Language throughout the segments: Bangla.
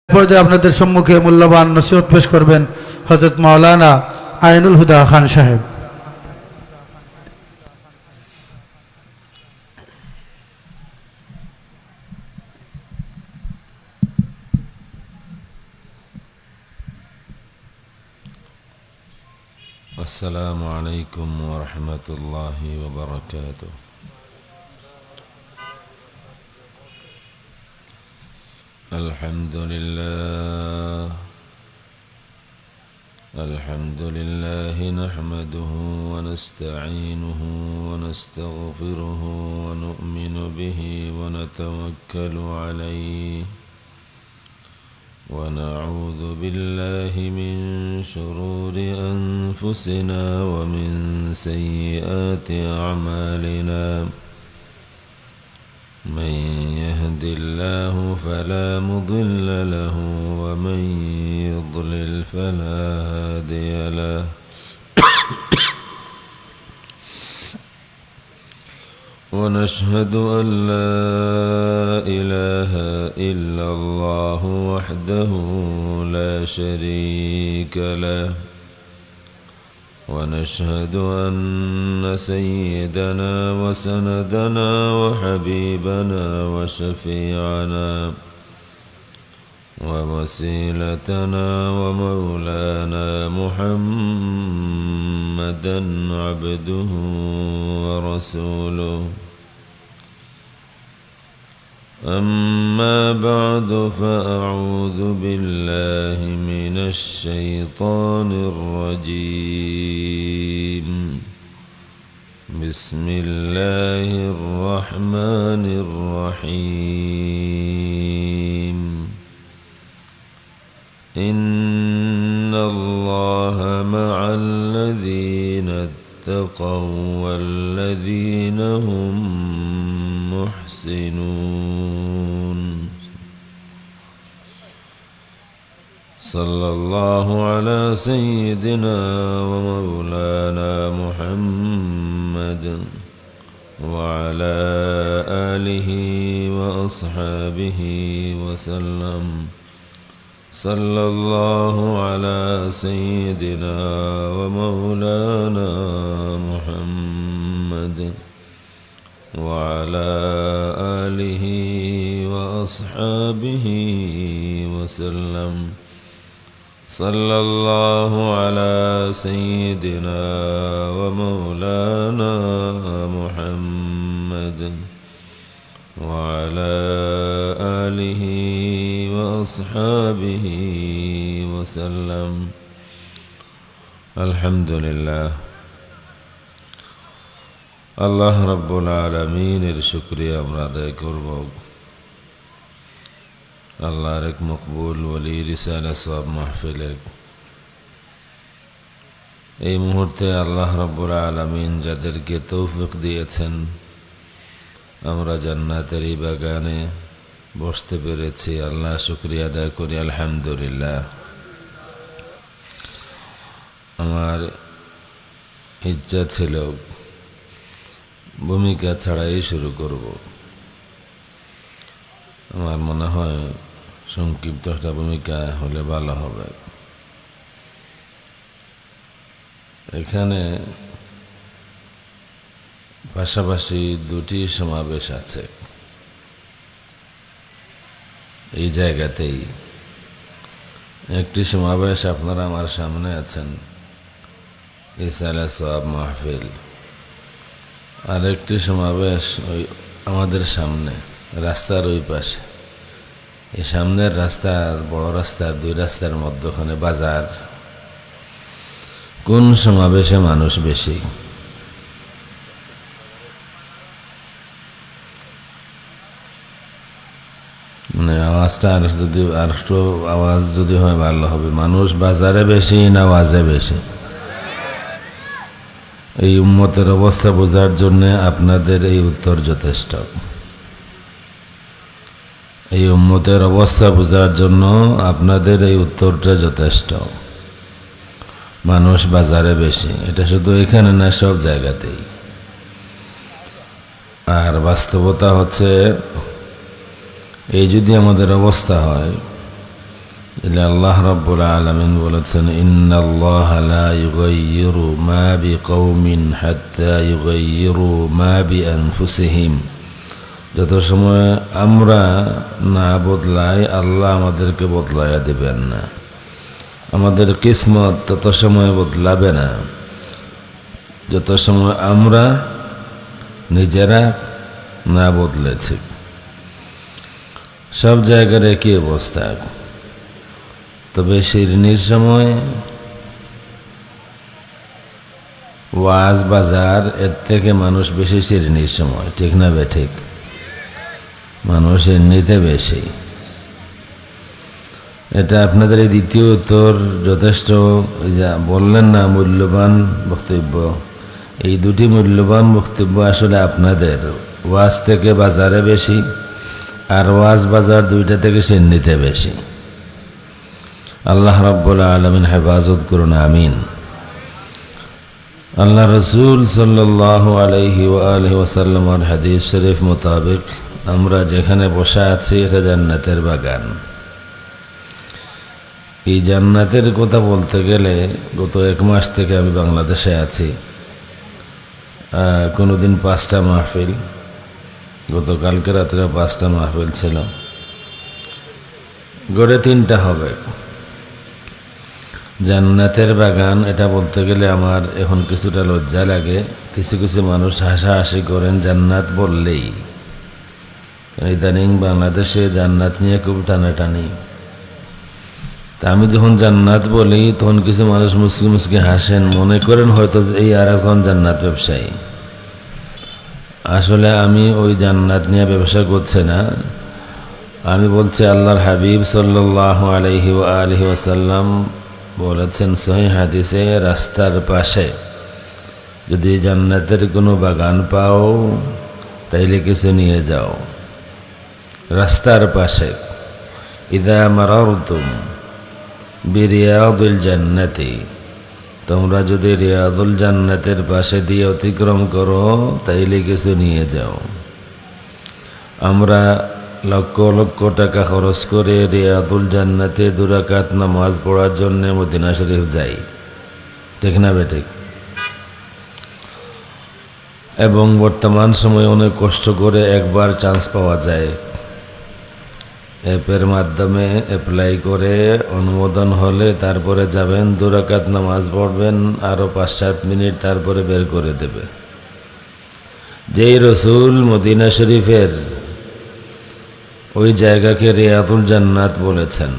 পর্যায়ে আপনাদের সম্মুখে মূল্যবান নসিহত পেশ করবেন হযরত মাওলানা আইনুল হুদা খান সাহেব। السلام عليكم ورحمة الله وبركاته. الحمد لله نحمده ونستعينه ونستغفره ونؤمن به ونتوكل عليه ونعوذ بالله من شرور أنفسنا ومن سيئات أعمالنا. من يهد الله فلا مضل له ومن يضلل فلا هادي له. ونشهد أن لا إله إلا الله وحده لا شريك له. ونشهد أن سيدنا وسندنا وحبيبنا وشفيعنا ووسيلتنا ومولانا محمدا عبده ورسوله. أما بعد فأعوذ بالله من الشيطان الرجيم. بسم الله الرحمن الرحيم. إن الله مع الذين اتقوا والذين هم محسنون. صلى الله على سيدنا ومولانا محمد وعلى آله وأصحابه وسلم. صلى الله على سيدنا ومولانا محمد وعلى آله وأصحابه وسلم. صلى الله على سيدنا ومولانا محمد وعلى آله وأصحابه وسلم. الحمد لله. আল্লাহ রাব্বুল আলামিনের শুকরিয়া আমরা আদায় করব। আল্লাহর এক মকবুল ওলি রিসালা সওয়াব মাহফিলে এই মুহূর্তে আল্লাহ রাব্বুল আলামিন যাদেরকে তৌফিক দিয়েছেন আমরা জান্নাতের এই বাগানে বসতে পেরেছি, আল্লাহ শুকরিয়া আদায় করি আলহামদুলিল্লাহ। আমার ইচ্ছা ছিল ভূমিকা ছাড়াই শুরু করব। আমার মনে হয় সংক্ষিপ্ত একটা ভূমিকা হলে ভালো হবে। এখানে পাশাপাশি দুটি সমাবেশ আছে এই জায়গাতেই। একটি সমাবেশ আপনারা আমার সামনে আছেন, ইসালা সওয়াব মাহফিল। আরেকটি সমাবেশ ওই আমাদের সামনে রাস্তার ওই পাশে। এই সামনের রাস্তার বড় রাস্তার দুই রাস্তার মধ্যখানে বাজার। কোন সমাবেশে মানুষ বেশি? মানে আওয়াজটা আর একটু আওয়াজ যদি হয় ভালো হবে। মানুষ বাজারে বেশি না ওয়াজে বেশি? এই উম্মতের অবস্থা বোঝার জন্য আপনাদের এই উত্তর যথেষ্ট। এই উম্মতের অবস্থা বোঝার জন্য আপনাদের এই উত্তরটা যথেষ্ট। মানুষ বাজারে বেশি, এটা শুধু এখানে না, সব জায়গাতেই। আর বাস্তবতা হচ্ছে এই যদি আমাদের অবস্থা হয় আল্লাহ রাব্বুল আলামিন বলেছেন, ইন্নাল্লাহা লা ইউগাইয়িরু মা বিকাউমিন হাত্তা ইউগাইয়িরু মা বিআনফুসিহিম। যত সময় আমরা না বদলাই আল্লাহ আমাদেরকে বদলাইয়া দেবেন না। আমাদের কিসমত তত সময় বদলাবে না যত সময় আমরা নিজেরা না বদলেছি। সব জায়গার একই অবস্থা, তবে শিরনির সময় ওয়াজ বাজার এর থেকে মানুষ বেশি শিরনির সময়, ঠিক না বেঠিক? মানুষ এমনিতে বেশি। এটা আপনাদের এই দ্বিতীয় উত্তর যথেষ্ট। যা বললেন না মূল্যবান বক্তব্য, এই দুটি মূল্যবান বক্তব্য আসলে আপনাদের ওয়াজ থেকে বাজারে বেশি, আর ওয়াজ বাজার দুইটা থেকে সিন্নিতে বেশি। আল্লাহ রাব্বুল আলামিন হেফাজত করুন, আমিন। আল্লাহ রসুল সাল্লাল্লাহু আলাইহি ওয়া আলিহি ওয়াসাল্লামের হাদিস শরীফ মোতাবেক আমরা যেখানে বসে আছি এটা জান্নাতের বাগান। এই জান্নাতের কথা বলতে গেলে গত 1 মাস থেকে আমি বাংলাদেশে আছি। কোনোদিন 5টা মাহফিল, গতকালকে রাত্রে 5টা মাহফিল ছিল, গড়ে 3টা হবে। জান্নাতের বাগান এটা বলতে গেলে আমার এখন কিছুটা লজ্জা লাগে। কিছু কিছু মানুষ হাসাহাসি করেন জান্নাত বললেই। ইদানিং বাংলাদেশে জান্নাত নিয়ে খুব টানাটানি। তা আমি যখন জান্নাত বলি তখন কিছু মানুষ মুসকি মুসকি হাসেন, মনে করেন হয়তো এই আর একজন জান্নাত ব্যবসায়ী। আসলে আমি ওই জান্নাত নিয়ে ব্যবসা করছি না। আমি বলছি আল্লাহর হাবিব সাল্লাল্লাহু আলাইহি ওয়া আলিহি ওয়াসাল্লাম বলেছেন সহিহ হাদিসে, রাস্তার পাশে যদি জান্নাতের কোনো বাগান পাও তাইলে কিছু নিয়ে যাও। রাস্তার পাশে, ইদা মারারতুম বিরিয়াদুল জান্নাতি, তোমরা যদি রিয়াদুল জান্নাতের পাশে দিয়ে অতিক্রম করো তাইলে কিছু নিয়ে যাও। আমরা লক্ষ লক্ষ টাকা খরচ করে রিয়াদুল জান্নাতে 2 রাকাত নামাজ পড়ার জন্য মদিনা শরীফ যাই, ঠিক না বেঠিক? এবং বর্তমান সময়ে অনেক কষ্ট করে একবার চান্স পাওয়া যায়। অ্যাপের মাধ্যমে অ্যাপ্লাই করে অনুমোদন হলে তারপরে যাবেন, 2 রাকাত নামাজ পড়বেন, আরও 5-7 মিনিট তারপরে বের করে দেবে। যেই রসুল মদিনা শরীফের ওই জায়গাকে রিয়াদুল জান্নাত বলেছেন,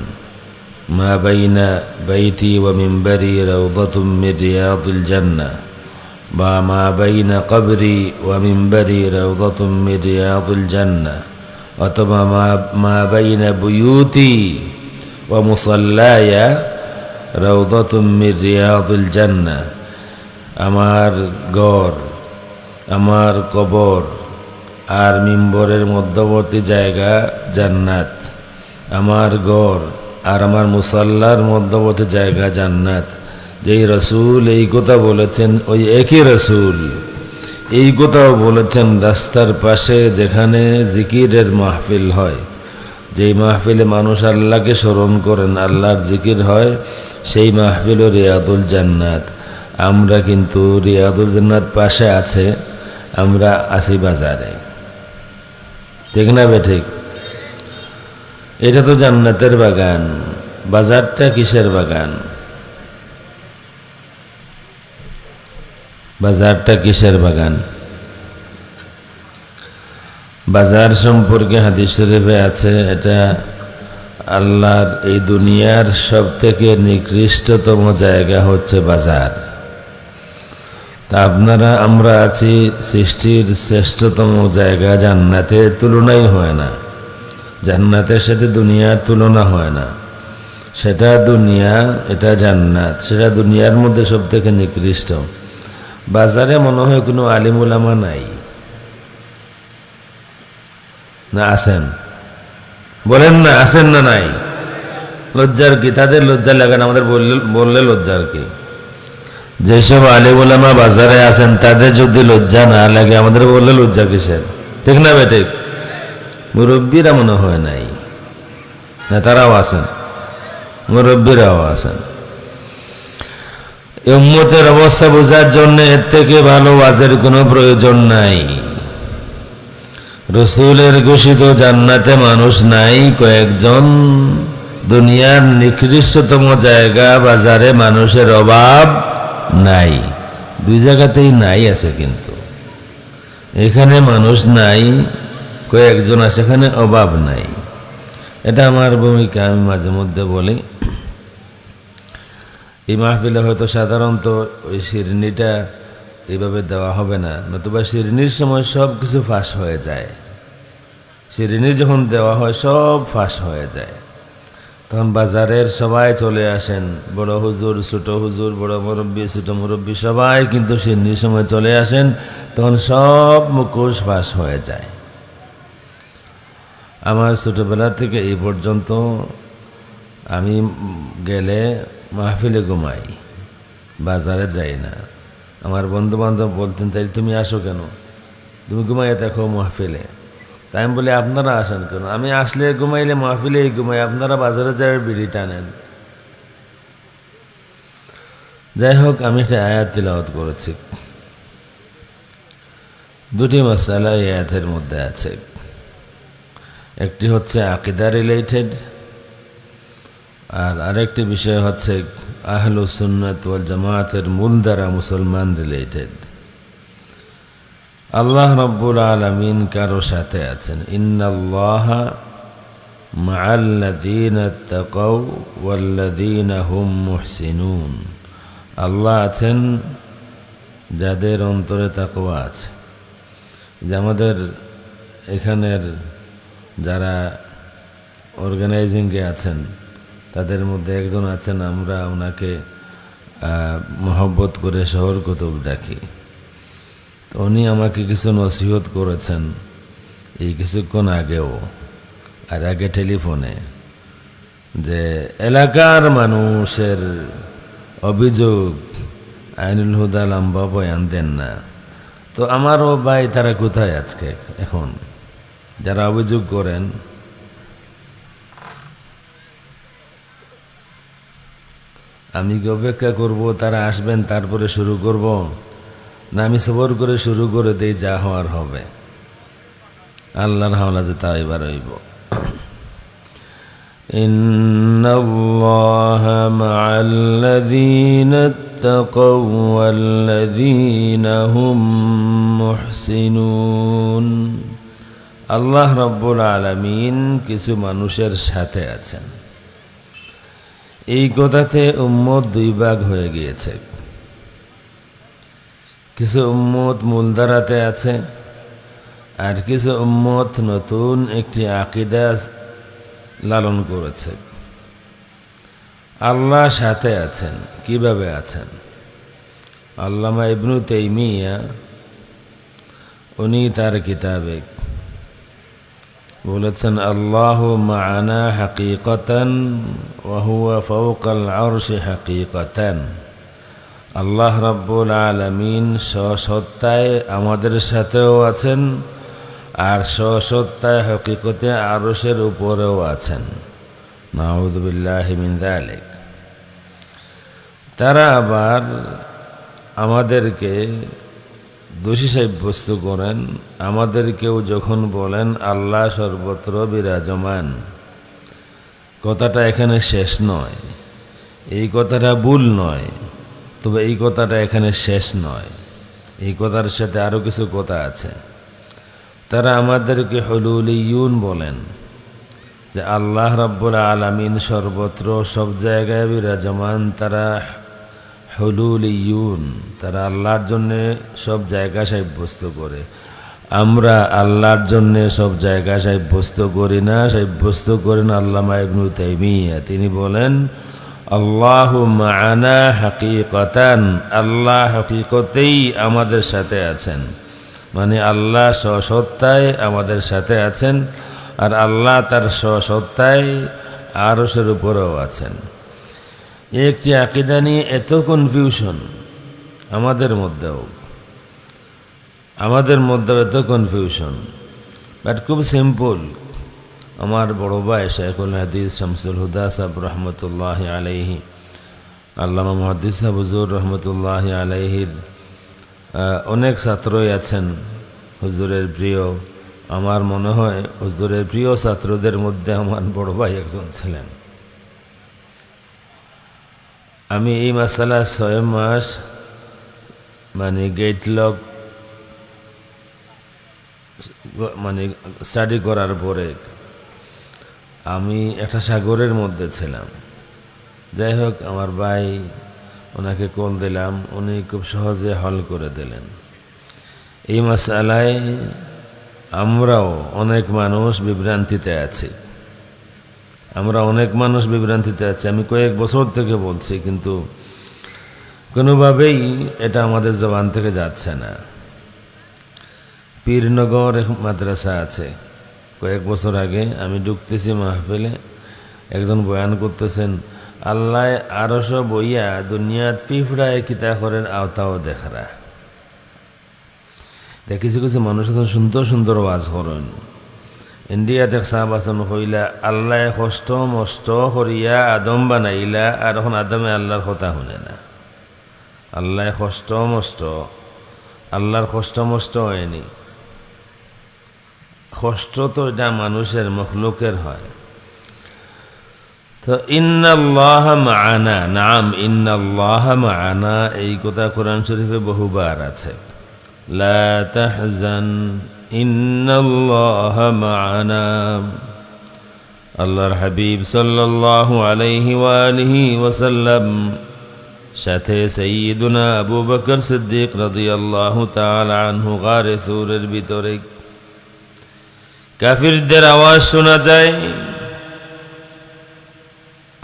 মা বাইনা বাইতি ওয়া মিম্বারি রাউদাতুম মিন রিয়াদিল জান্নাহ, বা মা বাইনা কবরি ওয়া মিম্বারি রাউদাতুম মিন রিয়াদিল জান্নাহ, অথবা মা বাইনা বুয়ুতি ওয়া মুসাল্লায়া রাউদাতুম মিন রিয়াদিল জান্নাহ। আমার ঘর, আমার কবর আর মিম্বরের মধ্যবর্তী জায়গা জান্নাত। আমার ঘর আর আমার মুসাল্লার মধ্যবর্তী জায়গা জান্নাত। যেই রসুল এই কথা বলেছেন ওই একই রসুল এই কথাও বলেছেন রাস্তার পাশে যেখানে জিকিরের মাহফিল হয়, যেই মাহফিলে মানুষ আল্লাহকে স্মরণ করেন, আল্লাহর জিকির হয়, সেই মাহফিলও রিয়াদুল জান্নাত। আমরা কিন্তু রিয়াদুল জান্নাত পাশে আছে, আমরা আছি বাজারে, ঠিক না বেঠিক? এটা তো জান্নাতের বাগান, বাজারটা কিসের বাগান? বাজারটা কিসের বাগান? বাজার সম্পর্কে হাদিস শরীফে আছে, এটা আল্লাহর এই দুনিয়ার সব থেকে নিকৃষ্টতম জায়গা হচ্ছে বাজার। তা আমরা আছি সৃষ্টির শ্রেষ্ঠতম জায়গা, জান্নাতের তুলনাই হয় না। জান্নাতের সাথে দুনিয়ার তুলনা হয় না। সেটা দুনিয়া, এটা জান্নাত, সেটা দুনিয়ার মধ্যে সব থেকে নিকৃষ্ট। বাজারে মনে হয় কোনো আলিম উলামা নাই, না আছেন? বলেন না, আছেন না নাই? লজ্জার কি? তাদের লজ্জা লাগে না, আমাদের বললে লজ্জার কি? যেসব আলিম উলামা বাজারে আছেন তাদের যদি লজ্জা না লাগে, আমাদের বললে লজ্জা কিসের? ঠিক না বেঠিক? মুরব্বীরা মনে হয় নাই, না তারাও আছেন? মুরব্বীরাও আছেন। উম্মতের অবস্থা বোঝার জন্য এর থেকে ভালো ওয়াজের কোনো প্রয়োজন নাই। রসুলের ঘোষিত জান্নাতে মানুষ নাই কয়েকজন, দুনিয়ার নিকৃষ্টতম জায়গা বাজারে মানুষের অভাব নাই, দুই জায়গাতেই নাই আছে, কিন্তু এখানে মানুষ নাই কয়েকজন আছে, এখানে অভাব নাই। এটা আমার ভূমিকা, আমি মাঝে মধ্যে বলি। এই মাহফিলে হয়তো সাধারণত ওই শিরনিটা এইভাবে দেওয়া হবে না, নতুবা শিরনির সময় সব কিছু ফাঁস হয়ে যায়। শিরনি যখন দেওয়া হয় সব ফাঁস হয়ে যায়, তখন বাজারের সবাই চলে আসেন, বড় হুজুর, ছোট হুজুর, বড় মুরব্বী, ছোট মুরব্বী, সবাই কিন্তু শিরনির সময় চলে আসেন, তখন সব মুখোশ ফাঁস হয়ে যায়। আমার ছোটবেলা থেকে এই পর্যন্ত আমি গেলে মাহফিলে ঘুমাই, বাজারে যাই না। আমার বন্ধু বান্ধব বলতেন, তাই তুমি আসো কেন, তুমি ঘুমাইয়ে দেখো মাহফিলে। তাই আমি বলি, আপনারা আসেন কেন? আমি আসলে ঘুমাইলে মাহফিলেই ঘুমাই, আপনারা বাজারে যায় বিড়ি টানেন। যাই হোক, আমি একটা আয়াত তিলাওয়াত করেছি। দুটি মাসালা এই আয়াতের মধ্যে আছে। একটি হচ্ছে আকীদা রিলেটেড, আর আরেকটি বিষয় হচ্ছে আহলুস সুন্নাত ওয়াল জামাতের মূলধারা মুসলমান রিলেটেড। আল্লাহ রাব্বুল আলামিন কারো সাথে আছেন। ইন্নাল্লাহা মাআল্লাযীনা তাকাউ ওয়াল্লাযীনা হুম মুহসিনুন। আল্লাহ আছেন যাদের অন্তরে তাকওয়া আছে। যে আমাদের এখানের যারা অর্গানাইজিংয়ে আছেন তাদের মধ্যে একজন আছেন, আমরা ওনাকে মহব্বত করে শহর কুতুব ডাকি। তো উনি আমাকে কিছু নসিহত করেছেন এই কিছুক্ষণ আগেও, আর আগে টেলিফোনে, যে এলাকার মানুষের অভিযোগ আইনুল হুদা লম্বা বয়ান দেন না। তো আমারও ভাই, তারা কোথায় আজকে এখন যারা অভিযোগ করেন? আমি কি অপেক্ষা করব তারা আসবেন তারপরে শুরু করব, না আমি সবর করে শুরু করে দেই, যা হওয়ার হবে? আল্লাহর হাওলা যে তাই এবার হইব। ইন্নাল্লাহা মাআল্লাযীনা তাকাউ ওয়াল্লাযীনা হুম মুহসিনুন। আল্লাহ রাব্বুল আলামিন কিছু মানুষের সাথে আছেন। এই কথাতে উম্মত দুই ভাগ হয়ে গিয়েছে। কিছু উম্মত মূলধারাতে আছে, আর কিছু উম্মত নতুন একটি আকীদা লালন করেছে। আল্লাহ সাথে আছেন, কিভাবে আছেন? আল্লামা ইবনু তাইমিয়া উনি তার কিতাবে বলেছেন, আল্লাহু মা'ানা হাকীকাতান ওয়া হুয়া ফাওকাল আরশি হাকীকাতান। আল্লাহ রাব্বুল আলামিন স্বসত্তায় আমাদের সাথেও আছেন, আর স্বসত্তায় হকীকতে আরশের উপরেও আছেন। নাউযু বিল্লাহি মিন যালিক। তারা আবার আমাদেরকে দোষী সাব্যস্ত করেন। আমাদেরকেও যখন বলেন আল্লাহ সর্বত্র বিরাজমান, কথাটা এখানে শেষ নয়, এই কথাটা ভুল নয়, তবে এই কথাটা এখানে শেষ নয়, এই কথার সাথে আরও কিছু কথা আছে। তারা আমাদেরকে হুলুলিয়ুন বলেন, যে আল্লাহ রাব্বুল আলামিন সর্বত্র সব জায়গায় বিরাজমান। তারা হুলুলিয়ুন, তারা আল্লাহর জন্যে সব জায়গা সাব্যস্ত করে। আমরা আল্লাহর জন্যে সব জায়গা সাব্যস্ত করি না, সাব্যস্ত করেন আল্লামা ইবনু তাইমিয়া। তিনি বলেন, আল্লাহু মা'ানা হাকীকাতান, আল্লাহ হকীকতেই আমাদের সাথে আছেন, মানে আল্লাহ স্বসত্তায় আমাদের সাথে আছেন, আর আল্লাহ তার স্বসত্তায় আরশের উপরেও আছেন। একটি আকীদা নিয়ে এত কনফিউশন আমাদের মধ্যেও এত কনফিউশন, বাট খুব সিম্পল। আমার বড় ভাই শেখুল হাদিস শামসুল হুদা সাহেব রহমতুল্লাহ আলাইহি, আল্লামা মুহাদ্দিস সাহেব হুজুর রহমতুল্লাহ আলাইহির অনেক ছাত্রই আছেন হুজুরের প্রিয়। আমার মনে হয় হুজুরের প্রিয় ছাত্রদের মধ্যে আমার বড় ভাই একজন ছিলেন। আমি এই মাসালা 6 মাস গেট লক স্টাডি করার পরে আমি একটা সাগরের মধ্যে ছিলাম। যাই হোক, আমার ভাই, ওনাকে কল দিলাম, উনি খুব সহজে হল করে দিলেন। এই মাসালায় আমরাও অনেক মানুষ বিভ্রান্তিতে আছি, আমি কয়েক বছর থেকে বলছি, কিন্তু কোনোভাবেই এটা আমাদের জবান থেকে যাচ্ছে না। পীরনগর এক মাদ্রাসা আছে, কয়েক বছর আগে আমি ঢুকতেছি মাহফিলে, একজন বয়ান করতেছেন, আল্লাহ আরশ বইয়া দুনিয়াত ফিফড়ায় কিতা করেন আওতাও দেখরা। কিছু কিছু মানুষ এখন সুন্দর সুন্দর ওয়াজ করেন। ইন্ডিয়াতে সাহাব আছেন হইলা, আল্লাহ কষ্ট মষ্ট করিয়া আদম বানাইলা, আর এখন আদমে আল্লাহর কথা শুনে না। আল্লাহ কষ্ট মষ্ট, আল্লাহর কষ্ট মষ্ট হয়নি। কষ্ট তো এটা মানুষের মখলুকের হয়। তো ইন্নাল্লাহ মাআনা, নাম ইন্নাল্লাহ মাআনা, এই কথা কোরআন শরীফে বহুবার আছে। লা তাহজান ইন্নাল্লাহ মাআনা। আল্লাহর হাবিব সাল্লাল্লাহু আলাইহি ওয়া আলিহি ওয়াসাল্লাম সাথে সাইয়্যিদুনা আবু বকর সিদ্দিক রাদিয়াল্লাহু তাআলা আনহু গারে সূরের ভিতরে কাফিরদের আওয়াজ শোনা যায়।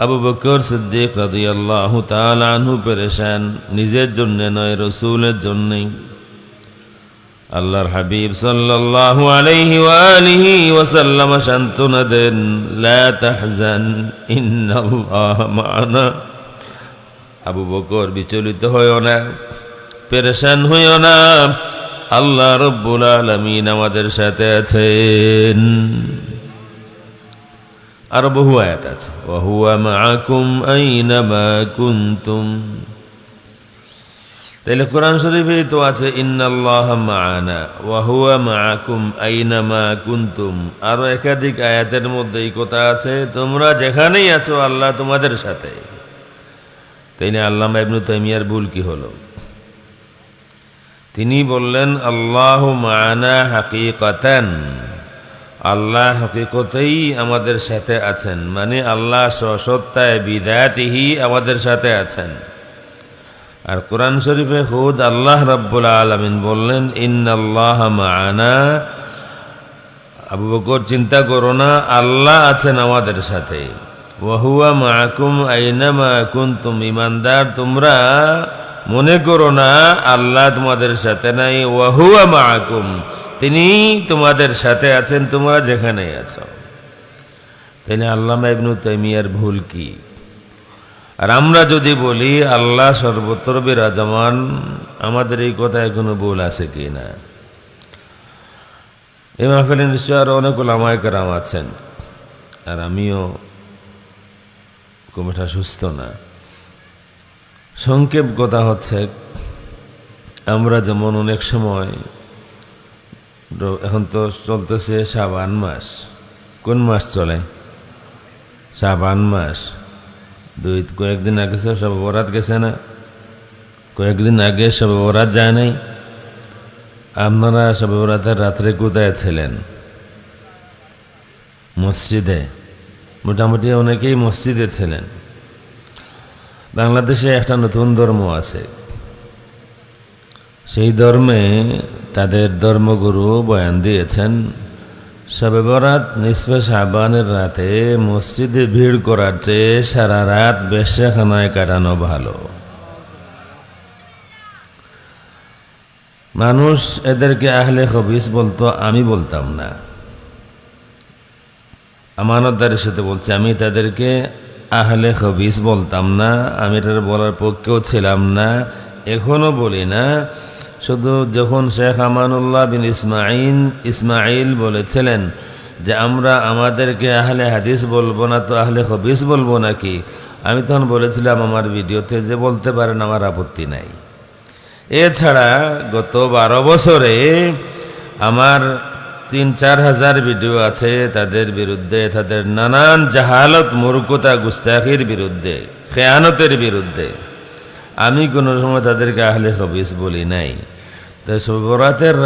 আবু বকর সিদ্দিক রাদিয়াল্লাহু তাআলা আনহু পেরেশান, নিজের জন্য নয়, রাসূলের জন্য। আল্লাহর হাবিব সাল্লাল্লাহু আলাইহি ওয়া আলিহি ওয়াসাল্লাম সান্ত্বনা দেন, লা তাহজান ইন্নাল্লাহ মা'ানা। আবু বকর বিচলিত হইও না, পেরেশান হইও না, আল্লাহ রাব্বুল আলামিন আমাদের সাথে আছেন। আর বহু আয়াত আছে, ওয়া হুয়া মাআকুম আইনামা কুনতুম। তাহলে কোরআন শরীফে তো আছে ইন্নাল্লাহা মা'ানা ওয়া হুয়া মাআকুম আইনামা কুনতুম। আরো একাধিক আয়াতের মধ্যে এই কথা আছে, তোমরা যেখানেই আছো আল্লাহ তোমাদের সাথে। তাই না? আল্লামা ইবনে তাইমিয়ার ভুল কি হলো? তিনি বললেন আল্লাহু মা'ানা হাকিকাতান, আল্লাহ হাকিকতেই আমাদের সাথে আছেন, মানে আল্লাহ স্বসত্তায় বিদাতিহি আমাদের সাথে আছেন। আর কোরআন শরীফে খুদ আল্লাহ রাব্বুল আলামিন বললেন ইন্নাল্লাহা মা'ানা। আবু বকর চিন্তা করো না, আল্লাহ আছেন আমাদের সাথে। ওয়া হুয়া মা'াকুম আইনামা কুনতুম। ঈমানদার তোমরা মনে করো না আল্লাহ তোমাদের সাথে নাই, ওয়া হুয়া মা'াকুম, তিনি তোমাদের সাথে আছেন তোমরা যেখানেই আছো। তাইলে আল্লামা ইবনে তাইমিয়ার ভুল কি? আর আমরা যদি বলি আল্লাহ সর্বত্র বিরাজমান, আমাদের এই কথায় কোনো ভুল আছে কি না? এই মাহফিলে নিশ্চয় আরো অনেক উলামায়ে কেরাম আছেন, আর আমিও খুব একটা সুস্থ না। সংক্ষেপ কথা হচ্ছে, আমরা যেমন অনেক সময়, এখন তো চলতেছে শাবান মাস। কোন মাস চলে? শাবান মাস। কয়েকদিন আগে সব বরাত গেছে না? কয়েকদিন আগে সব বরাত যায় নাই? আপনারা সব বরাতের রাত্রে কোথায় ছিলেন? মসজিদে। মোটামুটি অনেকেই মসজিদে ছিলেন। বাংলাদেশে একটা নতুন ধর্ম আছে, সেই ধর্মে তাদের ধর্মগুরু বয়ান দিয়েছেন শবে বরাত নিসফে শাবানের রাতে মসজিদে ভিড় করার চেয়ে সারা রাত বেশ্যাখানায় কাটানো ভালো। মানুষ এদেরকে আহলে খবিস বলতো, আমি বলতাম না। আমানতদারের সাথে বলছি, আমি তাদেরকে আহলে খবিস বলতাম না, আমি এটার বলার পক্ষেও ছিলাম না, এখনো বলি না। শুধু যখন শেখ আমানুল্লাহ বিন ইসমাইল বলেছিলেন যে আমরা আমাদেরকে আহলে হাদিস বলবো না তো আহলে হবিস বলবো নাকি। আমি তখন বলেছিলাম আমার ভিডিওতে যে বলতে পারেন, আমার আপত্তি নাই। এছাড়া গত 12 বছরে আমার 3-4 হাজার ভিডিও আছে তাদের বিরুদ্ধে, তাদের নানান জাহালত, মূর্খতা, গুস্তাখির বিরুদ্ধে, খেয়ানতের বিরুদ্ধে। আমি কোনো সময় তাদেরকে আহলে হবিস বলি নাই। তো শবে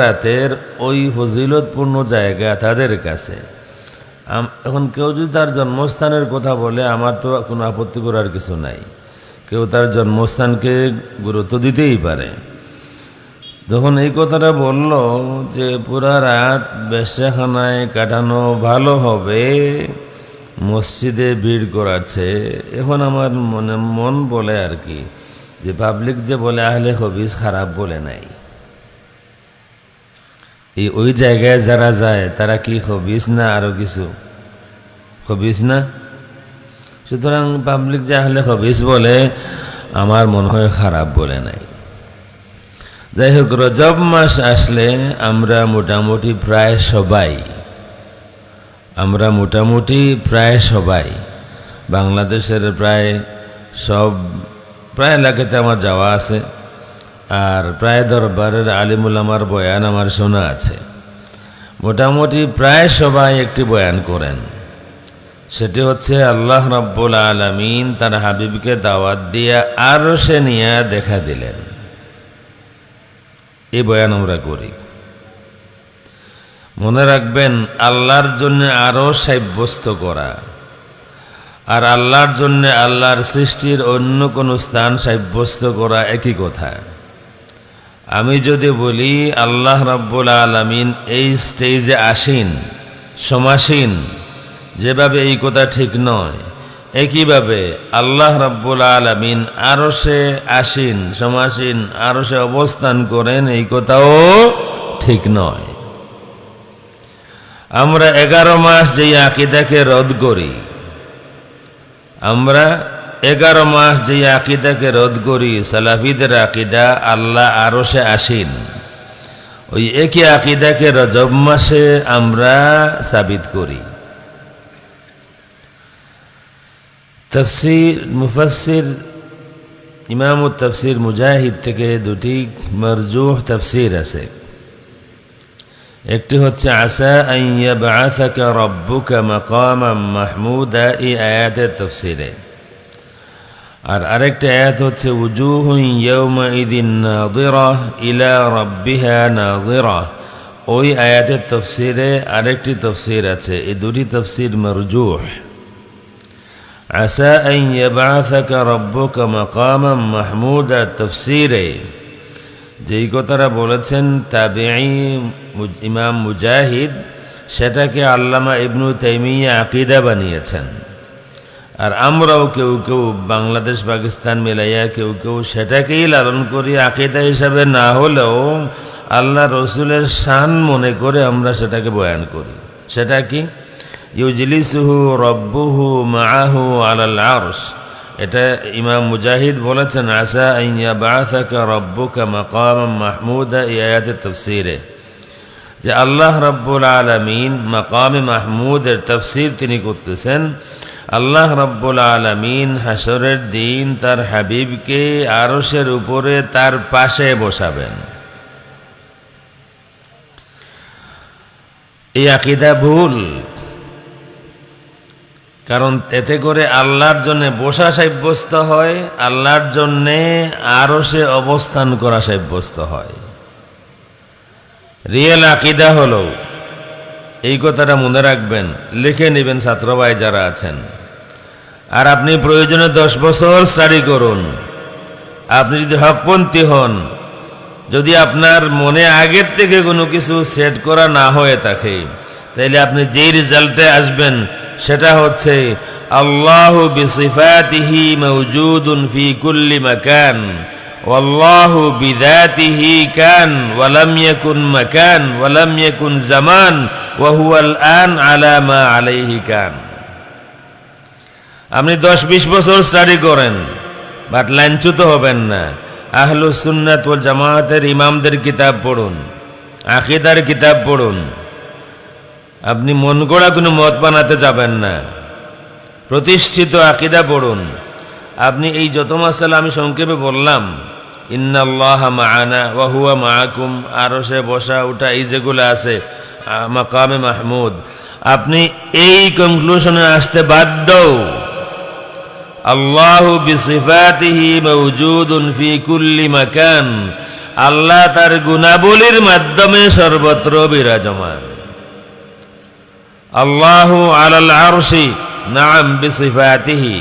রাতের ওই ফজিলতপূর্ণ জায়গা তাদের কাছে। এখন কেউ যদি তার জন্মস্থানের কথা বলে, আমার তো কোনো আপত্তি করার কিছু নাই। কেউ তার জন্মস্থানকে গুরুত্ব দিতেই পারে। যখন এই কথাটা বলল যে পুরা রাত বেশ্যাখানায় কাটানো ভালো হবে, মসজিদে ভিড় করাচ্ছে, এখন আমার মন বলে আর কি যে পাবলিক যে বলে আহলে হবিস খারাপ বলে নাই। ওই জায়গায় যারা যায় তারা কি হবিস না আরো কিছু? হবিস না। সুতরাং পাবলিক যে আহলে হবিস বলে, আমার মনে হয় খারাপ বলে নাই। যাই হোক, রজব মাস আসলে আমরা মোটামুটি প্রায় সবাই বাংলাদেশের প্রায় এলাকাতে আমার যাওয়া আছে, আর প্রায় দরবারের আলিমুল আমার বয়ান আমার শোনা আছে। মোটামুটি প্রায় সবাই একটি বয়ান করেন, সেটি হচ্ছে আল্লাহ রাব্বুল আলামিন তার হাবিবকে দাওয়াত দিয়ে আরশে নিয়ে দেখা দিলেন। এই বয়ান আমরা করি। মনে রাখবেন, আল্লাহর জন্য আরো সাব্যস্ত করা আর আল্লাহর জন্য আল্লাহর সৃষ্টির অন্য কোন স্থান সাব্যস্ত করা একই কথা। আমি যদি বলি আল্লাহ রাব্বুল আলামিন এই স্টেজে আসীন, সমাসীন, যেভাবে এই কথা ঠিক নয়। একইভাবে আল্লাহ রাব্বুল আলামিন আরশে আসীন, সমাসীন, আরশে অবস্থান করেন, এই কথাও ঠিক নয়। আমরা 11 মাস যে আকীদাকে রদ করি, 11 মাস সালাফিদের আকীদা আল্লাহ আরশে আসীন, ওই একই আকীদাকে রজব মাসে আমরা সাবিত করি। তফসির মুফাসসির ইমামুত তফসির মুজাহিদ থেকে দুটি মারজুহ তফসির আছে। একটি হচ্ছে আসা আন ইয়াবআসাকা রাব্বুকা মাকামান মাহমুদা, এই আয়াতের তফসিরে। আর আরেকটা আয়াত হচ্ছে উজুহুন ইয়াওমাইযিন নাযিরা ইলা রাব্বিহা নাযিরা, ওই আয়াতের তফসিরে আরেকটি তফসির আছে। এই দুটি তফসির মারজুহ। আসা আন ইয়াবআসাকা রাব্বুকা মাকামান মাহমুদা তফসিরে যেই কথাটা বলেছেন তাবিঈ ইমাম মুজাহিদ, সেটাকে আল্লামা ইবনু তাইমিয়া আকীদা বানিয়েছেন। আর আমরাও কেউ কেউ বাংলাদেশ পাকিস্তান মিলাইয়া কেউ কেউ সেটাকেই লালন করি, আকীদা হিসাবে না হলেও আল্লাহ রসুলের শান মনে করে আমরা সেটাকে বয়ান করি। সেটা কি? ইউজলিসুহু রাব্বুহু মাআহু আলাল আরশ, এটা ইমাম মুজাহিদ বলেছেন আসা আন ইয়াবআসাকা রাব্বুকা মাকামান মাহমুদা, এই আয়াতের তাফসীরে যে আল্লাহ রাব্বুল আলামিন মাকামে মাহমুদের তাফসীর তিনি করতেছেন। আল্লাহ রাব্বুল আলামিন হাসরের দিন তার হাবিবকে আরশের উপরে তার পাশে বসাবেন। এই আকীদা ভুল, কারণ এতে করে আল্লাহর জন্য বসা সাব্যস্ত হয়, আল্লাহর জন্য আরশে অবস্থান করা সাব্যস্ত হয়। রিয়েল আকীদা হলো, এই কথাটা মনে রাখবেন, লিখে নেবেন ছাত্র ভাই যারা আছেন। আর আপনি প্রয়োজনে 10 বছর স্টাডি করুন। আপনি যদি হকপন্থী হন, যদি আপনার মনে আগের থেকে কোনো কিছু সেট করা না হয়ে থাকে, তাইলে আপনি যেই রেজাল্টে আসবেন সেটা হচ্ছে আল্লাহু বিসিফাতিহি মাওজুদুন ফি কুল্লি মাকান ওয়াল্লাহু বিযাতিহি কান ওয়া লাম ইয়াকুন মাকান ওয়া লাম ইয়াকুন জামান ওয়া হুয়াল আন আলা মা আলাইহি কান। আপনি 10-20 বছর স্টাডি করেন, বাট লাঞ্ছিত হবেন না। আহলুস সুন্নাত ওয়াল জামাতের ইমামদের কিতাব পড়ুন, আকীদার কিতাব পড়ুন। আপনি মন গড়া কোনো মত বানাতে যাবেন না, প্রতিষ্ঠিত আকীদা পড়ুন। আপনি এই যত মাসালা আমি সংক্ষেপে বললাম, ইন্নাল্লাহা মাআনা ওয়া হুয়া মাআকুম, আরশে বসা ওঠা, এই যেগুলো আছে মাকামে মাহমুদ, আপনি এই কনক্লুশনে আসতে বাধ্য। আল্লাহু বিসিফাতিহি মাওজুদুন ফি কুল্লি মাকান, আল্লাহ তার গুণাবলীর মাধ্যমে সর্বত্র বিরাজমান। আল্লাহু আলাল আরশি নাম বিসিফাতিহি,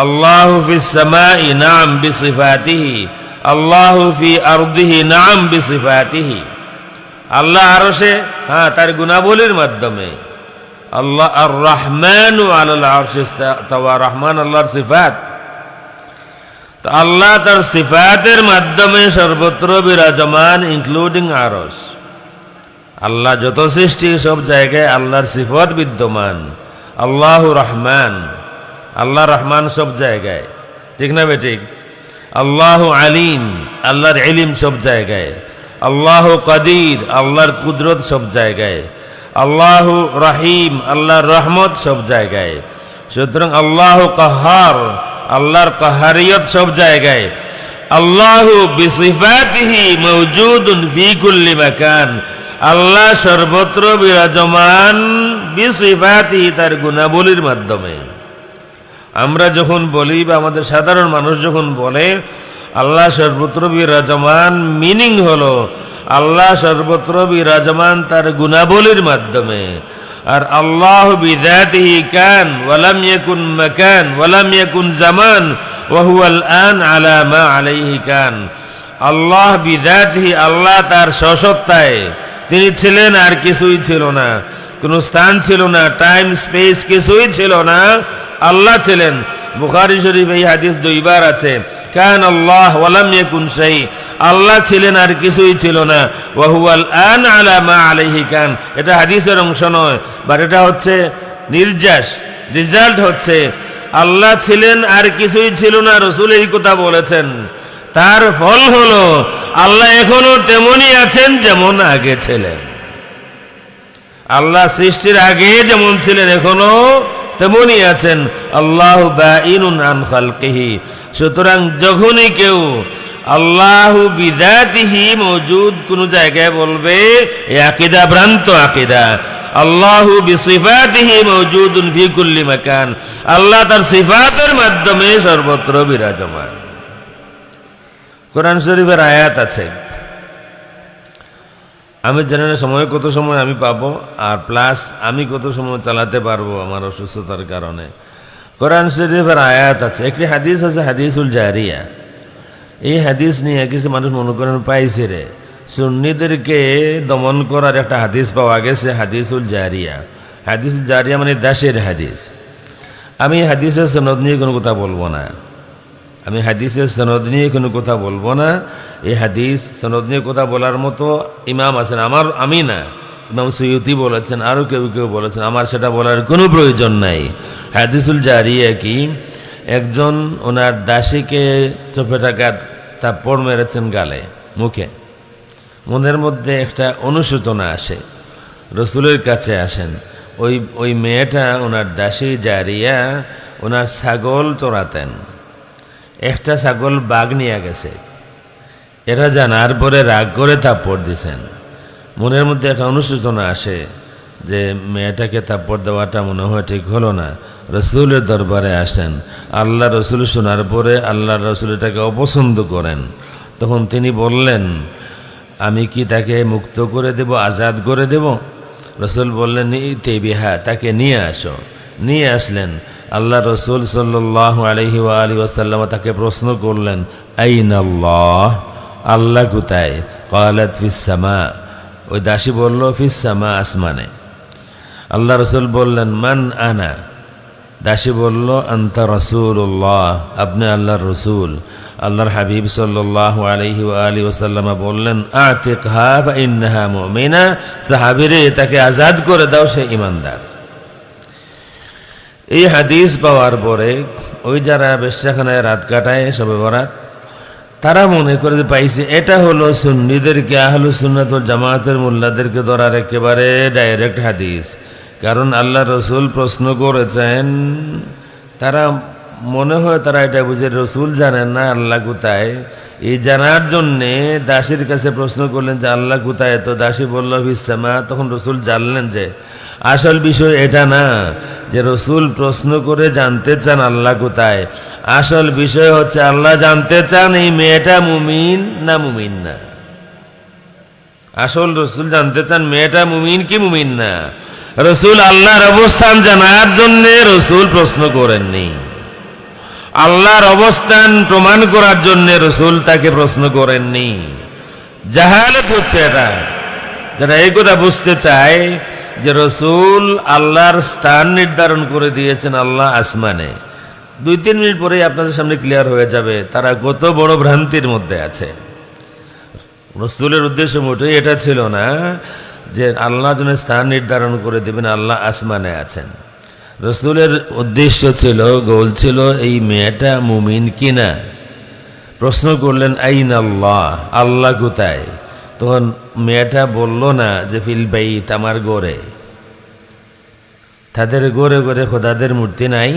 আল্লাহু ফিস সামাই নাম বিসিফাতিহি, আল্লাহু ফি আরদিহি নাম বিসিফাতিহি। আল্লাহ আরশে, হ্যাঁ, তার গুণাবলীর মাধ্যমে। আল্লাহ আর রহমানু আলাল আরশি ইস্তাওয়া, রহমান আল্লাহর সিফাত। তো আল্লাহ তার সিফাতের মাধ্যমে সর্বত্র বিরাজমান, ইনক্লুডিং আরশ। আল্লাহ যত সৃষ্টি সব জায়গায় আল্লাহর সিফত বিদ্যমান। আল্লাহু রহমান, আল্লাহ রহমান সব জায়গায়, ঠিক না বেঠিক? আল্লাহু আলিম, আল্লাহর ইলম সব জায়গায়। আল্লাহু কদির, আল্লাহর কুদরত সব জায়গায়। আল্লাহু রহিম, আল্লাহর রহমত সব জায়গায়। সুতরাং আল্লাহু কাহার, আল্লাহর কাহারিয়ত সব জায়গায়। আল্লাহু বিসিফাতিহি মাওজুদুন ফি কুল্লি মাকান, আল্লাহ সর্বত্র বিরাজমান, বিসিফাতিহি, তার গুণাবলীর মাধ্যমে। আমরা যখন বলি বা আমাদের সাধারণ মানুষ যখন বলে আল্লাহ সর্বত্র বিরাজমান, মিনিং হলো আল্লাহ সর্বত্র বিরাজমান তার গুণাবলীর মাধ্যমে। আর আল্লাহ বিযাতিহি কান ওয়ালাম ইয়াকুন মাকান ওয়ালাম ইয়াকুন জামান ওয়া হুয়াল আন আলা মা আলাইহি কান। আল্লাহ বিযাতিহি, আল্লাহ তার স্বসত্তায় তিনি ছিলেন, আর কিছুই ছিল না, কোনো স্থান ছিল না, টাইম স্পেস কিছুই ছিল না, আল্লাহ ছিলেন। বুখারী শরীফে এই হাদিস দুইবার আছে, কান আল্লাহ ওয়ালাম ইয়াকুন শাই, আল্লাহ ছিলেন আর কিছুই ছিল না, ওয়া হুয়াল আন আলা মা আলাইহি কান। এটা হাদিসের অংশ নয়, বাট এটা হচ্ছে নির্যাস, রেজাল্ট হচ্ছে আল্লাহ ছিলেন আর কিছুই ছিল না, রাসূল এই কথা বলেছেন। তার ফল হলো আল্লাহ এখনো তেমনই আছেন যেমন আগে ছিলেন। আল্লাহ সৃষ্টির আগে যেমন ছিলেন এখনো তেমনই আছেন। আল্লাহু বাঈনুন আন খালকিহি। সুতরাং যখনই কেউ আল্লাহু বিযাতিহি মওজুদ কোন জায়গায় বলবে, এই আকীদা ভ্রান্ত আকীদা। আল্লাহু বিসিফাতিহি মওজুদুন ফি কুল্লি মাকান, আল্লাহ তার সিফাতের মাধ্যমে সর্বত্র বিরাজমান। কোরআন শরীফের আয়াত আছে, আমি জানি না সময় কত সময় আমি পাবো, আর প্লাস আমি কত সময় চালাতে পারবো আমার অসুস্থতার কারণে। কোরআন শরীফের আয়াত আছে, একটি হাদিস আছে হাদিসুল জারিয়া। এই হাদিস নিয়ে কিছু মানুষ মনে করেন পাইছে রে, সুন্নিদেরকে দমন করার একটা হাদিস পাওয়া গেছে, হাদিসুল জারিয়া। হাদিসুল জারিয়া মানে দাসের হাদিস। আমি হাদিসের সনদ নিয়ে কোনো কথা বলবো না, আমি হাদিসের সনদ নিয়ে কোনো কথা বলবো না। এই হাদিস সনদ নিয়ে কথা বলার মতো ইমাম আছেন, আমি না, ইমাম সুয়ুতি বলেছেন, আরও কেউ কেউ বলেছেন, আমার সেটা বলার কোনো প্রয়োজন নাই। হাদিসুল জারিয়া কি, একজন ওনার দাসীকে চোপেটাঘাত থাপ্পড় মেরেছেন গালে, মুখে। মনের মধ্যে একটা অনুশোচনা আসে, রসুলের কাছে আসেন। ওই মেয়েটা, ওনার দাসী জারিয়া, ওনার ছাগল চড়াতেন। একটা ছাগল বাঘ নিয়ে গেছে, এটা জানার পরে রাগ করে থাপ্পড় দিছেন। মনের মধ্যে একটা অনুশোচনা আসে যে মেয়েটাকে থাপ্পড় দেওয়াটা মনে হয় ঠিক হলো না। রসুলের দরবারে আসেন, আল্লাহ রসুল শোনার পরে আল্লাহ রসুল এটাকে অপছন্দ করেন। তখন তিনি বললেন, আমি কি তাকে মুক্ত করে দেব, আজাদ করে দেব? রসুল বললেন, ইতে বিহা, তাকে নিয়ে আসো। নিয়ে আসলেন। আল্লাহ রসুল সাল্লাল্লাহু আলাইহি ওয়া আলিহি ওয়াসাল্লাম তাকে প্রশ্ন করলেন, আইনাল্লাহ, আল্লাহ কোথায়? ক্বালাত ফিস সামা, ওই দাসী বলল ফিস সামা, আসমানে। আল্লাহ রসুল বললেন, মান আনা? দাসী বলল, আনতা রাসূলুল্লাহ, আপনি আল্লাহর রসুল। আল্লাহর হাবিব সাল্লাল্লাহু আলাইহি ওয়া আলিহি ওয়াসাল্লাম বললেন, আতিকহা ফা ইন্নাহা মুমিনা, সাহাবীরে তাকে আজাদ করে দাও, সে ঈমানদার। এই হাদিস পাওয়ার পরে ওই যারা বেশ্যাখানায় রাত কাটায় শবে বরাত, তারা মনে করে যে পাইছে। এটা হলো সুন্নিদেরকে, আহলুস সুন্নাত ওয়াল জামাতের মোল্লাদেরকে ধরার একেবারে ডাইরেক্ট হাদিস। কারণ আল্লাহ রসুল প্রশ্ন করেছেন, তারা মনে হয় তারা এটা বুঝে রসুল জানেন না আল্লাহ কোথায়। এই জানার জন্যে দাসীর কাছে প্রশ্ন করলেন যে আল্লাহ কোথায়, তো দাসী বলল ফিস-সামা। তখন রসুল জানলেন যে আসল বিষয় এটা না যে রসুল প্রশ্ন করে জানতে চান আল্লাহ কোথায়, আসল বিষয় হচ্ছে আল্লাহ জানতে চান এই মেয়েটা মুমিন না মুমিন না। আসল রসুল জানতে চান মেয়েটা মুমিন কি মুমিন না। রসুল আল্লাহর অবস্থান জানার জন্য রসুল প্রশ্ন করেননি, আল্লাহর অবস্থান প্রমাণ করার জন্য রসুল তাকে প্রশ্ন করেননি। জাহালাত হচ্ছে এটা। যারা এই কথা বুঝতে চায় যে রসুল আল্লাহর স্থান নির্ধারণ করে দিয়েছেন আল্লাহ আসমানে, 2-3 মিনিট পরেই আপনাদের সামনে ক্লিয়ার হয়ে যাবে তারা কত বড় ভ্রান্তির মধ্যে আছে। রসুলের উদ্দেশ্য মোটেই এটা ছিল না যে আল্লাহ যেন স্থান নির্ধারণ করে দেবেন আল্লাহ আসমানে আছেন। রসুলের উদ্দেশ্য ছিল, গোল ছিল এই মেয়েটা মুমিন কিনা। প্রশ্ন করলেন আইন আল্লাহ, আল্লাহ কোথায়। তখন মেয়েটা বলল না যে ফিল বাইত, আমার গড়ে। তাদের গড়ে গড়ে খোদাদের মূর্তি নাই,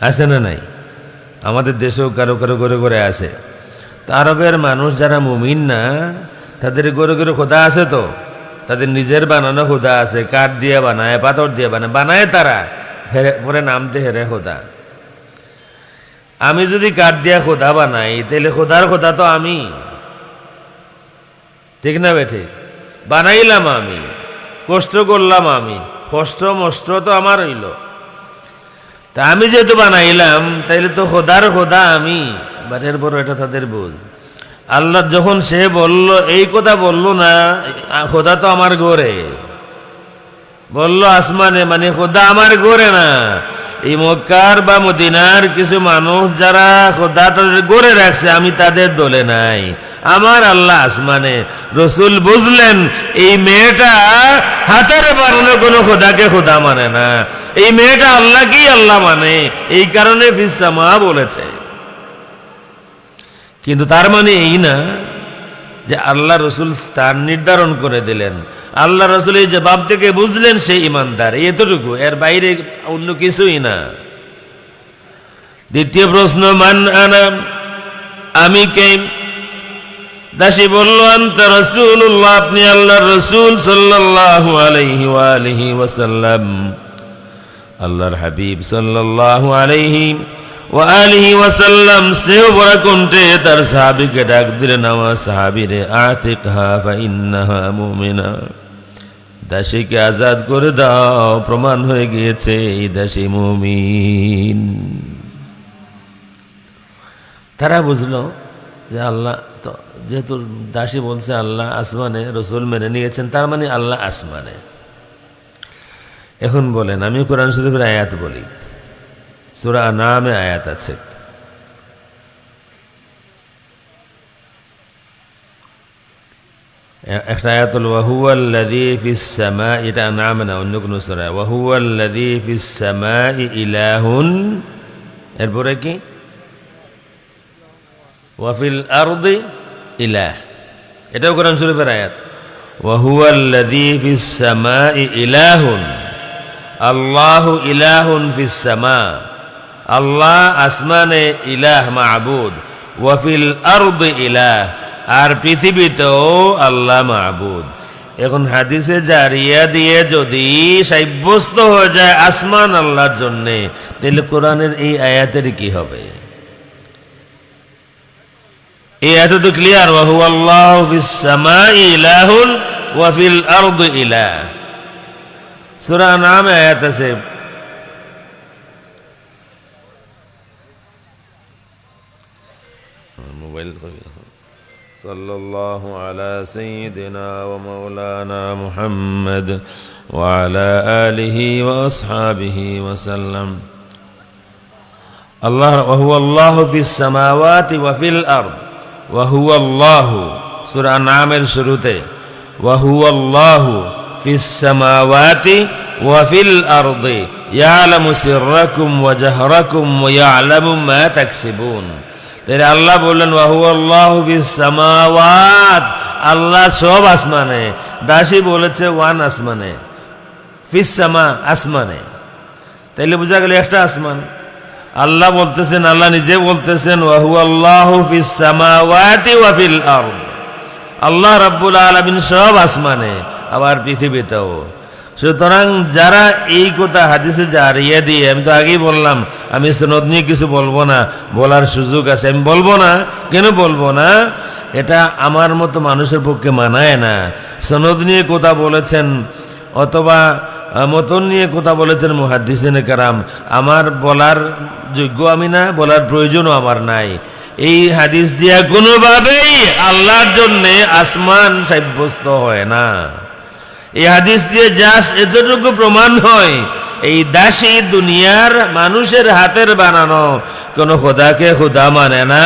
আছে না নাই? আমাদের দেশেও কারো কারো গড়ে গড়ে আছে। তো আরবের মানুষ যারা মুমিন না তাদের গড়ে গড়ে খোদা আছে, তো তাদের নিজের বানানো খোদা আছে, কাঠ দিয়ে বানায়, পাথর দিয়ে বানায় তারা, পরে নামতে হেরে খোদা। আমি যদি কাঠ দিয়া খোদা বানাই তাহলে খোদার খোদা তো আমি, ঠিক না বেঠে? বানাইলাম আমি, কষ্ট করলাম আমি, কষ্ট মষ্ট তো আমার হইল। তা আমি যেহেতু বানাইলাম তাইলে তো খোদার খোদা আমি। বাটের বড় এটা তাদের বোঝ। আল্লাহ যখন সে বলল, এই কথা বলল না খোদা তো আমার গড়ে, বলল আসমানে, মানে খোদা আমার গড়ে না। এই মক্কার বা মদিনার কিছু মানুষ যারা খোদা তাদের গড়ে রাখছে, আমি তাদের দলে নাই, আমার আল্লাহ আসমানে। রসুল বুঝলেন এই মেয়েটা হাতের বানানো কোনো খোদাকে খোদা মানে না, এই মেয়েটা আল্লাহকেই আল্লাহ মানে, এই কারণে ফিস-সামা বলেছে। কিন্তু তার মানে এই না যে আল্লাহ রসুল স্থান নির্ধারণ করে দিলেন। আল্লাহ রসুল এই জবাব থেকে বুঝলেন সে ইমানদার, এতটুকু, এর বাইরে অন্য কিছুই না। দ্বিতীয় প্রশ্ন, মান আনা, আমি কে? দাসী বলল আনতা রাসূলুল্লাহ, আপনি আল্লাহর রাসূল সাল্লাল্লাহু আলাইহি ওয়া আলিহি ওয়াসাল্লাম, আল্লাহর হাবিব সাল্লাল্লাহু আলাইহি ওয়া আলিহি ওয়াসাল্লাম স্নেহ ভরা কণ্ঠে তার সাহাবীকে ডাক দিলেন, আমার সাহাবীরে, আতিকহা ফা ইন্নাহা মুমিনা, দাসীকে আজাদ করে দাও, প্রমাণ হয়ে গিয়েছে এই দাসী মুমিন। তারা বুঝলো যে আল্লাহ তো, যেহেতু দাসী বলছে আল্লাহ আসমানে, রসুল মেনে নিয়েছেন, তার মানে আল্লাহ আসমানে। এখন বলেন, আমি কোরআন শরীফের আয়াত বলি, সূরা আনআমে আয়াত আছে, একটা আয়াত হল ওয়াহুয়াল্লাযী ফিস-সামা, এটা আনআমে না, অন্য কোনো সূরা। ওয়াহুয়াল্লাযী ফিস-সামাই ইলাহুন, এরপরে কি? ওয়াফিল আরদি ইলাহ, এটাও কোরআন শরীফের আয়াত। ওয়াহুয়াল্লাযী ফিস-সামাই ইলাহুন, আল্লাহু ইলাহুন ফিস-সামা, আল্লাহ আসমানে ইলাহ মাবুদ, ওয়াফিল আরদি ইলাহ, আর পৃথিবীতেও আল্লাহ মাবুদ। এখন হাদিসে জারিয়া দিয়ে যদি সাব্যস্ত হয়ে যায় আসমান আল্লাহর জন্যে, তাহলে কোরআনের এই আয়াতের কি হবে? এই আয়াত তো ক্লিয়ার, ওয়া হুয়াল্লাহু ফিস-সামাই ইলাহুন ওয়া ফিল আরদি ইলাহ। সূরা আনআম আয়াত আছে, মোবাইল সাল্লাল্লাহু আলা সাইয়্যিদিনা ওয়া মাওলানা মুহাম্মদ ওয়া আলা আলিহি ওয়া আসহাবিহি ওয়া সাল্লাম। আল্লাহ ওয়া হুয়াল্লাহু ফিস সামাওয়াতি ওয়া ফিল আরদ, ওয়া হুয়াল্লাহু, সূরা আনআমের শুরুতে, ওয়া হুয়াল্লাহু ফিস সামাওয়াতি ওয়া ফিল আরদি ইয়ালামু সিররাকুম ওয়া জাহরাকুম ওয়া ইয়ালামু মা তাকসিবুন। তাহলে আল্লাহ বললেন ওয়া হুয়াল্লাহু ফিস সামাওয়াত, আল্লাহ সব আসমানে। দাসী বলেছে ওয়ান আসমানে, ফিস সামা আসমানে, তাইলে বোঝা গেল একটা আসমান। আল্লাহ বলতেছেন, আল্লাহ নিজে বলতেছেন ওয়া হুয়াল্লাহু ফিস সামাওয়াতি ওয়া ফিল আরদ, আল্লাহ রাব্বুল আলামিন সব আসমানে আবার পৃথিবীতেও। সুতরাং যারা এই কথা হাদিসে জারিয়া দিয়ে, আমি তো আগেই বললাম আমি সনদ নিয়ে কিছু বলবো না, বলার সুযোগ আছে, আমি বলবো না। কেন বলবো না? এটা আমার মতো মানুষের পক্ষে মানায় না। সনদ নিয়ে কথা বলেছেন অথবা মতন নিয়ে কথা বলেছেন মুহাদ্দিসিনে কেরাম, আমার বলার যোগ্য আমি না, বলার প্রয়োজনও আমার নাই। এই হাদিস দিয়া কোনোভাবেই আল্লাহর জন্যে আসমান সাব্যস্ত হয় না। এই হাদিস দিয়ে জাস্ট এতটুকু প্রমাণ হয়, এই দাসী দুনিয়ার মানুষের হাতের বানানো কোন খোদাকে খোদা মানে না,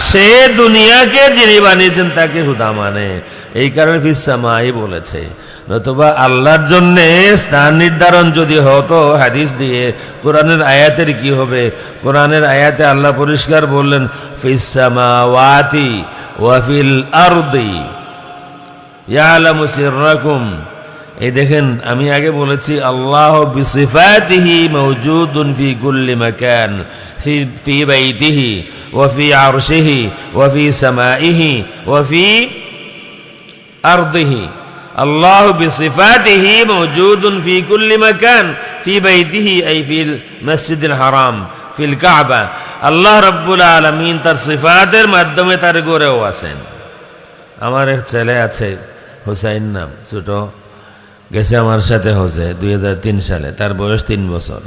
সে দুনিয়াকে যিনি বানিয়েছেন তাকে খোদা মানে। এই কারণে ফিস সামাই বলেছে। নতুবা আল্লাহর জন্য স্থান নির্ধারণ যদি হতো হাদিস দিয়ে, কোরআনের আয়াতের কি হবে? কোরআনের আয়াতে আল্লাহ পরিষ্কার বললেন ফিস সামাওয়াতি ওয়া ফিল আরদি ইয়ালামু সিররাকুম। এই দেখেন, আমি আগে বলেছি আল্লাহ বিসিফাতিহি মাওজুদুন ফি কুল্লি মাকান, ফি বাইতিহি ওয়া ফি আরশিহি ওয়া ফি সামাইহি ওয়া ফি আরদিহি। আল্লাহ বিসিফাতিহি মাওজুদুন ফি কুল্লি মাকান, ফি বাইতিহি আই ফিল মসজিদুল হারাম, ফিল কাবা। আল্লাহ রাব্বুল আলামিন তার সিফাতের মাধ্যমে তার ঘরেও আছেন। আমার এক ছেলে আছে হুসাইন নাম, ছোট, গেছে আমার সাথে হজে 2003 সালে, তার বয়স 3 বছর।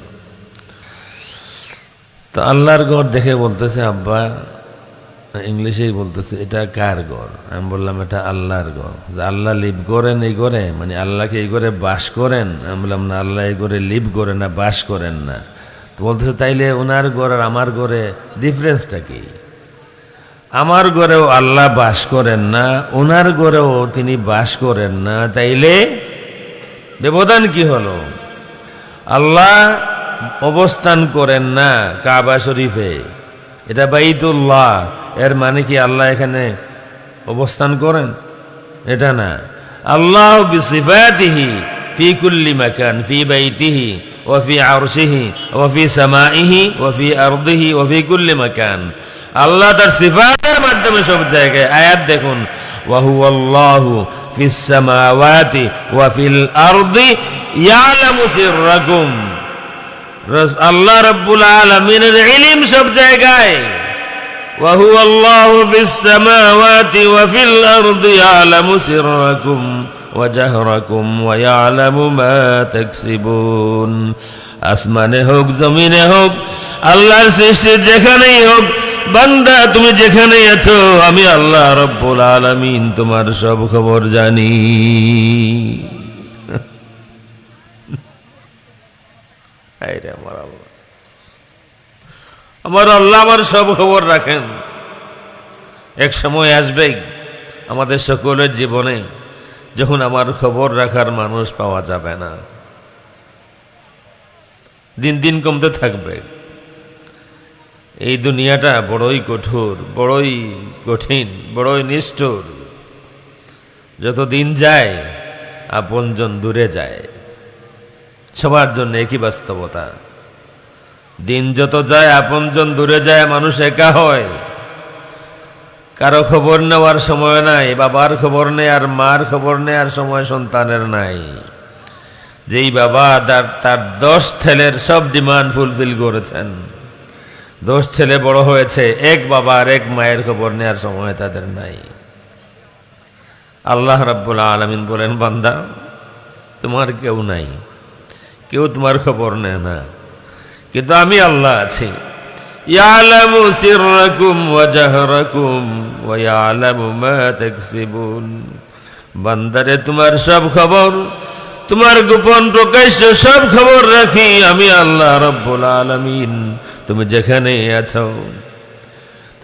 তো আল্লাহর ঘর দেখে বলতেছে, আব্বা, ইংলিশেই বলতেছে, এটা কার ঘর? আমি বললাম এটা আল্লাহর ঘর। যে আল্লাহ লিভ করেন এই ঘরে, মানে আল্লাহকে এই ঘরে বাস করেন? আমি বললাম না, আল্লাহ এই ঘরে লিভ করেন না, বাস করেন না। তো বলতেছে তাইলে ওনার ঘর আর আমার ঘরে ডিফারেন্সটা কি? আমার ঘরেও আল্লাহ বাস করেন না, ওনার ঘরেও তিনি বাস করেন না, তাইলে ব্যবধান কি হলো? আল্লাহ অবস্থান করেন না কাবা শরীফে, এটা বাইতুল্লাহ, এর মানে কি আল্লাহ এখানে অবস্থান করেন? এটা না। আল্লাহ বিসিফাতিহি ফি কুল্লি মাকান, ফি বাইতিহি ওয়া ফি আরশিহি ওয়া ফি সামাইহি ওয়া ফি আরদিহি ওয়া ফি কুল্লি মাকান। আল্লাহ তার সিফাতের মাধ্যমে সব জায়গায়। আয়াত দেখুন, ওয়া হুয়াল্লাহু ফিস সামাওয়াতি ওয়া ফিল আরদি ইয়ালামু সিররাকুম। আল্লাহ রাব্বুল আলামিনের ইলম সব জায়গায়। ওয়া হুয়াল্লাহু ফিস সামাওয়াতি ওয়া ফিল আরদি ইয়ালামু সিররাকুম ওয়া জাহরাকুম ওয়া ইয়ালামু মা তাকসিবুন। আসমানে হোক জমিনে হোক, আল্লাহর সৃষ্টি যেখানেই হোক, বান্দা তুমি যেখানেই আছো, আমি আল্লাহ রাব্বুল আলামিন তোমার সব খবর জানি। আমার আল্লাহ আমার সব খবর রাখেন। এক সময় আসবে আমাদের সকলের জীবনে যখন আমার খবর রাখার মানুষ পাওয়া যাবে না, দিন দিন কমতে থাকবে। এই দুনিয়াটা বড়ই কঠোর, বড়ই কঠিন, বড়ই নিষ্ঠুর। যত দিন যায় আপনজন দূরে যায়, সবার জন্য একই বাস্তবতা। দিন যত যায় আপনজন দূরে যায়, মানুষ একা হয়। কারো খবর নেওয়ার সময় নাই, বাবার খবর নেই আর মার খবর নেওয়ার সময় সন্তানের নাই। যেই বাবা তার 10 ছেলের সব ডিমান্ড ফুলফিল করেছেন, 10 ছেলে বড় হয়েছে, এক বাবা আর এক মায়ের খবর নেওয়ার সময় তাদের নাই। আল্লাহ রাব্বুল আলামিন বলেন, বান্দা তোমার কেউ নাই, কেউ তোমার খবর নেয় না, কিন্তু আমি আল্লাহ আছি। ইয়ালামু সিররাকুম ওয়া জাহরাকুম ওয়া ইয়ালামু মা তাকসিবুন। বান্দারে তোমার সব খবর, তোমার গোপন প্রকাশ্য সব খবর রাখি আমি আল্লাহ রাব্বুল আলামিন, তুমি যেখানে আছো।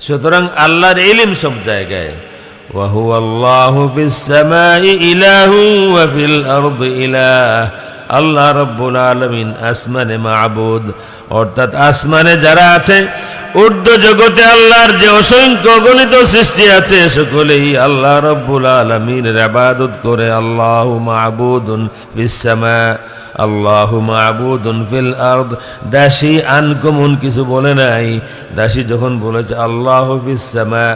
সুতরাং আল্লাহর ইলম সব জায়গায়। ওয়া হুয়াল্লাহু ফিস সামাই ইলাহু ওয়া ফিল আরদি ইলাহ। আল্লাহ রাব্বুল আলামিন আসমানে মাবুদ, অর্থাৎ আসমানে যারা আছে, ঊর্ধ্ব জগতে আল্লাহর যে অসংখ্য গণিত সৃষ্টি আছে, সকলেই আল্লাহ রাব্বুল আলামিনের ইবাদত করে। আল্লাহু মা'বুদুন ফিস সামা, আল্লাহু মা'বুদুন ফিল আরদ। দাসী আনকমন কিছু বলে নাই। দাসী যখন বলেছে আল্লাহু ফিস সামা,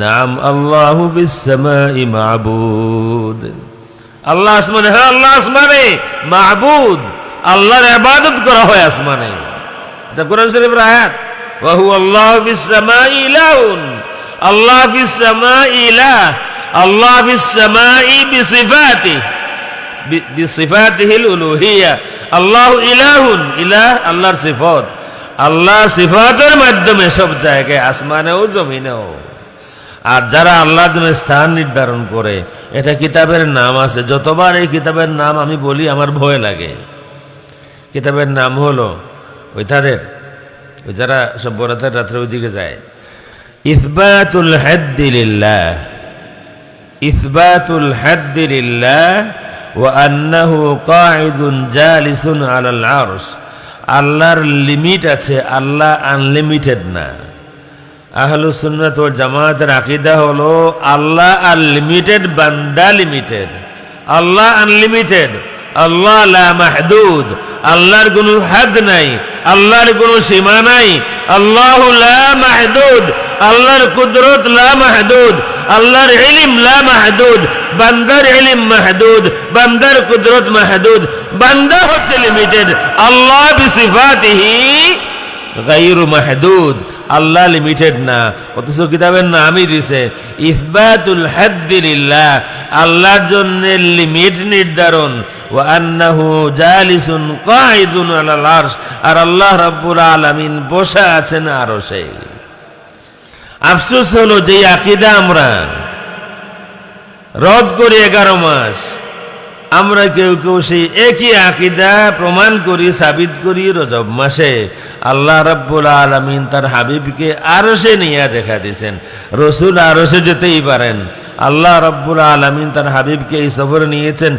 নাম আল্লাহু ফিস সামাই মা'বুদ। আল্লাহ আসমানে, হ্যাঁ আল্লাহ আসমানে মা'বুদ, আল্লাহর ইবাদত করা হয় আসমানে। এটা কোরআন শরীফের আয়াত। ওয়া হুয়া আল্লাহু ফিস সামাই ইলাহুন, আল্লাহ ফিস সামাই ইলাহ, আল্লাহ ফিস সামাই বিসিফাতিহি, বিসিফাতিহিল উলুহিয়া। আল্লাহু ইলাহুন, ইলাহ আল্লাহর সিফাত, আল্লাহ সিফাতের মাধ্যমে সব জায়গায় আসমানেও জমিনেও। আর যারা আল্লাহর জন্য স্থান নির্ধারণ করে, এটা কিতাবের নাম আছে। যতবার এই কিতাবের নাম আমি বলি আমার ভয় লাগে। কিতাবের নাম হলো ওই তাদের, ওই যারা সব বরাতের রাত্রে ওইদিকে যায়, ইসবাতুল হাদ্দি লিল্লাহ, ইসবাতুল হাদ্দি লিল্লাহ ওয়া আন্নাহু কাঈদুন জালিসুন আলাল আরশ। আল্লাহর লিমিট আছে, আল্লাহ আনলিমিটেড না। আহলুস সুন্নাত ওয়াল জামাতের আকীদা হলো আল্লাহ আনলিমিটেড, বান্দা লিমিটেড। আল্লাহ আনলিমিটেড, আল্লাহ লা মাহদুদ, আল্লাহর কোনো হাদ নাই, আল্লাহর কোনো সীমা নাই। আল্লাহু লা মাহদুদ, আল্লাহর কুদরত লা মাহদুদ, আল্লাহর ইলম লা মাহদুদ, বান্দার ইলম মাহদুদ, বান্দার কুদরত মাহদুদ। বান্দা হচ্ছে লিমিটেড, আল্লাহ বিসিফাতিহি গায়রু মাহদুদ, আল্লাহ লিমিটেড না। অথচ কিতাবের নামই দিছে ইসবাতুল হাদ্দি লিল্লাহ, আল্লাহর জন্য লিমিট নির্ধারণ। ওয়া আন্নাহু জালিসুন কাঈদুন আলাল আরশ, আর আল্লাহ রাব্বুল আলামিন বসা আছেন আরশে। আফসোস হলো যে আকীদা আমরা রদ করি 11 মাস, আমরা কেউ কেউ সেই একই আকীদা প্রমাণ করি, সাবিত করি রজব মাসে। আল্লাহ রাব্বুল আলামিন তার হাবিবকে আরশে নিয়ে দেখা দিয়েছেন। রসুল আরশে যেতেই পারেন, আল্লাহ রাব্বুল আলামিন তার হাবিবকে এই সফরে নিয়েছেন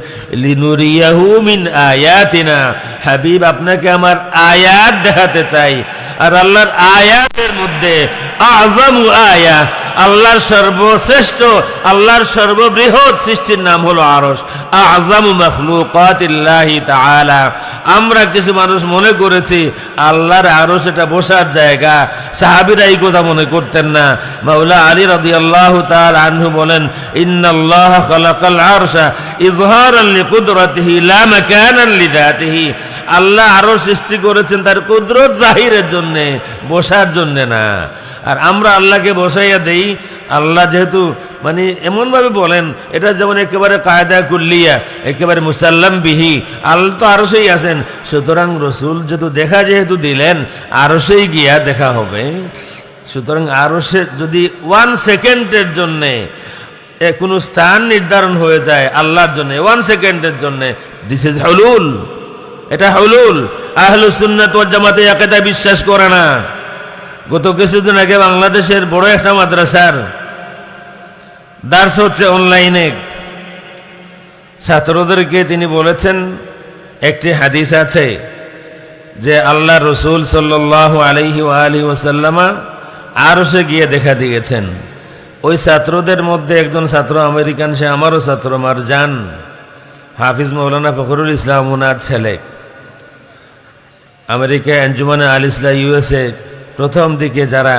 লিনুরিয়াহু মিন আয়াতিনা। হাবিব, আপনাকে আমার আয়াত দেখাতে চাই। আর আল্লাহর আয়াতের মধ্যে আযমু আয়া, আল্লাহর সর্বশ্রেষ্ঠ, আল্লাহর সর্ববৃহৎ সৃষ্টির নাম হলো আরশ, আযমু মাখলুকাতিল্লাহি তাআলা। আমরা কিছু মানুষ মনে করেছি আল্লাহর আরশ এটা বসার জায়গা। সাহাবীরা এই কথা মনে করতেন না। মাওলা আলী রাদিয়াল্লাহু তাআলা আনহু বলেন, ইন্নাল্লাহা খালাকাল আরশা ইযহারান লিকুদরাতিহি লা মাকানান লিযাতিহি। আল্লাহ আরশ সৃষ্টি করেছেন তার কুদরত জাহিরের জন্য, বসার জন্য না। আর আমরা আল্লাহকে বসাইয়া দেই। আল্লাহ যেহেতু মানে এমনভাবে বলেন, এটা যেমন একেবারে কায়দা কুল্লিয়া, একেবারে মুসাল্লাম বিহি, আল্লাহ তো আরশেই আছেন। সুতরাং রসুল যেহেতু দিলেন, আরশেই গিয়া দেখা হবে। সুতরাং আরশে যদি 1 সেকেন্ডের জন্যে কোনো স্থান নির্ধারণ হয়ে যায় আল্লাহর জন্য, 1 সেকেন্ডের জন্য, দিস ইজ হুলুল, এটা হুলুল। আহলুস সুন্নাত ওয়াল জামাতে একতা বিশ্বাস করে না। গত কিছুদিন আগে বাংলাদেশের বড় একটা মাদ্রাসার দার্স হচ্ছে অনলাইনে, ছাত্রদেরকে তিনি বলেছেন একটি হাদিস আছে যে আল্লাহ রসুল সাল্লাল্লাহু আলাইহি ওয়া আলিহি ওয়াসাল্লামা আরশে গিয়ে দেখা দিয়েছেন। ওই ছাত্রদের মধ্যে একজন ছাত্র আমেরিকান, সে আমারও ছাত্র, মারজান, হাফিজ মৌলানা ফখরুল ইসলাম ওনার ছেলে। আমেরিকা আঞ্জুমানে আল ইসলাহ ইউএসএ প্রথম দিকে যারা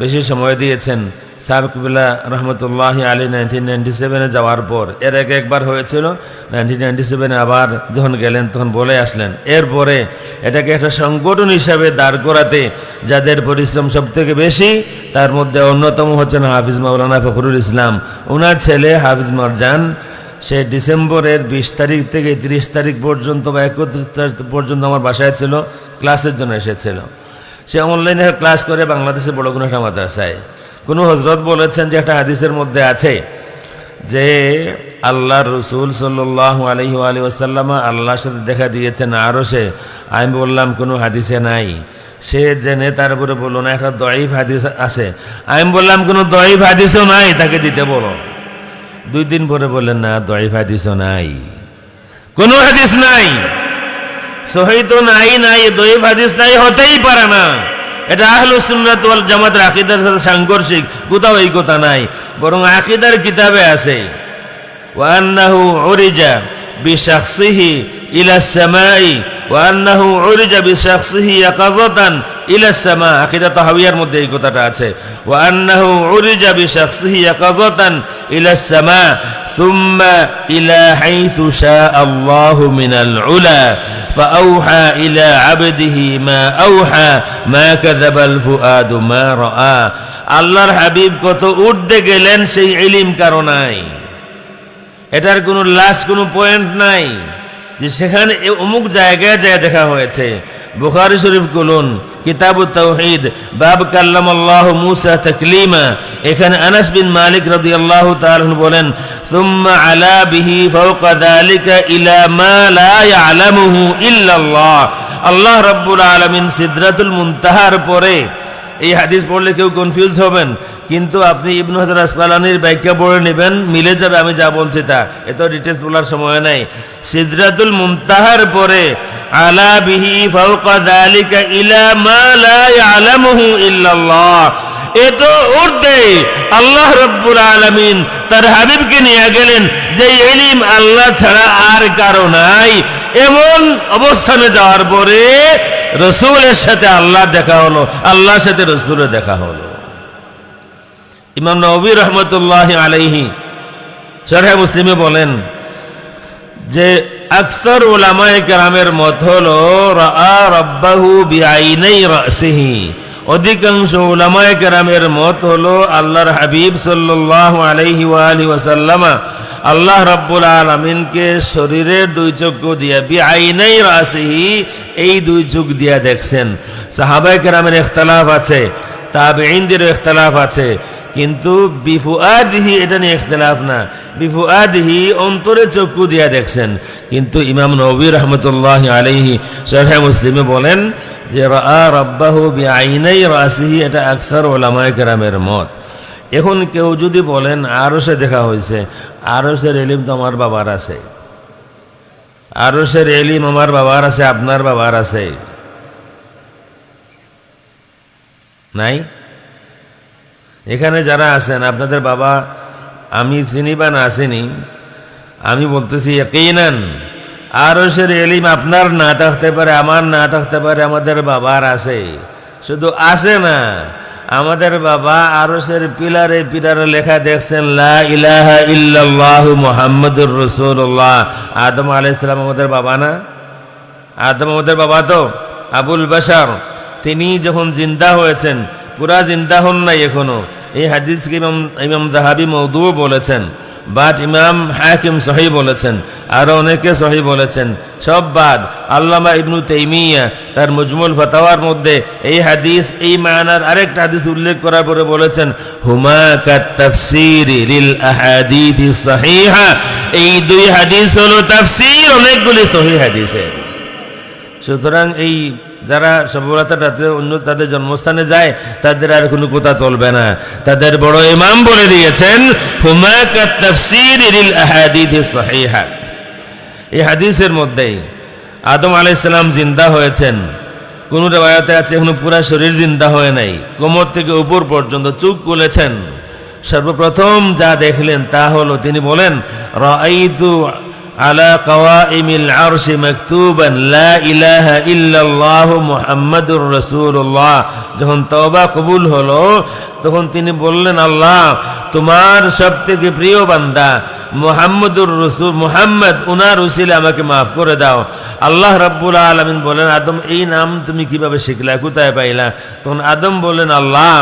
বেশি সময় দিয়েছেন, সাবকুবিল্লা রহমতুল্লাহ আলী 1997 যাওয়ার পর, এর আগে একবার হয়েছিল 1997, আবার যখন গেলেন তখন বলে আসলেন। এরপরে এটাকে একটা সংগঠন হিসাবে দাঁড় করাতে যাদের পরিশ্রম সব থেকে বেশি, তার মধ্যে অন্যতম হচ্ছেন হাফিজ মাওলানা ফখরুল ইসলাম। ওনার ছেলে হাফিজ মারজান, সে ডিসেম্বরের 20 তারিখ থেকে 30 তারিখ পর্যন্ত বা 31 তারিখ পর্যন্ত আমার বাসায় ছিল, ক্লাসের জন্য এসেছিল। সে অনলাইনে ক্লাস করে বাংলাদেশের বড় কোনো একটা মাদ্রাসায়। কোনো হজরত বলেছেন যে একটা হাদিসের মধ্যে আছে যে আল্লাহ রসুল সাল্লাল্লাহু আলাইহি ওয়াসাল্লাম আল্লাহর সাথে দেখা দিয়েছেন আরশে। আমি বললাম কোনো হাদিসে নাই। সে জেনে তারপরে বললো না একটা দঈফ হাদিস আছে। আমি বললাম কোনো দঈফ হাদিসও নাই, তাকে দিতে বলো। 2 দিন পরে বললেন না দঈফ হাদিসও নাই, কোনো হাদিস নাই। সহিহ তো নাই, দঈফ হাদিস নাই, হতেই পারে না। এটা আহলুস সুন্নাত ওয়াল জামাতের আকীদার সাথে সাংঘর্ষিক, কোথাও এই কথা নাই। বরং আকীদার কিতাবে আছে ওয়া আন্নাহু উরিজা বিশাখসিহি ইলা সামাই ওয়া আন্নাহু উরিজা বিশাখসিহি ইয়াকাযাতান ইলা সামা। আকীদা তাহাওয়িয়ার মধ্যে এই কথাটা আছে, ওয়া আন্নাহু উরিজা বিশাখসিহি ইয়াকাযাতান ইলা সামা সুম্মা ইলা হাইথু শাআ আল্লাহু মিনাল উলা ফাআওহা ইলা আবদিহি মা আওহা মা কাযাবাল ফুআদু মা রাআ। আল্লাহর হাবিব কত ঊর্ধ্বে গেলেন সেই ইলম কারো নাই। এটার কোনো লাস্ট কোনো পয়েন্ট নাই যে সেখানে অমুক জায়গায় যায় দেখা হয়েছে। বুখারী শরীফ খুলুন, কিতাবুত তাওহীদ, বাব কাল্লামাল্লাহু মূসা তাকলিমা। এখানে আনাস বিন মালিক রাদিয়াল্লাহু তাআলা বলেন, সুম্মা আলা বিহি ফাওকা যালিকা ইলা মা লা ইয়ালামুহু ইল্লাল্লাহ। আল্লাহ রাব্বুল আলামিন সিদরাতুল মুনতাহার পরে, এই হাদিস পড়লে কেউ কনফিউজ হবেন, কিন্তু আপনি ইবনে হাজার আসকালানির ব্যাখ্যা পড়ে নেবেন, মিলে যাবে আমি যা বলছি তা। এত ডিটেলস বলার সময় নাই। সিদরাতুল মুনতাহার পরে আলা বিহি ফাওকা যালিকা ইলা মা লা ইয়ালামুহু ইল্লাল্লাহ, এত ঊর্ধ্বে আল্লাহ রাব্বুল আলামিন তার হাবিবকে নিয়ে গেলেন যে ইলম আল্লাহ ছাড়া আর কারো নাই। এমন অবস্থানে যাওয়ার পরে রাসূলের সাথে আল্লাহ দেখা হলো, আল্লাহর সাথে রাসূলের দেখা হলো। ইমাম নববী রাহমাতুল্লাহি আলাইহি শরহ মুসলিমে বলেন যে আকসার উলামায়ে কেরামের মত হলো রাআ রাব্বাহু বিআইনাই রাসিহি। অধিকাংশ উলামায়ে কেরামের মত হলো আল্লাহর হাবিব সাল্লাল্লাহু আলাইহি ওয়া আলিহি ওয়াসাল্লাম আল্লাহ রাব্বুল আলামিনকে শরীরের দুই চক্ষু দিয়া বিআইনাই রাসিহি, এই দুই চোখ দিয়া দেখছেন। সাহাবায়ে কেরামের ইখতিলাফ আছে, তাবেঈনদের ইখতিলাফ আছে, কিন্তু বিফুআদিহি এটা নিয়ে ইখতিলাফ না। বিফুআদিহি অন্তরে চক্ষু দিয়া দেখছেন। কিন্তু ইমাম নববী রাহমাতুল্লাহি আলাইহি শরহ মুসলিমে বলেন যে রাআ রাব্বাহু বিআইনাই রাসিহি, এটা আকসার উলামায়ে কেরামের মত। এখন কেউ যদি বলেন আরশে দেখা হয়েছে, আরশের ইলম তো আমার বাবার আছে, আরশের ইলম আমার বাবার আছে, আপনার বাবার আছে নাই? এখানে যারা আছেন আপনাদের বাবা আমি চিনি বা না চিনি, আমি বলতেছি ইয়াকিনান আরশের ইলম আপনার না থাকতে পারে, আমার না থাকতে পারে, আমাদের বাবার আছে। শুধু আছে না, আমাদের বাবা আরশের পিলারে পিলারে লেখা দেখছেন লা ইলাহা ইল্লাল্লাহু মুহাম্মাদুর রাসূলুল্লাহ। আদম আলাইহিস সালাম আমাদের বাবা না? আদম আমাদের বাবা তো, আবুল বাশার। তিনি যখন জিন্দা হয়েছেন, পুরা জিন্দা হন নাই এখনো। এই হাদিসকে ইমাম যাহাবী মওদু বলেছেন, বাট ইমাম হাকিম সহিহ বলেছেন, আরো অনেকে সহিহ বলেছেন, সব বাদ। আল্লামা ইবনু তাইমিয়া তার মুজমুল ফাতাওয়ার মধ্যে এই হাদিস, এই মানার আরেকটা হাদিস উল্লেখ করার পরে বলেছেন হুমা কাত তাফসীর লিল আহাদিথি সহিহা। এই দুই হাদিস হলো তাফসীর অনেকগুলি সহিহ হাদিসের। সুতরাং এই যারা সবরাতের রাত্রে অন্য তাদের জন্মস্থানে যায় তাদের আর কোনো কথা চলবে না। তাদের বড় ইমাম বলে দিয়েছেন হুমা কাত তাফসীর লিল আহাদিথি সহিহা। এই হাদিসের মধ্যেই আদম আলাইহিস সালাম জিন্দা হয়েছেন। কোন riwayate আছে এখনো পুরা শরীর জিন্দা হয় নাই, কোমর থেকে উপর পর্যন্ত চোখ খুলেছেন। সর্বপ্রথম যা দেখলেন তা হলো তিনি বলেন রাআইতু আলা কাওয়াইমিল আরশি মাকতুবান লা ইলাহা ইল্লাল্লাহু মুহাম্মাদুর রাসূলুল্লাহ। যখন তওবা কবুল হলো তখন তিনি বললেন আল্লাহ তোমার সবথেকে প্রিয় বান্দা মুহাম্মাদুর রাসূল, মুহাম্মদ উনার উসিলে আমাকে মাফ করে দাও। আল্লাহ রাব্বুল আলামিন বলেন আদম এই নাম তুমি কিভাবে শিখলা, কোথায় পাইলা? তখন আদম বললেন আল্লাহ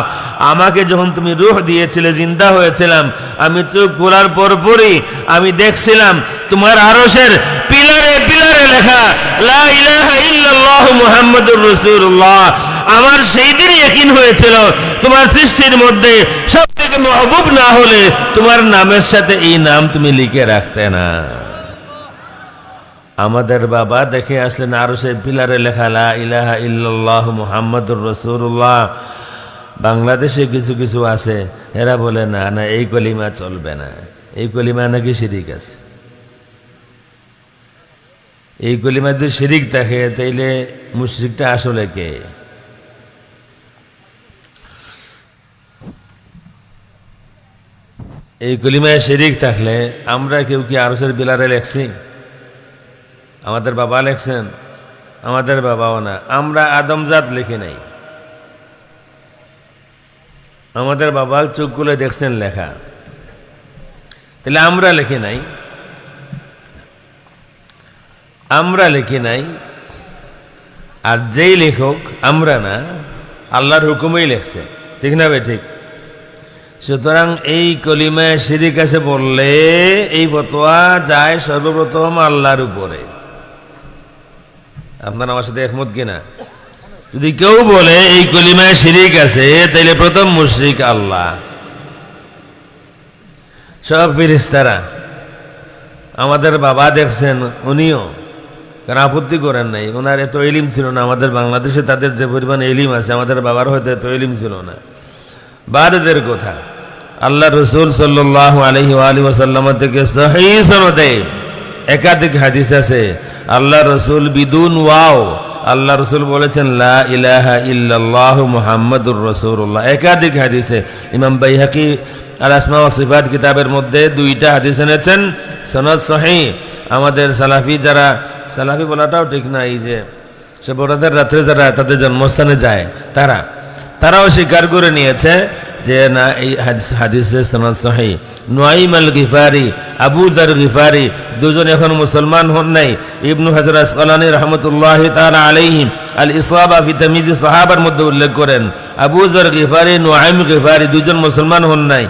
আমাকে যখন তুমি রূহ দিয়েছিলে, জিন্দা হয়েছিলাম, আমি চোখ খোলার পরপরই আমি দেখছিলাম তোমার আরশের পিলারে পিলারে লেখা লা ইলাহা ইল্লাল্লাহু মুহাম্মাদুর রাসূলুল্লাহ। আমার সেই দিনই ইয়াকিন হয়েছিল তোমার সৃষ্টির মধ্যে সবথেকে মাহবুব না হলে তোমার নামের সাথে এই নাম তুমি লিখে রাখতে না। আমাদের বাবা দেখে আসলেন আরশের পিলারে লেখা লা ইলাহা ইল্লাল্লাহু মুহাম্মাদুর রাসূলুল্লাহ। বাংলাদেশে কিছু কিছু আছে এরা বলে না না এই কলিমা চলবে না, এই কলিমা নাকি শিরিক আছে। এই কলিমায় যদি শিরিক থাকে তাইলে মুশরিকটা আসলে কে? এই কলিমায় শিরিক থাকলে আমরা কেউ কি আরশের বিলারে লেখছি? আমাদের বাবা লেখছেন? আমাদের বাবাও না। আমরা আদমজাত লিখি নাই। আমাদের বাবা চোখ খুলে দেখছেন লেখা, তাহলে আমরা লিখি নাই। আমরা লিখি নাই। আর যেই লেখক আমরা না, আল্লাহর হুকুমেই লেখছে, ঠিক না ভাই? ঠিক। সুতরাং এই কলিমায় শিরিক আছে বললে এই ফতোয়া যায় সর্বপ্রথম আল্লাহর উপরে। আপনার আমার সাথে একমত কিনা? যদি কেউ বলে এই কলিমায় শিরিক আছে, তাইলে প্রথম মুশরিক আল্লাহ। সব ফেরেশতারা, আমাদের বাবা দেখছেন, উনিও কারণ আপত্তি করেন নাই। ওনার এত ইলিম ছিল না। আমাদের বাংলাদেশে তাদের যে পরিমাণ ইলিম আছে, আমাদের বাবার হয়তো এত ইলিম ছিল না। বাদদের কথা আল্লাহ রসুল সাল্লাল্লাহু আলাইহি ওয়াসাল্লাম থেকে সহিহ সনদে একাধিক হাদিস আছে। আল্লাহ রসুল বিদুন ওয়াও আল্লাহ রসুল বলেছেন লা ইলাহা ইল্লাল্লাহু মুহাম্মাদুর রাসূলুল্লাহ। একাধিক হাদিসে ইমাম বাইহাকি আল আসমা ওয়া সিফাত কিতাবের মধ্যে 2টা হাদিস এনেছেন, সনদ সহিহ। আমাদের সালাফি যারা, সালাফি বলাটাও ঠিক না, এই যে সে বড়দের রাত্রে যারা তাদের জন্মস্থানে যায় তারাও স্বীকার করে নিয়েছে যে না, এই হাদিসের সনদ সহিহ। নুআইম আল গিফারি, আবু যার গিফারি দুজন এখন মুসলমান হন নাই। ইবনু হাজার আসকালানী রাহমাতুল্লাহি তাআলা আলাইহি আল ইসাবা ফি তামিজ সাহাবার মধ্যে উল্লেখ করেন, আবু যার গিফারি, নুআইম গিফারি দুজন মুসলমান হন নাই।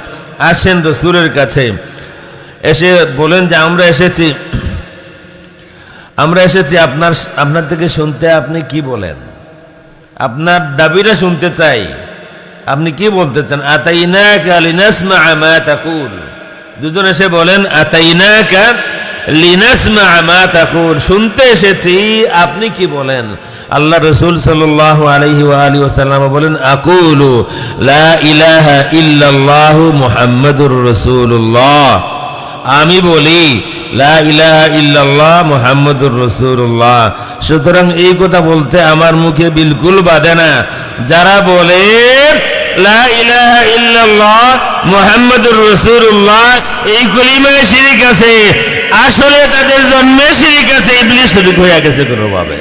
আসেন রাসূলের কাছে, এসে বলেন যে আমরা এসেছি আপনার থেকে শুনতে। আপনি কি বলেন? আপনার দাবিটা শুনতে চাই। আপনি কি বলতে চান? আতাইনাকা লিনাসমা মা তাকুল। দুজন এসে বলেন আতাইনাকা লিনাসমা মা তাকুল, শুনতে এসেছি আপনি কি বলেন। আল্লাহ রাসূল সাল্লাল্লাহু আলাইহি ওয়াসাল্লাম বলেন আকুলু লা ইলাহা ইল্লাল্লাহু মুহাম্মাদুর রাসূলুল্লাহ। আমি বলি লা ইলাহা ইল্লাল্লাহ মুহাম্মাদুর রাসূলুল্লাহ। সুতরাং এই কথা বলতে আমার মুখে বিলকুল বাধে না। যারা বলে লা ইলাহা ইল্লাল্লাহ মুহাম্মাদুর রাসূলুল্লাহ এই কলিমায় শিরিক আছে, আসলে তাদের জন্মে শিরিক আছে। ইবলিস শরীক হয়ে গেছে কোনোভাবে।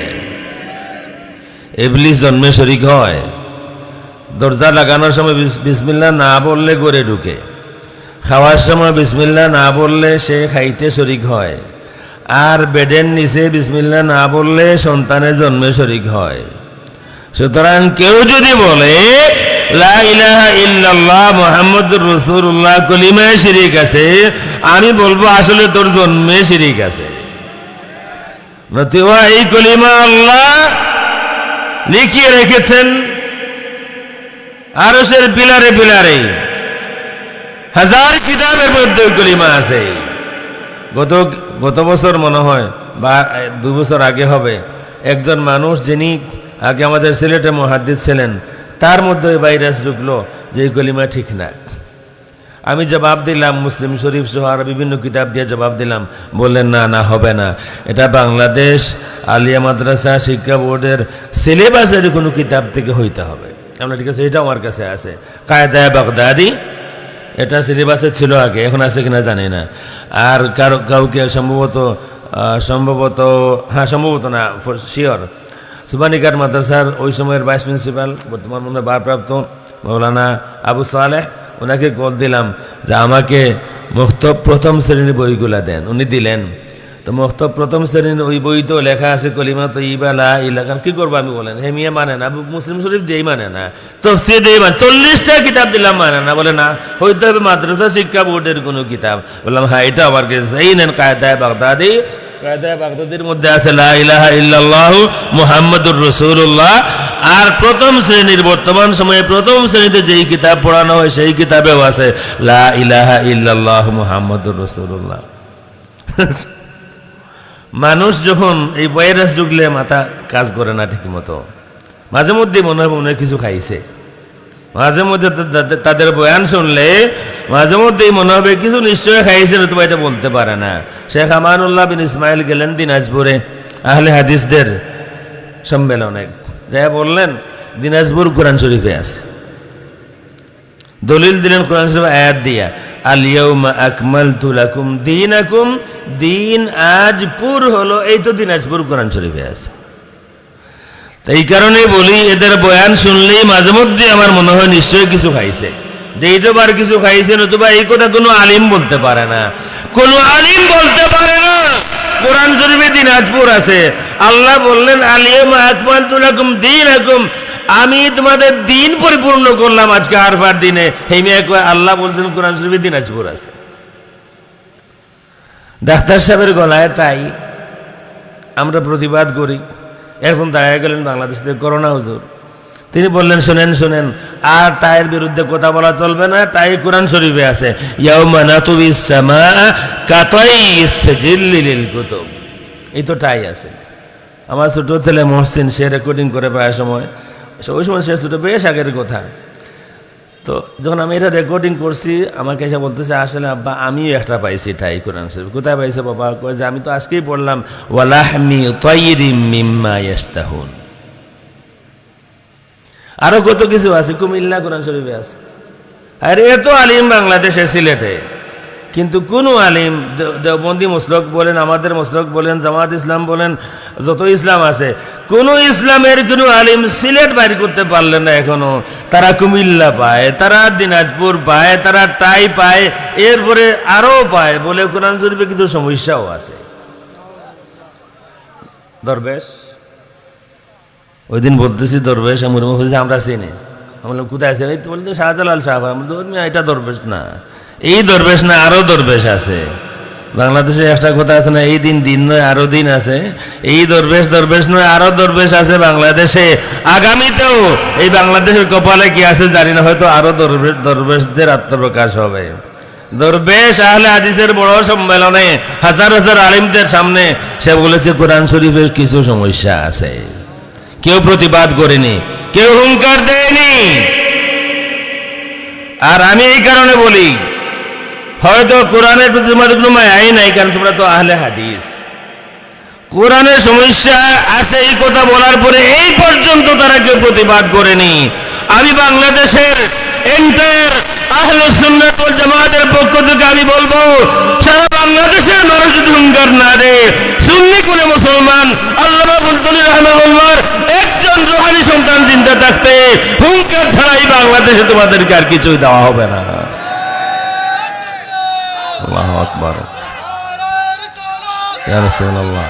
ইবলিস জন্মে শরীক হয়। দরজা লাগানোর সময় বিসমিল্লাহ না বললে ঘরে ঢুকে, খাওয়ার সময় বিসমিল্লাহ না বললে সে খাইতে শরিক হয়, আর বেডের নিচে বিসমিল্লাহ না বললে সন্তানের জন্মে শরিক হয়। সুতরাং কেউ যদি বলে লা ইলাহা ইল্লাল্লাহ মুহাম্মাদুর রাসূলুল্লাহ কলিমায় শিরিক আছে, আমি বলবো আসলে তোর জন্মে শিরিক আছে। নতুবা এই কলিমা আল্লাহ লিখিয়ে রেখেছেন আরশের বিলারে বিলারে, হাজার কিতাবের মধ্যে কলিমা আছে। গত বছর মনে হয় বা 2 বছর আগে হবে, একজন মানুষ যিনি আগে আমাদের সিলেটে মুহাদ্দিস ছিলেন, তার মধ্যে ভাইরাস ঢুকলো যে এই কলিমা ঠিক না। আমি জবাব দিলাম, মুসলিম শরীফ সহ আর বিভিন্ন কিতাব দিয়ে জবাব দিলাম। বললেন না হবে না, এটা বাংলাদেশ আলিয়া মাদ্রাসা শিক্ষা বোর্ডের সিলেবাসের কোনো কিতাব থেকে হইতে হবে। আমরা ঠিক আছে, এটা আমার কাছে আছে, কায়দায়ে বাগদাদি। এটা সিলেবাসে ছিল আগে, এখন আছে কিনা জানি না। আর কাউকে সম্ভবত না, শিওর সুবানিকার মাদ্রাসার ওই সময়ের ভাইস প্রিন্সিপাল, বর্তমান মনে ভারপ্রাপ্ত মৌলানা আবু সালেহ, ওনাকে কল দিলাম যে আমাকে মুক্তব প্রথম শ্রেণীর বইগুলা দেন। উনি দিলেন। তো মুক্তব প্রথম শ্রেণীর ওই বই তো লেখা আছে কলিমা তো ইবা লা ইলাহা, কি করবো আমি বলেন? হেমিয়া মানে না, মুসলিম শরীফ দিয়েই মানে না, তাফসীর দিয়েই মানে, 40টা কিতাব দিলাম মানে না। বলে না, হইতে হবে মাদ্রাসা শিক্ষা বোর্ডের কোনো কিতাব। বললাম হ্যাঁ, এটা আমার কাছে এই নেন, কায়দায়ে বাগদাদি। কায়দায়ে বাগদাদির মধ্যে আছে লা ইলাহা ইল্লাল্লাহু মুহাম্মাদুর রাসূলুল্লাহ। আর প্রথম শ্রেণীর, বর্তমান সময়ে প্রথম শ্রেণীতে যেই কিতাব পড়ানো হয় সেই কিতাবেও আছে লা ইলাহা ইল্লাল্লাহু মুহাম্মাদুর রাসূলুল্লাহ। মানুষ যখন এই ভাইরাস ঢুকলে মাথা কাজ করে না ঠিক মতো, মাঝে মধ্যে মনে হয় কিছু খাইছে, মাঝে মধ্যে তাদের বয়ান শুনলে মাঝে মধ্যেই মনে হবে কিছু নিশ্চয় খাইছে, নতুবা এটা বলতে পারে না। শেখ আমানুল্লাহ বিন ইসমাইল গেলেন দিনাজপুরে, আহলে হাদিসদের সম্মেলনে যা বললেন দিনাজপুর কোরআন শরীফে আছে, দলিল দিলেন কোরআন শরীফ আয়াত দিয়া, আল ইয়াউমা আকমালতু লাকুম দীনাকুম, দিন আজ পুর হলো, এই তো দিনাজপুর কোরআন শরীফে আছে। এই কারণেই বলি এদের বয়ান শুনলেই মাঝে মধ্যে আমার মনে হয় নিশ্চয়ই কিছু খাইছে, যেইবার কিছু খাইছে, নতুবা এই কথা কোনো আলিম বলতে পারে না, কোনো আলিম বলতে পারে না। কোরআন শরীফে দিনাজপুর আছে, আল্লাহ বললেন আল ইয়াউমা আকমালতু লাকুম দীনাকুম, আমি তোমাদের দিন পরিপূর্ণ করলাম আজকে আরফার দিনে। হেমিয়া কয় আল্লাহ বলছেন কোরআন শরীফে দিনাজপুর আছে। ডাক্তার সাহেবের গলায় তাই আমরা প্রতিবাদ করি। এখন দাঁড়িয়ে গেলেন বাংলাদেশ থেকে করোনা হুজুর, তিনি বললেন শোনেন শোনেন, আর টাইয়ের বিরুদ্ধে কথা বলা চলবে না, টাই কোরআন শরীফে আছে, ইয়াউমা নাতুবিস সামা কাতাইস সিজিল্লি লিল কুতুব, এই তো টাই আছে। আমার ছোট ছেলে মহসিন, সে রেকর্ডিং করে প্রায় সময়, ওই সময় সে ছোট বেশ আগের কথা। তো যখন আমি এটা রেকর্ডিং করছি আমাকে এসে বলতেছে আসলে আব্বা আমিও একটা পাইছি টাই কোরআন শরীফ। কোথায় পাইছে বাবা? কয় যে আমি তো আজকেই পড়লাম ওয়ালাহমি তাইরিম মিম্মা ইয়াশতাহুন। আরো কত কিছু আছে, কুমিল্লা কোরআন শরীফে আছে। আর এত আলিম বাংলাদেশে সিলেটে, কিন্তু কোন আলিম, দেওবন্দি মসলক বলেন, আমাদের মসলক বলেন, জামাত ইসলাম বলেন, যত ইসলাম আছে, কোন ইসলামের কোন আলিম সিলেট বাইর করতে পারলেন না এখনো। তারা কুমিল্লা পায়, তারা দিনাজপুর পায়, তারা টাই পায়, এরপরে আরো পায়, বলে কোরআন শরীফে কিছু সমস্যাও আছে। দরবেশ ওই দিন বলতেছি দরবেশ, আমরা চিনি, আমি বললাম কোথায় আছেন? এই তো বলতে শাহজালাল সাহেব। আমি এটা দরবেশ না, এই দরবেশ না, আরো দরবেশ আছে বাংলাদেশে। একটা কথা আছে না, এই দিন দিন নয় আরো দিন আছে, এই দরবেশ দরবেশ নয় আরো দরবেশ আছে বাংলাদেশে। আগামীতেও এই বাংলাদেশের কপালে কি আছে জানি না, হয়তো আরো দরবেশদের আত্মপ্রকাশ হবে। দরবেশ আহলে হাদিসের বড় সম্মেলনে হাজার হাজার আলিমদের সামনে সে বলেছে কোরআন শরীফের কিছু সমস্যা আছে। কেউ প্রতিবাদ করেনি, কেউ হুঙ্কার দেয়নি। আর আমি এই কারণে বলি, হয়তো কোরআনের প্রতি তোমাদের কোনো মায়াই নাই, কারণ তোমরা তো আহলে হাদিস। কোরআনের সমস্যা আছে এই কথা বলার পরে এই পর্যন্ত তারা কেউ প্রতিবাদ করেনি। আমি বাংলাদেশের এন্টায়ার আহলে সুন্নাত ওয়াল জামাতের পক্ষ থেকে আমি বলবো, সারা বাংলাদেশের মানুষ যদি হুঙ্কার না দেয়, সুন্নি কোন মুসলমান আল্লামা বুলতুনি রাহমাহুল্লাহর একজন রুহানি সন্তান জিন্দা থাকতে হুঙ্কার ছাড়াই বাংলাদেশে তোমাদেরকে আর কিছুই দেওয়া হবে না। আল্লাহু আকবার, ইয়া রাসূলুল্লাহ।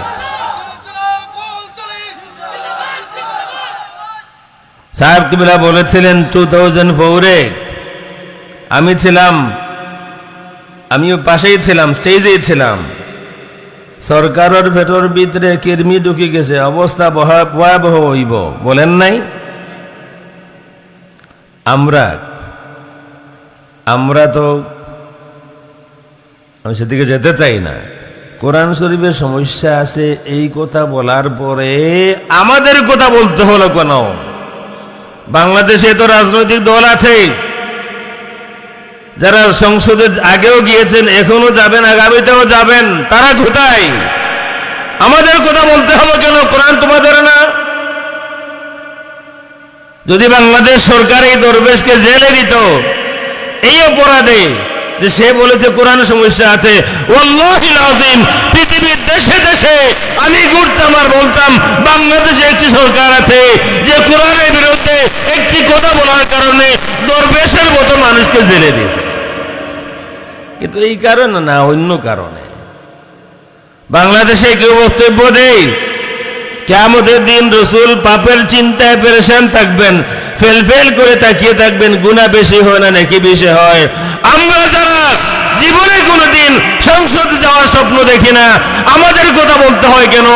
সাহেব কিবলা বলেছিলেন 2004-এ আমি ছিলাম, আমিও পাশেই ছিলাম, স্টেজেই ছিলাম, সরকারের ভেতর ভিতরে কর্মী ঢুকে গেছে, অবস্থা ভয়াবহ হইব, বলেন নাই? আমরা তো আমি সেদিকে যেতে চাই না। কোরআন শরীফের সমস্যা আছে এই কথা বলার পরে আমাদের কথা বলতে হলো কেন? বাংলাদেশে তো রাজনৈতিক দল আছে যারা সংসদে আগেও গিয়েছেন, এখনো যাবেন, আগামীতেও যাবেন, তারা কোথায়? আমাদের কথা বলতে হবে কেন? কোরআন তোমাদের না? যদি বাংলাদেশ সরকার এই দরবেশকে জেলে দিত এই অপরাধে যে সে বলেছে কোরআন সমস্যা আছে, ওয়াল্লাহিল আযীম পৃথিবীর দেশে দেশে আমি ঘুরতাম আর বলতাম বাংলাদেশে একটি সরকার আছে যে কোরআনের বিরুদ্ধে একটি কথা বলার কারণে দরবেশের মতো মানুষকে জেলে দিয়েছে। কিন্তু এই কারণে না, অন্য কারণে বাংলাদেশে কেউ বক্তব্য দেয় কিয়ামতের দিন রসুল পাপের চিন্তায় পেরেশান থাকবেন, ফেল করে তাকিয়ে থাকবেন, গুনাহ বেশি হয় না নাকি বেশি হয়। আমরা যারা জীবনে কোনোদিন সংসদে যাওয়ার স্বপ্ন দেখি না, আমাদের কথা বলতে হয় কেন?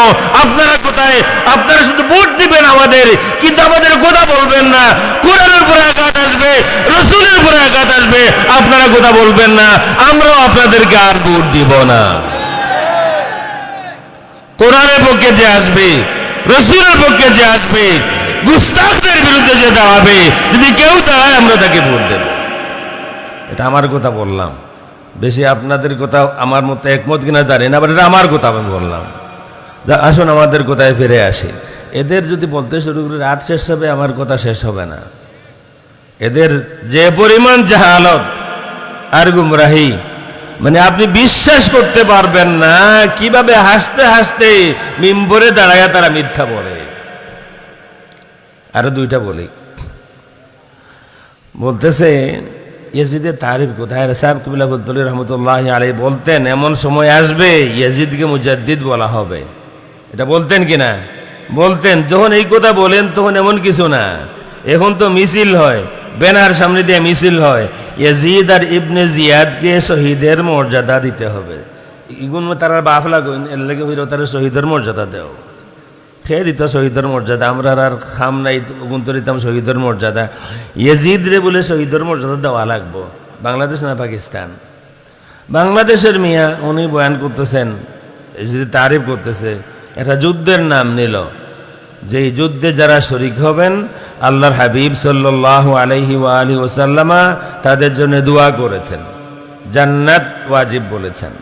আপনারা কোথায়? আপনারা শুধু ভোট দিবেন আমাদের, কিন্তু আমাদের কথা বলবেন না। কোরআনের উপরে আঘাত আসবে, রসুলের উপরে আঘাত আসবে, আপনারা কথা বলবেন না, আমরাও আপনাদেরকে আর ভোট দিব না। কোরআনের পক্ষে যে আসবে, রসুলের পক্ষে যে আসবে, গুস্তাখদের বিরুদ্ধে যে দাঁড়াবে, যদি কেউ দাঁড়ায় আমরা তাকে ভোট দেব। এটা আমার কথা বললাম, বেশি আপনাদের কথা আমার মতো একমত কিনা জানি না, বাট এটা আমার কথা আমি বললাম। আসুন আমাদের কোথায় ফিরে আসি। এদের যদি বলতে শুরু করে রাত শেষ হবে, আমার কথা শেষ হবে না। এদের যে পরিমাণ জাহালত আর গুমরাহি, মানে আপনি বিশ্বাস করতে পারবেন না কিভাবে হাসতে হাসতে মিম্বরে দাঁড়ায় তারা মিথ্যা বলে। আরো দুইটা বলি, বলতেছে ইয়াজিদের তারিফ কোথায়? সাহেব কিবলা ফজলুর রহমতুল্লাহ আলাইহি বলতেন এমন সময় আসবে ইয়াজিদকে মুজাদ্দিদ বলা হবে। এটা বলতেন কিনা? বলতেন। যখন এই কথা বলেন তখন এমন কিছু না, এখন তো মিছিল হয়, ব্যানার সামনে দিয়ে মিছিল হয়, ইয়াজিদ আর ইবনে জিয়াদকে শহীদের মর্যাদা দিতে হবে। ইগুন তারা বাফলা কইন এর লাগে হইল তারা শহীদের মর্যাদা দেও। খেয়ে দিত শহীদের মর্যাদা, আমরা আর খাম নাই গুনতে দিতাম শহীদের মর্যাদা। ইয়াজিদ রে বলে শহীদের মর্যাদা দেওয়া লাগবো। বাংলাদেশ না পাকিস্তান? বাংলাদেশের মিয়া উনি বয়ান করতেছেন, ইয়াজিদের তারিফ করতেছে, একটা যুদ্ধের নাম নিল, যে যুদ্ধে যারা শরীক হবেন আল্লাহর হাবিব সাল্লাল্লাহু আলাইহি ওয়া আলিহি ওয়াসাল্লামা তাদের জন্য দোয়া করেছেন, জান্নাত ওয়াজিব বলেছেন।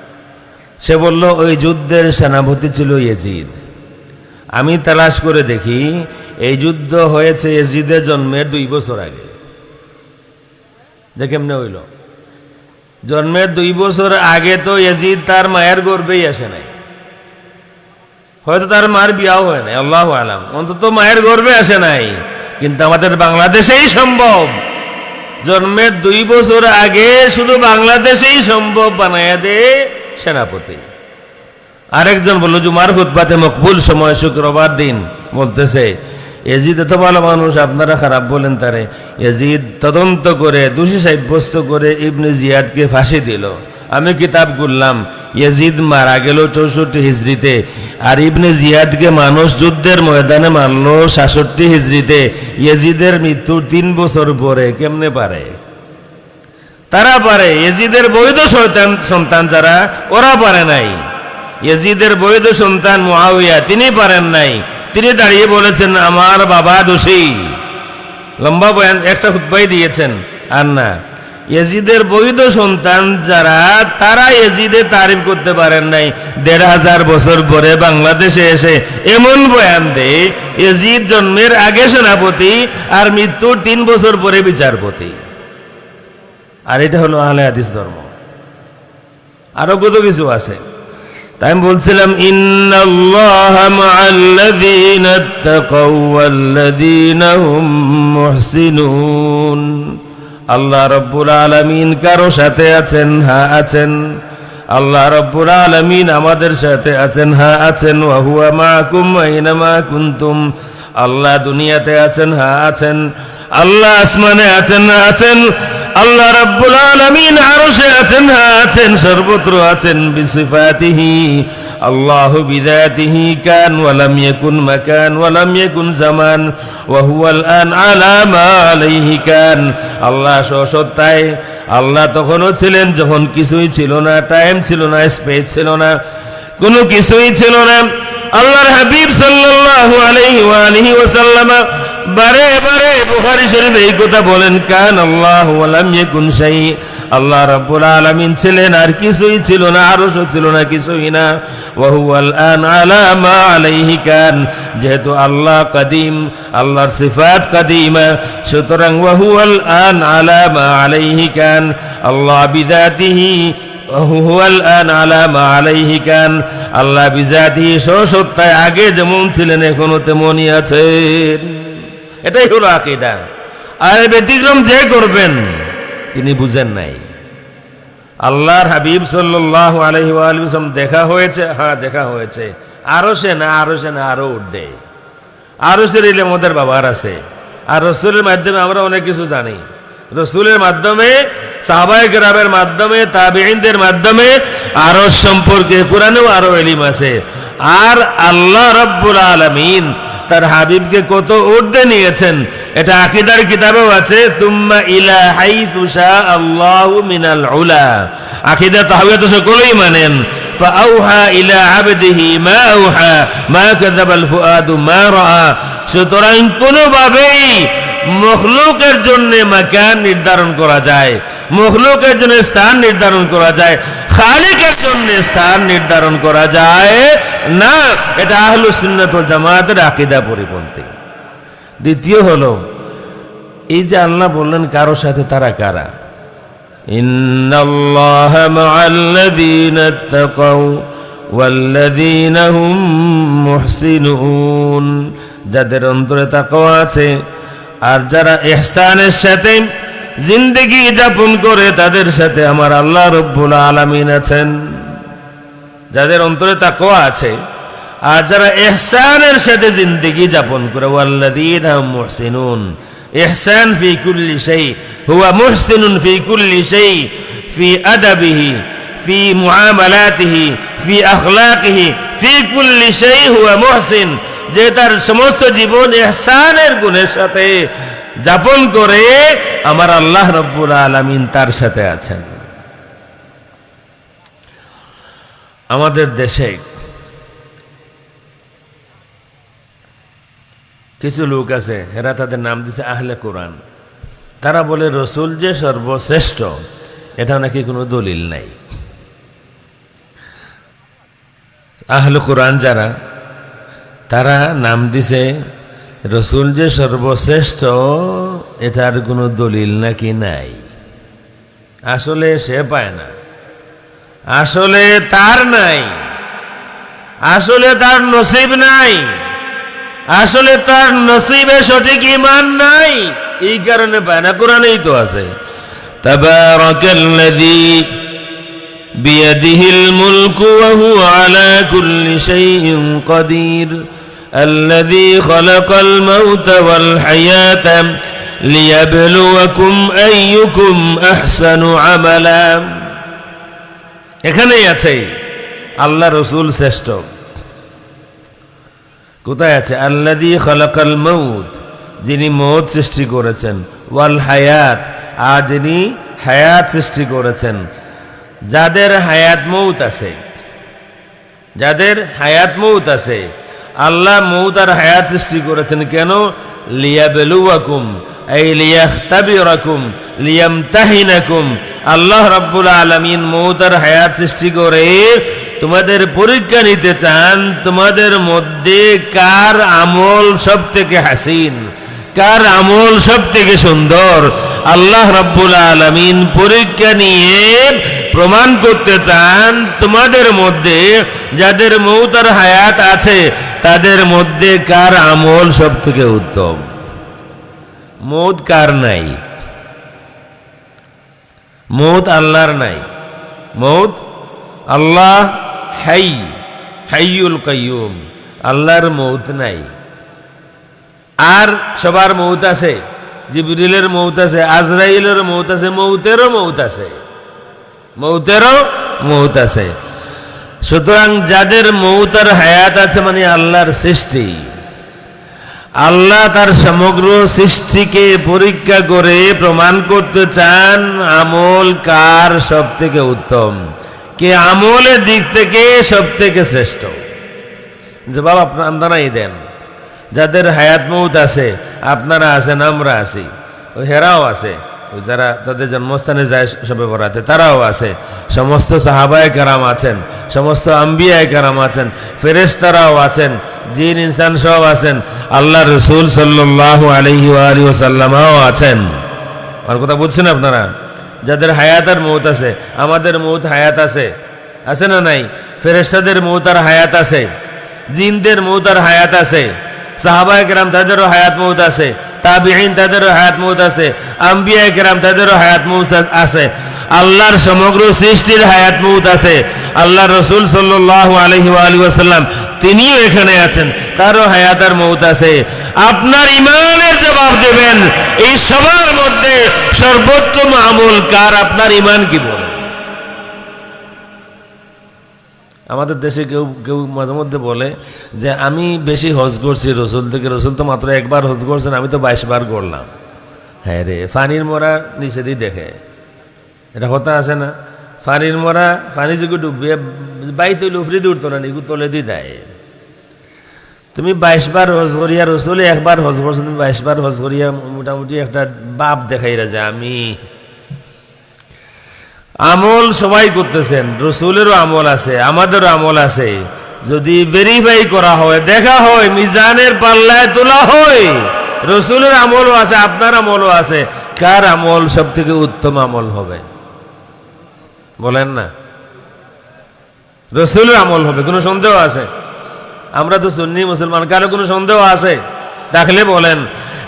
সে বলল ওই যুদ্ধের সেনাপতি ছিল ইয়াজিদ। আমি তালাশ করে দেখি এই যুদ্ধ হয়েছে ইয়াজিদের জন্মের 2 বছর আগে। যে কেমনে হইল? জন্মের 2 বছর আগে তো ইয়াজিদ তার মায়ের গর্ভেই আসে নাই, হয়তো তার মার বিয়াও হয় নাই, আল্লাহু আলাম, অন্তত মায়ের গর্ভে আসে নাই। কিন্তু আমাদের বাংলাদেশেই সম্ভব, জন্মের 2 বছর আগে শুধু বাংলাদেশেই সম্ভব বানায়া দে সেনাপতি। আরেকজন বলল জুমার খুতবাতে মকবুল সময় শুক্রবার দিন, বলতেছে ইয়াজিদ এত ভালো মানুষ, আপনারা খারাপ বলেন তারে। ইয়াজিদ তদন্ত করে দোষী সাব্যস্ত করে ইবনে জিয়াদকে ফাঁসি দিল। আমি কিতাব করলাম, ইয়াজিদ মারা গেল 64 হিজরিতে, আর ইবনে জিয়াদকে মানুষ যুদ্ধের ময়দানে মারল 66 হিজরিতে। ইয়াজিদের মৃত্যুর 3 বছর পরে। কেমনে পারে? তারা পারে। ইয়াজিদের বৈধ সন্তান যারা, ওরা পারে নাই। ইয়াজিদের বৈধ সন্তান মুআবিয়া, তিনি পারেন নাই। তিনি দাঁড়িয়ে বলেছেন আমার বাবা দোষী, লম্বা বয়ান একটা খুতবাই দিয়েছেন। আর না, ইয়াজিদের বৈধ সন্তান যারা, তারা ইয়াজিদের তারিফ করতে পারেন নাই। 1500 বছর পরে বাংলাদেশে এসে এমন বয়ান দেয় ইয়াজিদ জন্মের আগে সেনাপতি আর মৃত্যুর 3 বছর পরে বিচারপতি। আর এটা হলো আহলে হাদিস ধর্ম। আরো কত কিছু আছে। তাই আমি বলছিলাম ইন্নাল্লাহা মা'আল্লাযীনা ইত্তাকাও ওয়াল্লাযীনা হুম মুহসিনুন। আল্লাহ রাব্বুল আলামিন কারো সাথে আছেন? হ্যাঁ আছেন। আল্লাহ রাব্বুল আলামিন আমাদের সাথে আছেন? হ্যাঁ আছেন। ওয়া হুয়া মা'কুম আইনামা কুনতুম। আল্লাহ দুনিয়াতে আছেন? হ্যাঁ আছেন। আল্লাহ আসমানে আছেন? না আছেন। আল্লাহ রাব্বুল আলামিন আরশে আছেন? হ্যাঁ আছেন। সর্বত্র আছেন। বিসিফাতিহি, আল্লাহু বিযাতিহি কান ওয়া লাম ইয়াকুন মাকান ওয়া লাম ইয়াকুন জামান ওয়া হুয়াল আন আলা মা আলাইহি কান। আল্লাহ সত্তায়, আল্লাহ তখনও ছিলেন যখন কিছুই ছিল না, টাইম ছিল না, স্পেস ছিল না, কোনো কিছুই ছিল না। আল্লাহর হাবিব সাল্লাল্লাহু আলাইহি ওয়া আলিহি ওয়াসাল্লাম বারে বারে বুখারী শরীফে এই কথা বলেন, কান আল্লাহু ওয়া লাম ইয়াকুন শাই। আল্লাহ রাব্বুল আলামিন ছিলেন আর কিছুই ছিল না, আরশও ছিল না, কিছুই না। ওয়া হুয়াল আন আলা মা আলাইহি কান। যেহেতু আল্লাহ কাদিম, আল্লাহর সিফাত কাদিমা, সুতরাং ওয়া হুয়াল আন আলা মা আলাইহি কান। আল্লাহ বিযাতিহি হুয়াল আন আলা মা আলাইহি কান। আল্লাহ বিযাতিহি সত্তায় আগে যেমন ছিলেন এখনো তেমনই আছেন। এটাই হলো আকীদা। আর ব্যতিক্রম যে করবেন তিনি বুঝেন নাই। আল্লাহর হাবিব সাল্লাল্লাহু আলাইহি ওয়া আলিহি ওয়াসাল্লাম দেখা হয়েছে? হ্যাঁ দেখা হয়েছে। আরশে না, আরশে না, আরো উঠে। আরশের ইলম ওদের বাবার আছে। আর রাসূলের মাধ্যমে আমরা অনেক কিছু জানি। রাসূলের মাধ্যমে, সাহাবায়ে কেরামের মাধ্যমে, তাবেঈনদের মাধ্যমে আরশ সম্পর্কে কোরআনেও আরো ইলম আছে। আর আল্লাহ রাব্বুল আলামিন তার হাবিবকে কত ঊর্ধ্বে নিয়েছেন, এটা আকীদার কিতাবেও আছে। সুম্মা ইলা হাইসু শা আল্লাহু মিনাল উলা। আকীদা তাহওয়িদ সকলেই মানেন। ফাআউহা ইলা আবদিহি মা আউহা মা কাযাবাল ফুআদু মা রাআ। সুতরাং কোনোভাবেই মখলুকের জন্য মাকান নির্ধারণ করা যায়, মখলুকের জন্য স্থান নির্ধারণ করা যায়, খালিকের জন্য স্থান নির্ধারণ করা যায় না, এটা আহলুস সুন্নাত ওয়াল জামাতের আকীদা পরিপন্থী। দ্বিতীয় হলো এই যে আল্লাহ বললেন কারো সাথে, তারা কারা? ইন্নাল্লাহা মা'আল্লাযীনা তাকাউ ওয়াল্লাযীনা হুম মুহসিনুন, যাদের অন্তরে তাকওয়া আছে আর যারা ইহসানের সাথে জিন্দেগি যাপন করে তাদের সাথে আমার আল্লাহ রব্বুল আলামিন আছেন। যাদের অন্তরে তাকওয়া আছে আর যারা ইহসানের সাথে জিন্দেগি যাপন করে, ওয়াল্লাযীনা হুম মুহসিনুন, ইহসান ফি কুল্লি শাই, হুয়া মুহসিনুন ফি কুল্লি শাই, ফি আদাবিহি, ফি মুআমালাতিহি, ফি আখলাকিহি, ফি কুল্লি শাই হুয়া মুহসিন, যে তার সমস্ত জীবন ইহসানের গুণের সাথে যাপন করে আমার আল্লাহ রব্বুল আলামিন তার সাথে আছেন। আমাদের দেশে কিছু লোক আছে, এরা তাদের নাম দিছে আহলে কোরআন। তারা বলে রসুল যে সর্বশ্রেষ্ঠ, এটা নাকি কোনো দলিল নাই। আহলে কোরআন যারা, তারা নাম দিছে রসুল যে সর্বশ্রেষ্ঠ, এটার কোনো দলিল নাকি নাই। আসলে সে পায় না, আসলে তার নাই, আসলে তার নসিব নাই, আসলে তার নসিবে সঠিক ঈমান নাই, এই কারণে পায় না। কোরআনেই তো আছে, তাবারাকাল্লাযী বিয়াদিহিল মুলকু ওয়া হুয়া আলা কুল্লি শাইইন কাদির আল্লাযী খালাকাল মাউতা ওয়াল হায়াতা লিয়াবলুয়াকুম আইয়ুকুম আহসানু আমালা। এখানেই আছে আল্লাহ রসুল শ্রেষ্ঠ। কোথায় আছে? আল্লাযী খালাকাল মাউত, যিনি মৌত সৃষ্টি করেছেন, ওয়াল হায়াত, আর যিনি হায়াত সৃষ্টি করেছেন। যাদের হায়াত মৌত আছে, যাদের হায়াত মৌত আছে, আল্লাহ মৌত আর হায়াত সৃষ্টি করেছেন কেন? লিয়াবলুয়াকুম এই লিয়াখতাবিরাকুম লিয়ামতাহিনাকুম। আল্লাহ রাব্বুল আলামিন মৌত আর হায়াত সৃষ্টি করে তোমাদের পরীক্ষা নিতে চান, তোমাদের মধ্যে কার আমল সব থেকে হাসিন, কার আমল সব থেকে সুন্দর। আল্লাহ রাব্বুল আলামিন পরীক্ষা নিয়ে প্রমাণ করতে চান তোমাদের মধ্যে যাদের মৌত আর হায়াত আছে, তাদের মধ্যে কার আমল সব থেকে উত্তম। মৌত কার নাই? মৌত আল্লাহর নাই। মৌত আল্লাহ হাই, হাইয়ুল কাইয়ুম, আল্লাহর মৌত নাই। আর সবার মৌত আছে, জিবরিলের মৌত আছে, আজরাইলের মৌত আছে, মৌতেরও মৌত আছে, মৌতেরও মৌত আছে। সুতরাং যাদের মৌত আর হায়াত আছে মানে আল্লাহর সৃষ্টি, আল্লাহ তার সমগ্র সৃষ্টিকে পরীক্ষা করে প্রমাণ করতে চান আমল কার সব থেকে উত্তম, কে আমলের দিক থেকে সব থেকে শ্রেষ্ঠ। জবাব আপনারাই দেন। যাদের হায়াত মৌত আছে, আপনারা আছেন, আমরা আছি, ওই হেরাও আছে, ওই যারা তাদের জন্মস্থানে যায় সবে বরাতে, তারাও আছে, সমস্ত সাহাবায়ে কেরাম আছেন, সমস্ত আম্বিয়ায়ে কেরাম আছেন, ফেরেশতারাও আছেন, জিন ইনসান সব আছেন, আল্লাহ রসুল সাল্লাল্লাহু আলাইহি ওয়া আলিহি ওয়াসাল্লামও আছেন। আর কথা বুঝছেন আপনারা? যাদের হায়াত আর মৌত আছে, আমাদের মৌত হায়াত আছে, আছে না নাই? ফেরেশতাদের মৌত আর হায়াত আছে, জিনদের মৌত আর হায়াত আছে, সাহাবায়ে কেরাম তাদেরও হায়াত মৌত আছে, তাবিঈন তাদেরও হায়াত মৌত আছে, আম্বিয়ায়ে কেরাম তাদেরও হায়াত মৌত আছে, আল্লাহর সমগ্র সৃষ্টির হায়াত মৌত আছে। আল্লাহ রসুল সাল্লাল্লাহু আলাইহি ওয়া আলিহি ওয়াসাল্লাম তিনিও এখানে আছেন, তারও হায়াত আর মৌত আছে। আপনার ঈমানের জবাব দেবেন এই সবার মধ্যে সর্বোত্তম আমল কার, আপনার ঈমান কি বলে? আমাদের দেশে কেউ কেউ মাঝে মধ্যে বলে যে আমি বেশি হজ করছি রসুল থেকে, রসুল তো মাত্র একবার হজ করছেন, আমি তো 22 বার করলাম। হ্যাঁ রে, ফানির মরা নিষেধই দেখে, এটা কথা আছে না? ফানির মরা ফানি যুগে ডুবিয়ে বাই তৈল উফরি দিয়ে উঠতো না, নিগু তলে দিয়ে দেয়। তুমি 22 বার হজ করিয়া, রসুলে একবার হজ করছো, তুমি 22 বার হজ করিয়া মোটামুটি একটা বাপ দেখাইরা যে আমি। আমল সবাই করতেছেন, রসুলেরও আমল আছে, আমাদেরও আমল আছে। যদি ভেরিফাই করা হয়, দেখা হয়, মিজানের পাল্লায় তোলা হয়, রসুলের আমলও আছে, আপনার আমলও আছে, কার আমল সব থেকে উত্তম আমল হবে? বলেন না, রসুলের আমল হবে, কোনো সন্দেহ আছে? আমরা তো সুন্নি মুসলমান, কারো কোনো সন্দেহ আছে? থাকলে বলেন,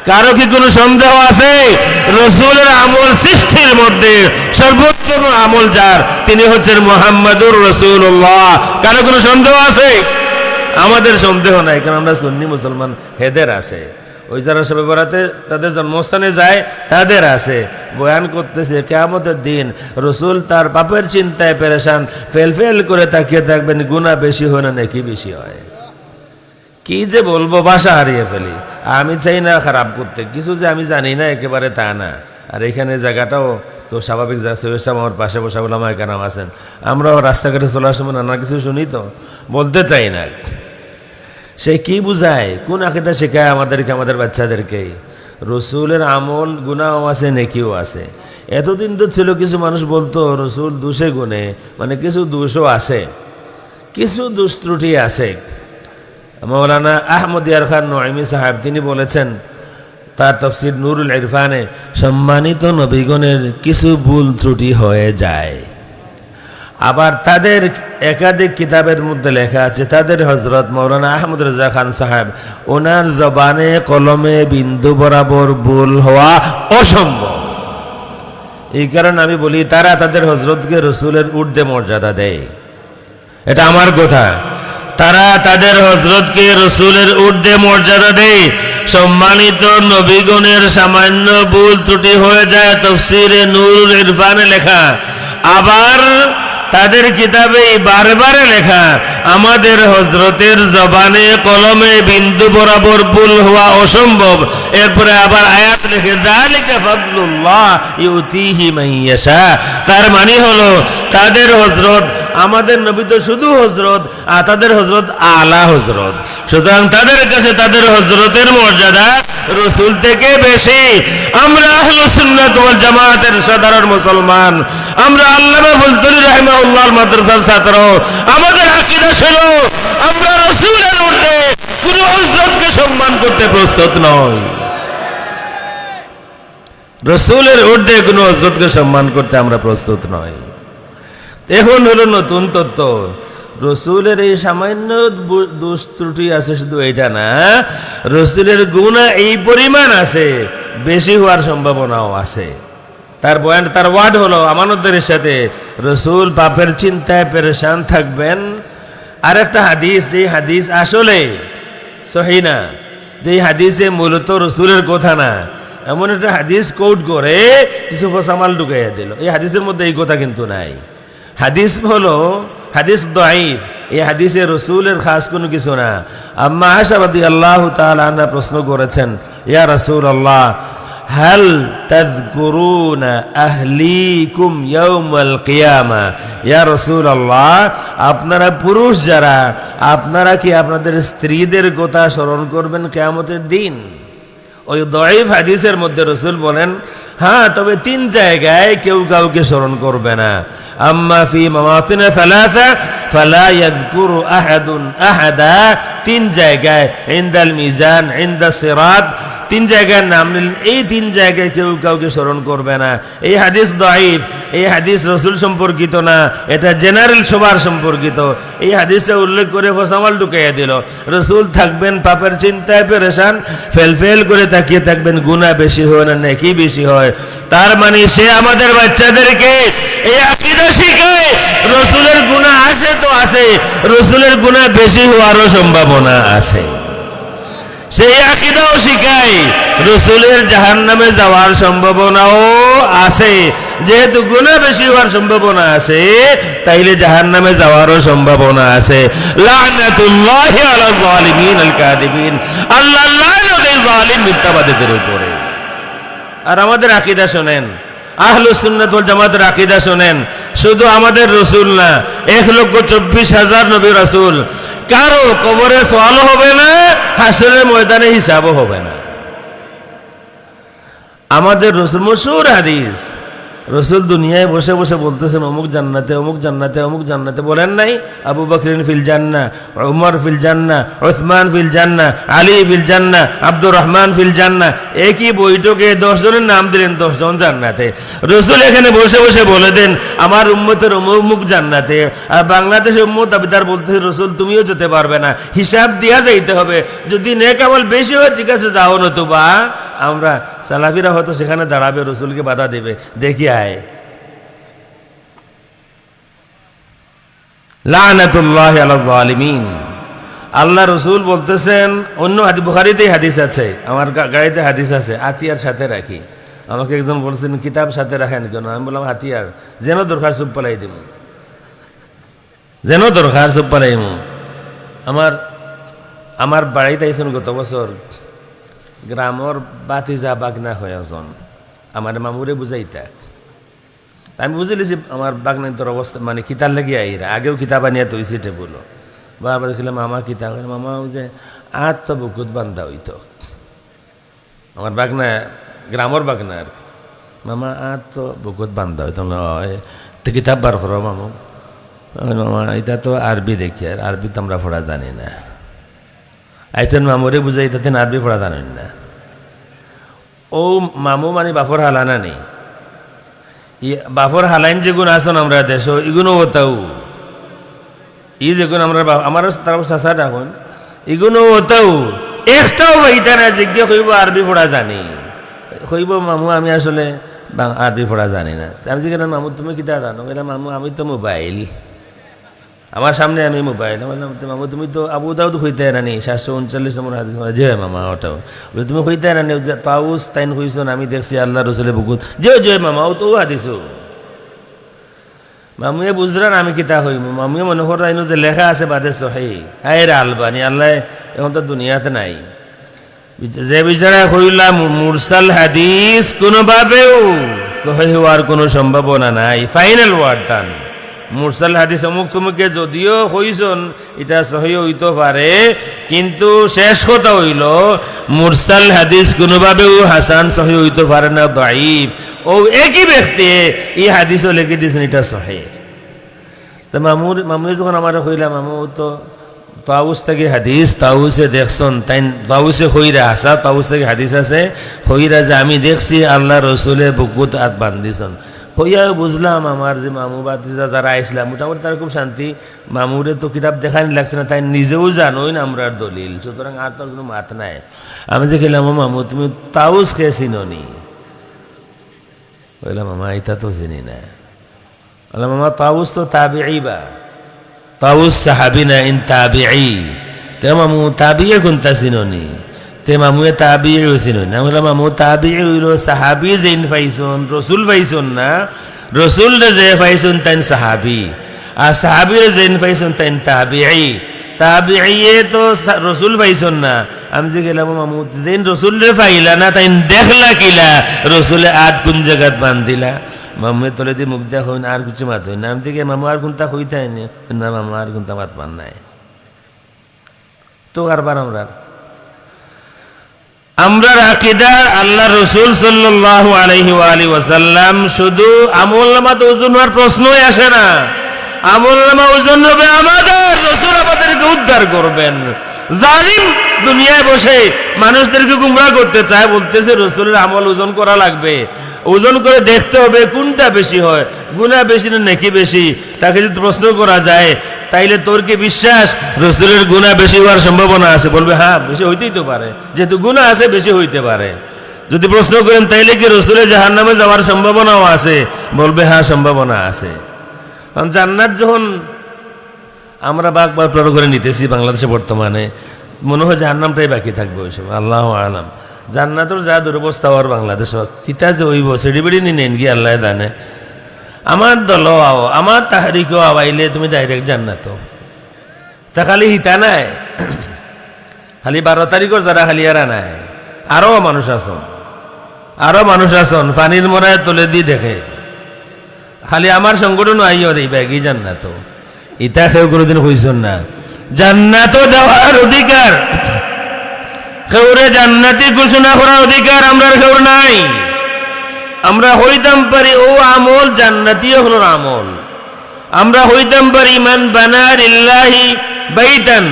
কারো কি কোনো সন্দেহ আছে? রসুলের আমল সৃষ্টির মধ্যে সর্বোত্তম আমল যার, তিনি হচ্ছেন মুহাম্মাদুর রাসূলুল্লাহ। কারো কোনো সন্দেহ আছে? আমাদের সন্দেহ নাই, কারণ আমরা সুন্নি মুসলমান। হেদের আছে, ওই যারা সবে বরাতে তাদের জন্মস্থানে যায় তাদের আছে, বয়ান করতেছে কিয়ামতের দিন রসুল তার পাপের চিন্তায় পেরেশান, ফেল ফেল করে তাকিয়ে থাকবেন, গুনাহ বেশি হয় না নাকি বেশি হয়। কি যে বলবো, ভাষা হারিয়ে ফেলি। আমি চাই না খারাপ করতে, কিছু যে আমি জানি না একেবারে তা না। আর এখানে জায়গাটাও তো স্বাভাবিক, যা সৈয়দ সাহেব আমার পাশে বসা ওলামায়ে কেরাম আছেন, আমরাও রাস্তাঘাটে চলার সময় নানা কিছু শুনি, তো বলতে চাই না। সে কি বুঝায়, কোন আকীদা শেখায় আমাদেরকে, আমাদের বাচ্চাদেরকে? রসুলের আমল গুনাহও আছে, নেকিও আছে। এতদিন তো ছিল কিছু মানুষ বলতো রসুল দোষে গুণে, মানে কিছু দোষও আছে, কিছু দোষ ত্রুটি আছে। মৌলানা আহমদ ইয়ার খান নঈমি সাহেব তিনি বলেছেন তার তাফসীর নূরুল ইরফানে, সম্মানিত নবীগণের কিছু ভুল ত্রুটি হয়ে যায়। আবার তাদের একাধিক কিতাবের মধ্যে লেখা আছে, তাদের হযরত মৌলানা আহমদ রেজা খান সাহেব, ওনার জবানে কলমে বিন্দু বরাবর ভুল হওয়া অসম্ভব। এই কারণে আমি বলি, তারা তাদের হযরতকে রসুলের ঊর্ধ্বে মর্যাদা দেয়। এটা আমার কথা। তারা তাদের হযরতকে রসুলের ঊর্ধ্বে মর্যাদা দেয়। সম্মানিত নবীগণের সামান্য ভুল ত্রুটি হয়ে যায়, তাফসীরে নূরুল ইরফানে লেখা। আবার তাদের কিতাবে বারবারে লেখা, আমাদের হযরতের জবানে কলমে বিন্দু বরাবর ভুল হওয়া অসম্ভব। এরপরে আবার আয়াত লিখে, যালিকা ফাদলুল্লাহ ইউতিহি মান ইয়াশা। তার মানে হলো তাদের হযরত, আমাদের নবী তো শুধু হযরত, আর তাদের হযরত আলা হযরত। সুতরাং তাদের কাছে তাদের হযরতের মর্যাদা রসুল থেকে বেশি। আমরা আহলুস সুন্নাত ওয়াল জামাতের সাধারণ মুসলমান, আমরা আল্লামা ফুলতুলি রাহিমাহুল্লাহর মাদ্রাসার ছাত্র। আমাদের আকীদা ছিল আমরা রসুলের ঊর্ধ্বে কোনো হযরতকে সম্মান করতে প্রস্তুত নই। রসুলের ঊর্ধ্বে কোনো হযরতকে সম্মান করতে আমরা প্রস্তুত নই। এখন হলো নতুন তত্ত্ব, রসুলের এই সামান্য দোষ ত্রুটি আছে, শুধু এটা না, রসুলের গুনাহ এই পরিমাণ আছে, বেশি হওয়ার সম্ভাবনাও আছে। তার বয়ান, তার ওয়ার্ড হলো আমানতদারের সাথে রসুল পাপের চিন্তায় পেরেশান থাকবেন। আর একটা হাদিস, যে হাদিস আসলে সহিহ না, যে হাদিসে মূলত রসুলের কথা না, এমন একটা হাদিস কোট করে কিছু ফসামাল ঢুকাইয়া দিল। এই হাদিসের মধ্যে এই কথা কিন্তু নাই। হাদিস হলো হাদিস দাঈফ, এই হাদিসে রসুলের খাস কোনো কিছু না। আম্মা আয়েশা রাদিয়াল্লাহু তাআলা আনহা প্রশ্ন করেছেন, ইয়া রাসূলুল্লাহ, হাল তাযকুরুনা আহলিকুম ইয়াউমাল কিয়ামা? ইয়া রাসূলুল্লাহ, আপনারা পুরুষ যারা, আপনারা কি আপনাদের স্ত্রীদের কথা স্মরণ করবেন কিয়ামতের দিন? ওই দাঈফ হাদিসের মধ্যে রসুল বলেন, হ্যাঁ, তবে 3 জায়গায় কেউ কাউকে স্মরণ করবে না। আম্মা ফি মাওয়াতিনা সালাসা ফালা ইয়াযকুরু আহাদুন আহাদা, 3 জায়গায়, ইনদাল মিজান, ইনদা সিরাত, 3 জায়গার নাম নিলেন। এই 3 জায়গায় কেউ কাউকে স্মরণ করবে না। এই হাদিস দাঈফ, এই হাদিস রসুল সম্পর্কিত না, এটা জেনারেল সবার সম্পর্কিত। এই হাদিসটা উল্লেখ করে ফসামাল ঢুকাইয়া দিল। রসুল থাকবেন পাপের চিন্তায় পেরেশান, ফেল ফেল করে তাকিয়ে থাকবেন, গুনাহ বেশি হয় না নেকি বেশি হয়। তার মানে সে আমাদের বাচ্চাদেরকে এই আকীদা শিখায় রসুলের গুনাহ আছে তো আছে, রসুলের গুনাহ বেশি হওয়ারও সম্ভাবনা আছে। সেই আকীদাও শিখায় রসুলের জাহান্নামে যাওয়ার সম্ভাবনাও আছে। যেহেতু গুনাহ বেশি হওয়ার সম্ভাবনা আছে, তাইলে জাহান্নামে যাওয়ারও সম্ভাবনা আছে। লানাতুল্লাহি আলা যালিমিন আল কাযিবিন, আল্লাহ লানত এই জালিম মিথ্যাবাদীদের উপরে। আর আমাদের আকীদা শুনেন, আহলুস সুন্নাত ওয়াল জামাতের আকীদা শুনেন, শুধু আমাদের রসুল না, 1,24,000 নবী রাসূল, কারো কবরে সওয়ালও হবে না, হাসরের ময়দানে হিসাবও হবে না। আমাদের রসুল, মশহুর হাদিস, রসুল দুনিয়ায় বসে বসে বলতেছেন অমুক জান্নাতে, অমুক জান্নাতে, অমুক জান্নাতে, বলেন নাই আবু বকরিন ফিল জান্নাহ, উমর ফিল জান্নাহ, উসমান ফিল জান্নাহ, আলী ফিল জান্নাহ, আব্দুর রহমান ফিল জান্নাহ। একই বৈঠকে 10 জনের নাম দিলেন, 10 জন জান্নাতে। রসুল এখানে বসে বসে বলে দেন আমার উম্মতের অমুক জান্নাতে। আর বাংলাদেশের উম্মত দাবিদার বলতেছে রসুল তুমিও যেতে পারবে না, হিসাব দিয়া যাইতে হবে, যদি নেক আমল বেশি হয় ঠিক আছে যাও, নতুবা আমরা সালাফিরা হয়তো সেখানে দাঁড়াবে, রসুলকে বাধা দেবে, দেখি আয়। লানাতুল্লাহি আলাল জালিমিন। আল্লাহ রসুল বলতেছেন, অন্য বুখারীতেই হাদিস আছে, আমার গাড়িতে হাদিস আছে, হাতিয়ার সাথে রাখি। আমাকে একজন বলছেন কিতাব সাথে রাখেন কেন? আমি বললাম হাতিয়ার যেন দরকার সব পালাই দিব, যেন দরকার সব পালাইম। আমার বাড়িতে আইসুন গত বছর গ্রামর বাতিজা বাগনা হয়ে একজন আমার মামুরে বুঝাইতা। আমি বুঝে লিছি আমার বাগনাইতর অবস্থা মানে কিতাব লাগি আইরা, আগেও কিতাব আনিয়া তৈছি টেবুল। বারবার দেখলাম মামা কিতাব, মামা ওই যে আত তো বুকুত বান্ধা হইতো। আমার বাগনা গ্রামর বাগনা আর কি, মামা আত তো বুকুত বান্ধা হইতো। তো কিতাব বার করো মামু। মামা এটা তো আরবি দেখি, আর আরবি তো আমরা পড়া জানি না। আইসেন মামুরে বুঝাই তাতে আরবি পড়া জানেন না। ও মামু মানে বাফর হালানা নেই, বাফর হালাইন যেগুলো আসন আমরা দেশ এগুলো হতাও, ই যেগুলো আমরা আমার তার চাষা রাখুন এগুলো হতাও একটাও হইতা না জিজ্ঞে কইব আরবি পড়া জানি, কইব মামু আমি আসলে আরবি পড়া জানি না। আমি জিজ্ঞাসা মামু তুমি কিতা জানো? বললাম মামু আমি তো মোবাইল, আমার সামনে আমি মোবাইল। বললাম মামু তুমি তো আবু দাউদ হইতে রানি 739 নম্বর হাদিস। যে মামা ওটাও বলে তুমি হইতে রানি তাউস তাইন হইছন, আমি দেখছি আল্লাহ রসুলের বুকুত। যে মামা ও তো হাদিস। মামুয়ে বুঝলেন আমি কিতা হইম, মামুয়ে মনে করাইনো যে লেখা আছে বাদে সহি হায় আলবানি আল্লাহ এখন তো দুনিয়াতে নাই। যে বিচারা হইলাম মুরসাল হাদিস কোনোভাবেও সহি হওয়ার কোনো সম্ভাবনা নাই, ফাইনাল ওয়ার্ড টান। মুরসাল হাদিস অমুক তুমুকে যদিও হইছন এটা সহি হইতে পারে, কিন্তু শেষ কথা হইল মুরসাল হাদিস কোনোভাবেও হাসান সহি হইতে পারে না, দাঈফ। ও একই ব্যক্তি এই হাদিসও লিখে দিয়েছেন এটা সহি। তো মামু যখন আমার হইলাম মামু তো তাউস থেকে হাদিস তাউসে দেখছন, তাই তাউসে হইরা আসা তাউস থেকে হাদিস আছে হইরা যে আমি দেখছি আল্লাহ রসুলের বুকুত হাত বান্ধিছন। হইয়া বুঝলাম আমার যে মামু বাতিজা যারা আইসলাম মোটামুটি তারা খুব শান্তি। মামুরে তো কিতাব দেখানি লাগছে না, তাই নিজেও জানোই না আমরা দলিল, সুতরাং আর তোর কোনো মাত নাই। আমি যে খেলাম মামু তুমি তাউস খেয়ে চিনি? বললাম মামা এটা তো চিনি না। বললাম মামা তাউস তো তাবিঈ, বা তাউস সাহাবি না, ইন তাবিঈ। তে মামু তাবিঈ কোনটা চিনি? তে মামুয়ে তাবিঈ চিনি না। বললাম মামু তাবিঈ হইল সাহাবি যেইন পাইছন, রসুল পাইছন না, রসুল যে পাইছন তাইন সাহাবি, আর সাহাবির যেইন পাইছন তাইন তাবিঈ। তাবিঈয়ে তো রসুল পাইছন না। আমি যে গেলাম মামু যেইন রসুল রে পাইলা না তাইন দেখলা কিলা রসুলে আদ কোন জায়গাত বান্ধিলা? মামুয়ে তলে দিয়ে মুখ দেখ হইন আর কিছু মাত হইন। আমি থেকে মামু আর কোনটা হইতে না, মামু আর কোনটা মাত মান নাই তো কারবার আমরার আকীদা আল্লাহ রসুল সাল্লাল্লাহু আলাইহি ওয়া আলিহি ওয়াসাল্লাম শুধু আমলনামাতে ওজন হওয়ার প্রশ্নই আসে না। আমলনামা ওজন হবে আমাদের, রসুল আমাদেরকে উদ্ধার করবেন। জালিম দুনিয়ায় বসে মানুষদেরকে গুমরাহ করতে চায়, বলতেছে রসুলের আমল ওজন করা লাগবে, ওজন করে দেখতে হবে কোনটা বেশি হয়, গুনাহ বেশি না নেকি বেশি। তাকে যদি প্রশ্ন করা যায় তাইলে তোর কি বিশ্বাস রসুলের গুনাহ বেশি হওয়ার সম্ভাবনা আছে? বলবে হ্যাঁ বেশি হইতেই তো পারে, যেহেতু গুনাহ আছে বেশি হইতে পারে। যদি প্রশ্ন করেন তাইলে কি রসুলের জাহান্নামে যাওয়ার সম্ভাবনাও আছে? বলবে হ্যাঁ সম্ভাবনা আছে। কারণ জান্নাত যখন আমরা বাঘ করে নিতেছি বাংলাদেশে বর্তমানে, মনে হয় জাহান্নামটাই বাকি থাকবে ওই সময়। আল্লাহু আলাম। জান্নাতের যা দুরবস্থা হওয়ার বাংলাদেশ কিতা যে হইব সেডিবেড়ি নি নেন গিয়ে আল্লাহ জানে। আমার দল আও আমার তাহারিকেও আওয়াইলে তুমি ডাইরেক্ট জান্নাত। তা খালি হিতা নাই, খালি 12 তারিখের যারা খালি এরা নাই, আরো মানুষ আসন পানির মরায় তোলে দি দেখে। খালি আমার সংগঠন আইও দেই ব্যাগই জান্নাত। ইতা কেউ কোনোদিন হইছন না। জান্নাত দেওয়ার অধিকার, কেউরে জান্নাতি ঘোষণা করার অধিকার আমরা কেউ নাই। আমরা হইতাম পারি ও আমল জান্নাতীয় হলো আমল। আমরা হইতাম পারি মান বানা লিল্লাহি বাইতান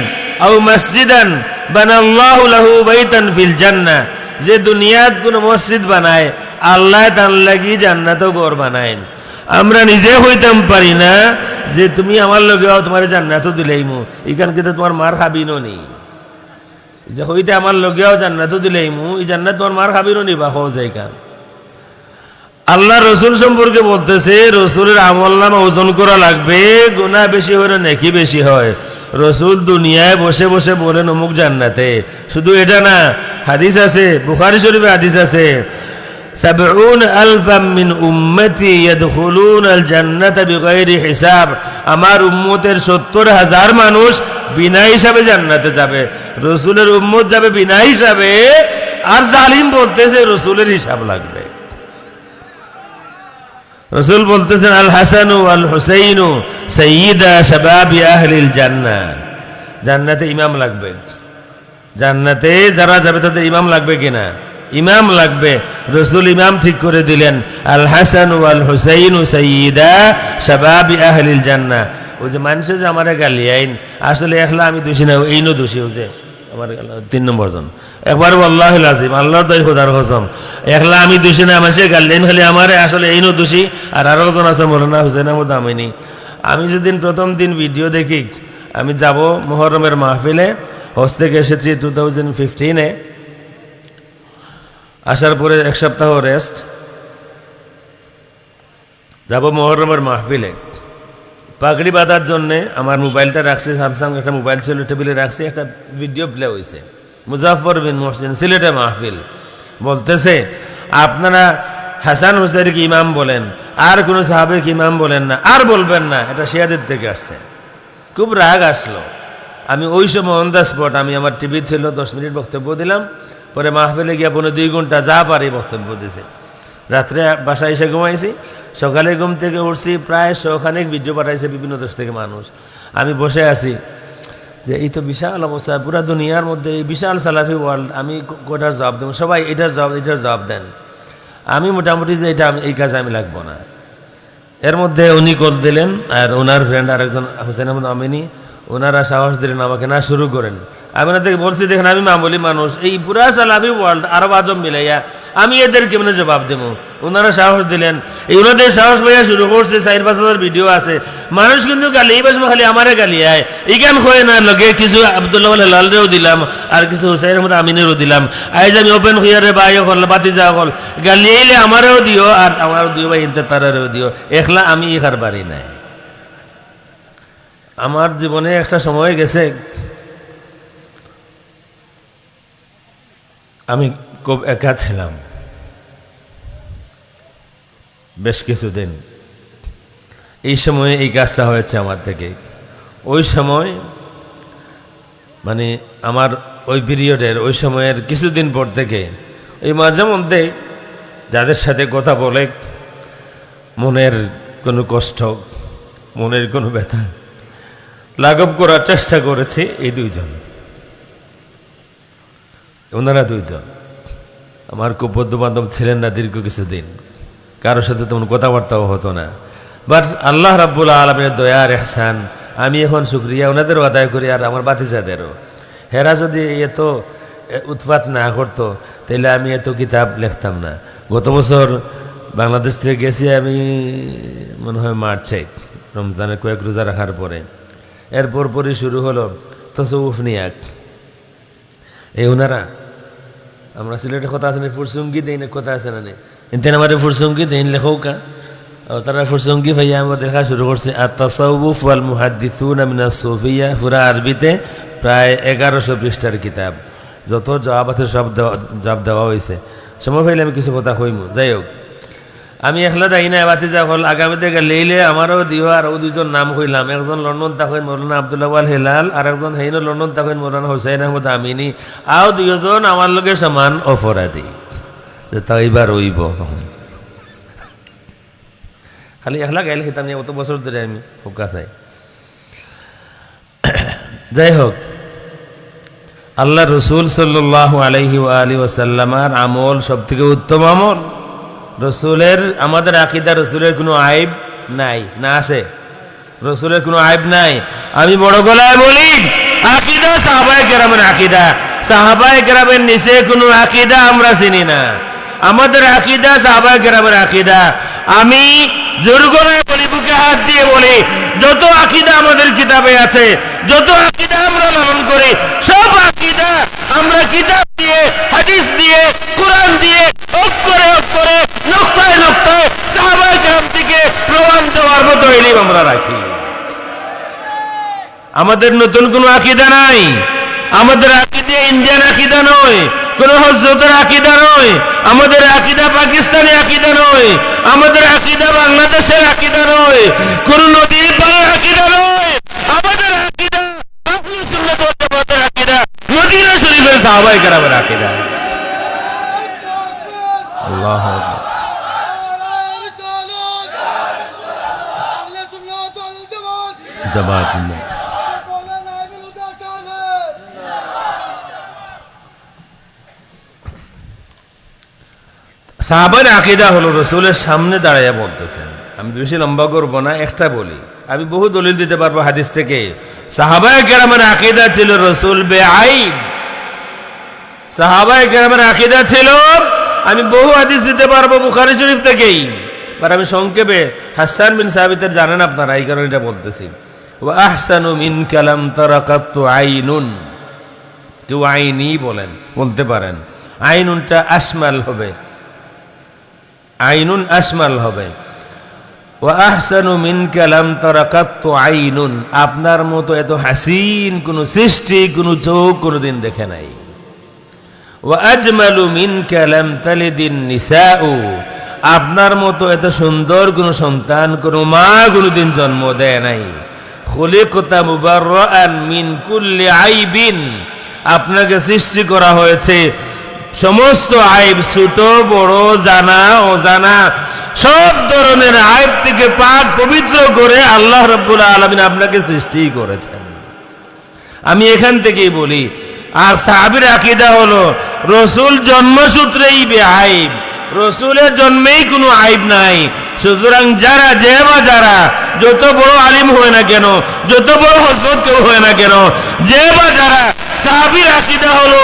আও মসজিদান বানাল্লাহু লাহু বাইতান ফিল জান্নাহ, যে দুনিয়াত কোন মসজিদ বানায় আল্লাহ তার লাগি জান্নাতও ঘর বানায়। আমরা নিজে হইতাম পারি না যে তুমি আমার লগে তোমার জান্নাতও দিলেইমু, এখান কিন্তু তোমার মার খাবিনও নি, যে হইতে আমার লগেও জান্নাতও দিলেইমু, এই জান্নাত তোমার মার খাবিনও নি বা হও যাই কান। আল্লাহ রসুল সম্পর্কে বলতেছে রসুলের আমল নামা ওজন করা লাগবে, গুনাহ বেশি হলে নেকি বেশি হয়। রসুল দুনিয়ায় বসে বসে বলেন অমুক জান্নাতে, শুধু এটা না, হাদিস আছে বুখারী শরীফে হাদিস আছে 70,000 মিন উম্মতি ইয়াদখুলুনাল জান্নাতা বিগাইরি হিসাব, আমার উম্মতের 70,000 মানুষ বিনা হিসাবে জান্নাতে যাবে। রসুলের উম্মত যাবে বিনা হিসাবে, আর জালিম বলতেছে রসুলের হিসাব লাগবে। রসুল বলতেছেন আল হাসানু আল হুসাইনু সাইয়্যিদা শাবাবি আহলিল জান্নাহ, জান্নাতে ইমাম লাগবে। জান্নাতে যারা যাবে তাদের ইমাম লাগবে কিনা? ইমাম লাগবে। রসুল ইমাম ঠিক করে দিলেন, আল হাসানু আল হুসাইনু সাইয়্যিদা শাবাবি আহলিল জান্নাহ। ওই যে মানুষ যে আমার গালি আইন, আসলে একলা আমি দোষী না, এইনো দোষী হচ্ছে আমার 3 নম্বর জন। একবার আল্লাহুল আজিম, আল্লাহর দই খোদার কসম, একলা আমি দোষী না, মানুষের গালি আইন খালি আমার, আসলে এইনো দোষী। আর আরো জন আছে মৌলানা হুসেন আহমদ আমিনী। আমি যেদিন প্রথম দিন ভিডিও দেখি, আমি যাব মুহররমের মাহফিলে, হজ থেকে এসেছি 2015-এ, আসার পরে 1 সপ্তাহ রেস্ট, যাব মুহররমের মাহফিলে। পাগড়ি বাঁধার জন্যে আমার মোবাইলটা রাখছি, স্যামসাং একটা মোবাইল ছিল, টেবিলে রাখছি, একটা ভিডিও প্লে হয়েছে। মুজাফফর বিন মুহসিন, সিলেটে মাহফিল, বলতেছে আপনারা হাসান হুসাইনকে ইমাম বলেন, আর কোনো সাহাবেকে ইমাম বলেন না, আর বলবেন না, এটা শিয়াদের থেকে আসছে। খুব রাগ আসলো। আমি ওই সময় অন দ্য স্পট, আমি আমার টিভি ছিল, 10 মিনিট বক্তব্য দিলাম, পরে মাহফিলে গিয়ে 2 ঘন্টা যা পারি বক্তব্য দিছে। রাত্রে বাসায় এসে ঘুমাইছি, সকালে ঘুম থেকে উঠছি, প্রায় 100খানেক ভিডিও পাঠাইছে বিভিন্ন দেশ থেকে মানুষ। আমি বসে আছি যে এই তো বিশাল অবস্থা, পুরা দুনিয়ার মধ্যে এই বিশাল সালাফি ওয়ার্ল্ড, আমি কোটার জবাব দেবো, সবাই এটার জবাব দেন। আমি মোটামুটি যে এটা এই কাজে আমি লাগবো না। এর মধ্যে উনি কল দিলেন, আর ওনার ফ্রেন্ড আরেকজন হুসেন আহমদ আমিনী, ওনারা সাহস দিলেন আমাকে, না শুরু করেন। আমি ওনাদেরকে বলছি দেখেন আমি মামুলি মানুষ, এই পুরা সালাফি ওয়ার্ল্ড আরব আজম মিলাইয়া আমি এদেরকে মানে জবাব দেবো। ওনারা সাহস দিলেন, এই ওনাদের সাহস পাইয়া শুরু করছে। 4-5 ভিডিও আছে, মানুষ কিন্তু গালি এই বাসমা খালি আমারে গালি আয়, ইগান হয়ে না লগে কিছু আব্দুল্লাহ লালরেও দিলাম, আর কিছু হুসাইন আহমদ আমিনেরও দিলাম। আজ আমি ওপেন হইয়ারে বাই হল বাতি যা হল, গালি আইলে আমারও দিও, আর আমারও দিও বা ইন্তে তারারেও দিও, একলা আমি ইহার বাড়ি নাই। আমার জীবনে একটা সময় গেছে, আমি খুব একা ছিলাম বেশ কিছুদিন। এই সময়ে এই কাজটা হয়েছে আমার থেকে। ওই সময় মানে আমার ওই পিরিয়ডের, ওই সময়ের কিছুদিন পর থেকে এই মাঝে মধ্যে যাদের সাথে কথা বলে মনের কোনো কষ্ট, মনের কোনো ব্যথা লাঘব করার চেষ্টা করেছে এই 2 জন। ওনারা 2 জন আমার খুব বন্ধু বান্ধব ছিলেন না দীর্ঘ কিছুদিন, কারোর সাথে তেমন কথাবার্তাও হতো না। বাট আল্লাহ রাব্বুল আলামিনের দয়ার ইহসান, আমি এখন শুকরিয়া ওনাদেরও আদায় করি, আর আমার বাতিজাদেরও। হেরা যদি এত উৎপাত না করতো তাহলে আমি এত কিতাব লিখতাম না। গত বছর বাংলাদেশ থেকে গেছি আমি মনে হয় মার্চে, রমজানের কয়েক রোজা রাখার পরে। এরপর পরই শুরু হলো তসউফ নিয়াক। এই ওনারা, আমরা সিলেটের কথা আছে না, ফুরসুঙ্গি দেই না, কথা আছে না, এনতেন আমার ফুরসুঙ্গি দেন লেখৌকা, তারা ফুরসুঙ্গি ভাইয়া আমার দেখা শুরু করছে। আর তাসাউফ ওয়াল মুহাদ্দিসুনা মিনাস সুফিয়া, পুরা আরবিতে প্রায় 1100 পৃষ্ঠার কিতাব। যত জবাব আছে সব জবাব দেওয়া হয়েছে। সময় পাইলে আমি কিছু কথা কইমু। যাই হোক, আমি একলা যাই না, বাতি যা হল আগামীতে লেইলে আমারও দিও। আর 2 জন নাম কইলাম, একজন লন্ডন থাকেন মৌলানা আব্দুল্লাহ ওয়াল হেলাল, আর একজন হেইন লন্ডন থাকেন মৌলানা হুসাইন আহমদ আমিনী। আও 2 জন আমার লগে সমান অপরাধী, তাও এইবার হইব। খালি একলা গাইলে খেতাম, অত বছর ধরে আমি হোকা চাই। যাই হোক, আল্লাহ রসুল সাল্লাল্লাহু আলাইহি ওয়া আলিহি ওয়াসাল্লামের আমল সব থেকে উত্তম আমল। রসুলের, আমাদের আকীদা রসুলের কোনো আইব নাই, না আছে? রসুলের কোনো আইব নাই। আমি বড় গলায় বলি, আকীদা সাহাবায়ে কেরামের আকীদা, সাহাবায়ে কেরামের নিচে কোনো আকীদা আমরা চিনি না। আমাদের আকীদা সাহাবায়ে কেরামের আকীদা। আমি জোর গলায় বলি, বুকে হাত দিয়ে বলি, যত আকীদা আমাদের কিতাবে আছে, যত আকীদা আমরা লালন করি, সব আকীদা আমরা কিতাব দিয়ে, হাদিস দিয়ে, কোরআন দিয়ে, অক্ষরে অক্ষরে, নুক্তায় নুক্তায় সাহাবায়ে কেরাম থেকে প্রমাণ দেওয়ার মতো ইলম আমরা রাখি। আমাদের নতুন কোনো আকীদা নাই। আমাদের আকীদা ইন্ডিয়ান আকীদা নয়, কোন হযরতের আকীদা নয়, আমাদের আকীদা পাকিস্তানি আকীদা নয়, আমাদের আকীদা বাংলাদেশের আকীদা নয়, কোন নদীর পাড়ের আকীদা নয়। আমাদের আকীদা আহলুস সুন্নাত ওয়াল জামাতের আকীদা, মদিনা শরীফের সাহাবায়ে কেরামের আকীদা। আল্লাহু আকবার। জামাত সাহাবার আকীদা হলো রসুলের সামনে দাঁড়াইয়া বলতেছেন। আমি বেশি লম্বা করবো না, একটা বলি, আমি বহু দলিল দিতে পারবো হাদিস থেকে। সাহাবায়ে কেরামের আকীদা ছিল রসুল বেআইব। সাহাবায়ে কেরামের আকীদা ছিল, আমি বহু হাদিস দিতে পারবো বুখারী শরীফ থেকেই, আর আমি সংক্ষেপে, হাসান বিন সাবিতের জানেন আপনারা, এই কারণে এটা বলতেছি। ওয়া আহসানু মিন কালাম তারাকাতু আইনুন, কেউ আইনি বলেন, বলতে পারেন, আইনুনটা আসমাল হবে, আইনুন আসমাল হবে। ওয়া আহসানু মিন কালাম তারাকাতু আইনুন, আপনার মতো এত হাসিন কোন সৃষ্টি, কোন চোখ কোনদিন দেখে নাই। ওয়া আজমালু মিন কালাম তালিদিন নিসাউ, আপনার মতো এত সুন্দর কোন সন্তান কোন মা কোনদিন জন্ম দেয় নাই। খুলিকতা মুবাররাআন মিন কুল্লি আইবিন, আপনাকে সৃষ্টি করা হয়েছে সমস্ত আইব, ছোট বড়, জানা অজানা, সব ধরনের আইব থেকে পাক পবিত্র করে আল্লাহ রাব্বুল আলামিন আপনাকে সৃষ্টি করেছেন। আমি এখান থেকেই বলি, আর সাহাবীর আকীদা হলো রসুল জন্মসূত্রেই বেআইব, রসুলের জন্মেই কোনো আইব নাই। সুতরাং যারা, যে বা যারা যত বড় আলিম হয় না কেন, যত বড় হযরত কেউ হয় না কেন, যে বা যারা, সাহাবীর আকীদা হলো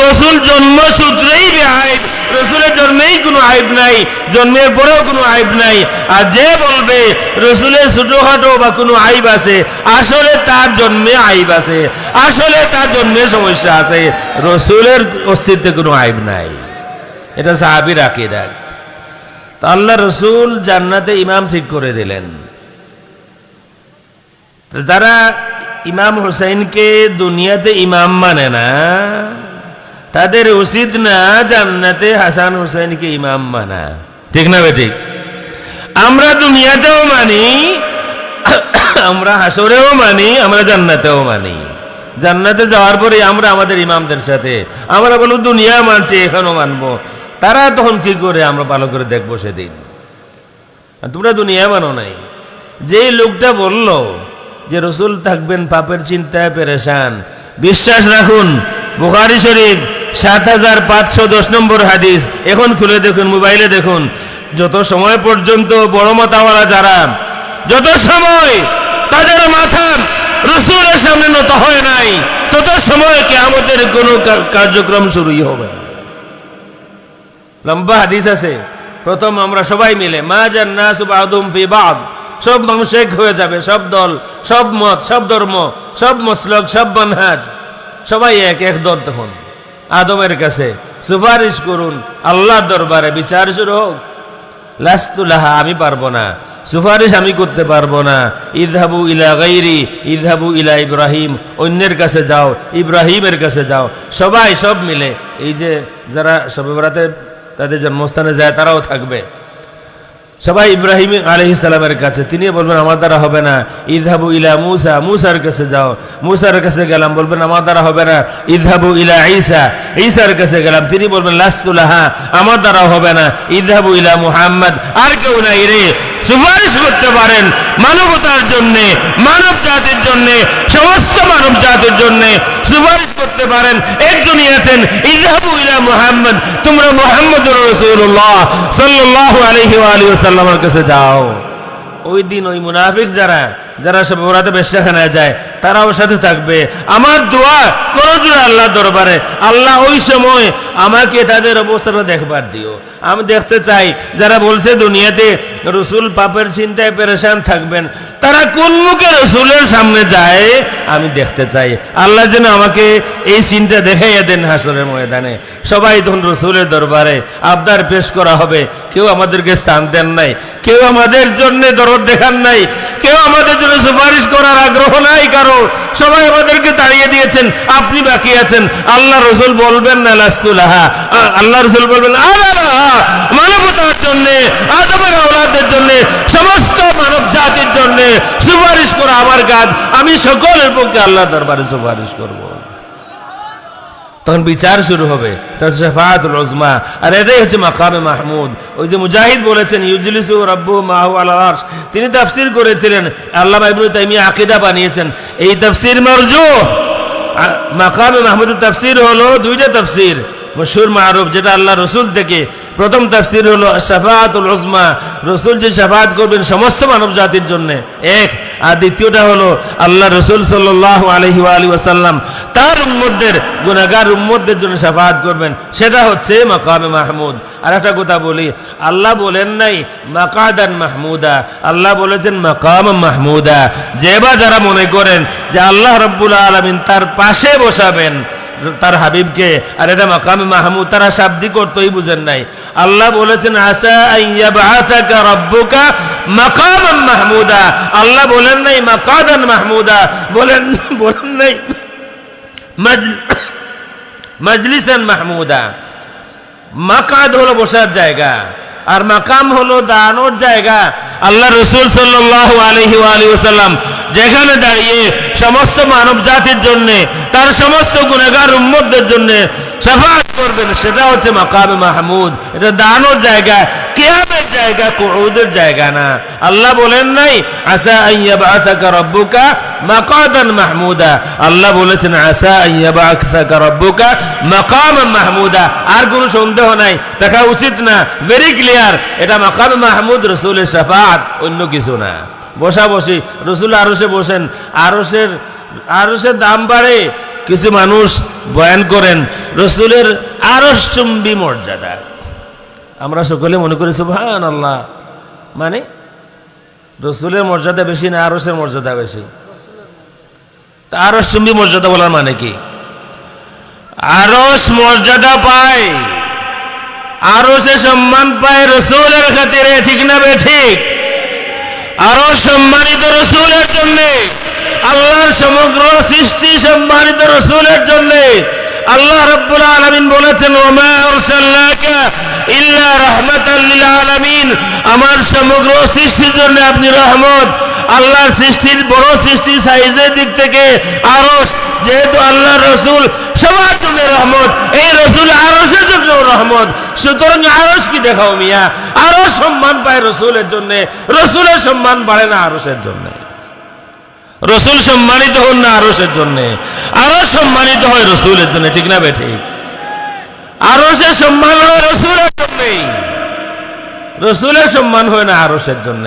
রসুল জন্মসূত্রেই বেআইব, রসুলের জন্মেই কোনো আইব নাই, জন্মের পরেও কোনো আইব নাই। আর যে বলবে রসুলের ছোটখাটো বা কোনো আইব আছে, আসলে তার জন্মে আইব আছে, আসলে তার জন্মে সমস্যা আছে, রসুলের অস্তিত্বে কোনো আইব নাই। এটা সাহাবীর আকীদা। তো আল্লাহ রসুল জান্নাতে ইমাম ঠিক করে দিলেন। যারা ইমাম হুসাইনকে দুনিয়াতে ইমাম মানে না, তাদের উচিত না জান্নাতে হাসান হুসাইনকে ইমাম মানা, ঠিক না বেঠিক? আমরা দুনিয়াতেও মানি, আমরা হাসরেও মানি, আমরা জান্নাতেও মানি। জান্নাতে যাওয়ার পরে আমরা আমাদের ইমামদের সাথে আমরা বলবো দুনিয়া মানছি, এখনো মানবো। তারা তখন কি করে আমরা ভালো করে দেখবো সেদিন। তোমরা দুনিয়া মানো নাই। যেই লোকটা বলল যে রসুল থাকবেন পাপের চিন্তায় পেরেশান, বিশ্বাস রাখুন, বুখারী শরীফ ৭৫১০ নম্বর হাদিস, এখন খুলে দেখুন, মোবাইলে দেখুন, যত সময় পর্যন্ত বড় মাথাওয়ালা যারা, যত সময় তাদের মাথা রসুলের সামনে নত হয় নাই, তত সময় কিয়ামতের কোনো কার্যক্রম শুরুই হবে না। লম্বা হাদিস আছে। প্রথম আমরা সবাই মিলে, মা জান্নাসু বাদুম ফি বাদ, সব মানুষ এক হয়ে যাবে, সব দল, সব মত, সব ধর্ম, সব মসলক, সব মানহাজ, সবাই এক এক দল। তখন আদমের কাছে সুপারিশ করুন, আল্লাহর দরবারে বিচার শুরু হোক। লাস্তু লাহা, আমি পারবো না, সুপারিশ আমি করতে পারবো না। ইযহাবু ইলা গায়রি, ইযহাবু ইলা ইব্রাহিম, অন্যের কাছে যাও, ইব্রাহিমের কাছে যাও। সবাই সব মিলে, এই যে যারা শবে বরাতে তাদের জন্মস্থানে যায় তারাও থাকবে, সবাই ইব্রাহিম আলাইহিস সালামের কাছে। তিনি বলবেন আমার দ্বারা হবে না। ইযহাবু ইলা মূসা, মূসার কাছে যাও, মূসার কাছে গেলাম, বলবেন আমার দ্বারা হবে না। ইযহাবু ইলা ঈসা, ঈসার কাছে গেলাম, তিনি বলবেন লাস্তু লাহা, আমার দ্বারা হবে না। ইযহাবু ইলা মুহাম্মদ, আর কেউ নাই রে সুপারিশ করতে পারেন মানবতার জন্য, মানব জাতির জন্য, সমস্ত মানব জাতির জন্য, সুপারিশ করতে পারেন একজনই আছেন, ইযহাবু ইলা মুহাম্মদ, তোমরা মুহাম্মদুর রাসূলুল্লাহ সাল্লাল্লাহু আলাইহি ওয়া আলিহি ওয়াসাল্লামের কাছে যাও। ওই দিন ওই মুনাফিক যারা সব ওরাতে বেশ্যাখানায় যায় তারাও সাথে থাকবে। আমার দোয়া করজোড়া আল্লাহ দরবারে, আল্লাহ ওই সময় আমাকে তাদের অবস্থাটা দেখবার দিও। আমি দেখতে চাই যারা বলছে দুনিয়াতে রসুল পাপের চিন্তায় পেরেশান থাকবেন, তারা কোন মুখে রসুলের সামনে যায় আমি দেখতে চাই। আল্লাহ যেন আমাকে এই চিন্তা দেখাইয়া দেন হাসরের ময়দানে। সবাই তখন রসুলের দরবারে আবদার পেশ করা হবে। কেউ আমাদেরকে স্থান দেন নাই, কেউ আমাদের জন্য দরদ দেখান নাই, কেউ আমাদের জন্য সুপারিশ করার আগ্রহ নাই কারো। সবাই আমাদেরকে তাড়িয়ে দিয়েছেন, আপনি বাকি আছেন। আল্লাহ রসুল বলবেন না লাস্তুলাহা, আল্লাহ রসুল বলবেন আলাহা, মানবতার জন্য, আদমের আওলাদের জন্য, সমস্ত মানব জাতির জন্য সুপারিশ করা আমার কাজ। আমি সকলের পক্ষে আল্লাহ দরবারে সুপারিশ করব। তখন বিচার শুরু হবে, তখন শাফাআতুল উযমা। আর এটাই হচ্ছে মাকামে মাহমুদ। ওই যে মুজাহিদ বলেছেন ইউজলিসু রাব্বুহু মাহু আলাল আরশ, তিনি তাফসীর করেছিলেন, আল্লামা ইবনে তাইমিয়া আকীদা বানিয়েছেন। এই তাফসীর মারজুহ। মাকামে মাহমুদের তাফসীর হলো দুইটা তাফসীর মশহুর মারুফ, যেটা আল্লাহ রসুল থেকে। প্রথম তাফসীর হলো শাফাআতুল উযমা, রসুল যে শাফাআত করবেন সমস্ত মানব জাতির জন্য এক। আর দ্বিতীয়টা হলো আল্লাহ রসুল সাল্লাল্লাহু আলাইহি ওয়া আলিহি ওয়াসাল্লাম তার উম্মতদের, গুনাহগার উম্মতদের জন্য শাফাআত করবেন, সেটা হচ্ছে মাকামে মাহমুদ। আর একটা কথা বলি, আল্লাহ বলেন নাই মাকাদান মাহমুদা, আল্লাহ বলেছেন মাকাম মাহমুদা। যে বা যারা মনে করেন যে আল্লাহ রাব্বুল আলামিন তার পাশে বসাবেন তার হাবিবকে, আর এটা মাকামে মাহমুদ, তারা শাব্দিক অর্থই বুঝেন নাই। আল্লাহ বলেছেন আসা আইয়াবআসাকা রাব্বুকা মাকামান মাহমুদা, আল্লাহ বলেন নাই মাকাদান মাহমুদা, বলেন নাই মাজলিসান মাহমুদা। মাকাদ হলো বসার জায়গা, আর মাকাম হলো দাঁড়ানোর জায়গা। আল্লাহ রসুল সাল্লাল্লাহু আলাইহি ওয়া আলিহি ওয়াসাল্লাম যেখানে দাঁড়িয়ে সমস্ত মানব জাতির জন্য, তার সমস্ত গুনাহগার উম্মতদের জন্য শাফাআত করবেন, সেটা হচ্ছে মাকামে মাহমুদ। এটা দাঁড়ানোর জায়গা, কিয়ামের জায়গা, কুউদের জায়গা না। আল্লাহ বলেন নাই আসা আইয়াবআসাকা রাব্বুকা মাকাদান মাহমুদা, আল্লাহ বলেছেন আসা আইয়াবআসাকা রাব্বুকা মাকামান মাহমুদা। আর কোনো সন্দেহ নাই, দেখা উচিত না, ভেরি ক্লিয়ার, এটা মাকামে মাহমুদ, রসুলের শাফাআত, অন্য কিছু না। বসা বসি রসুল আরশে বসেন, আরশের দাম বাড়ে। কিছু মানুষ বয়ান করেন রসুলের আরশ চুম্বি মর্যাদা। আমরা সকলে মনে করি সুবহানাল্লাহ, মানে রসুলের মর্যাদা বেশি না আরশের মর্যাদা বেশি? তা আরশ চুম্বি মর্যাদা বলার মানে কি? আরশ মর্যাদা পায়, আরশে সম্মান পায় রসুলের খাতিরে, ঠিক না বে ঠিক? আরো সম্মানিত রসুলের জন্য, আল্লাহর সমগ্র সৃষ্টি সম্মানিত রসুলের জন্য। আল্লাহ রাব্বুল আলামিন বলেছেন ওমা আরসালনাকা ইল্লা রাহমাতাল লিল আলামিন, আমার সমগ্র সৃষ্টির জন্য আপনি রহমত। আল্লাহর সৃষ্টির বড় সৃষ্টি সাইজের দিক থেকে আরশ, যেহেতু আল্লাহর রসুল সবার জন্য রহমত, এই রসুল আরশের জন্য রহমত। সুতরাং আরশ কি দেখাও মিয়া, আরশ সম্মান পায় রসুলের জন্য, রসুলের সম্মান বাড়ে না আরশের জন্য। রসুল সম্মানিত হন না আরশের জন্য, আরশ সম্মানিত হয় রসুলের জন্য, ঠিক না বেঠিক? আরশের সম্মান হয় রসুলের জন্যই, রসুলের সম্মান হয় না আরশের জন্য।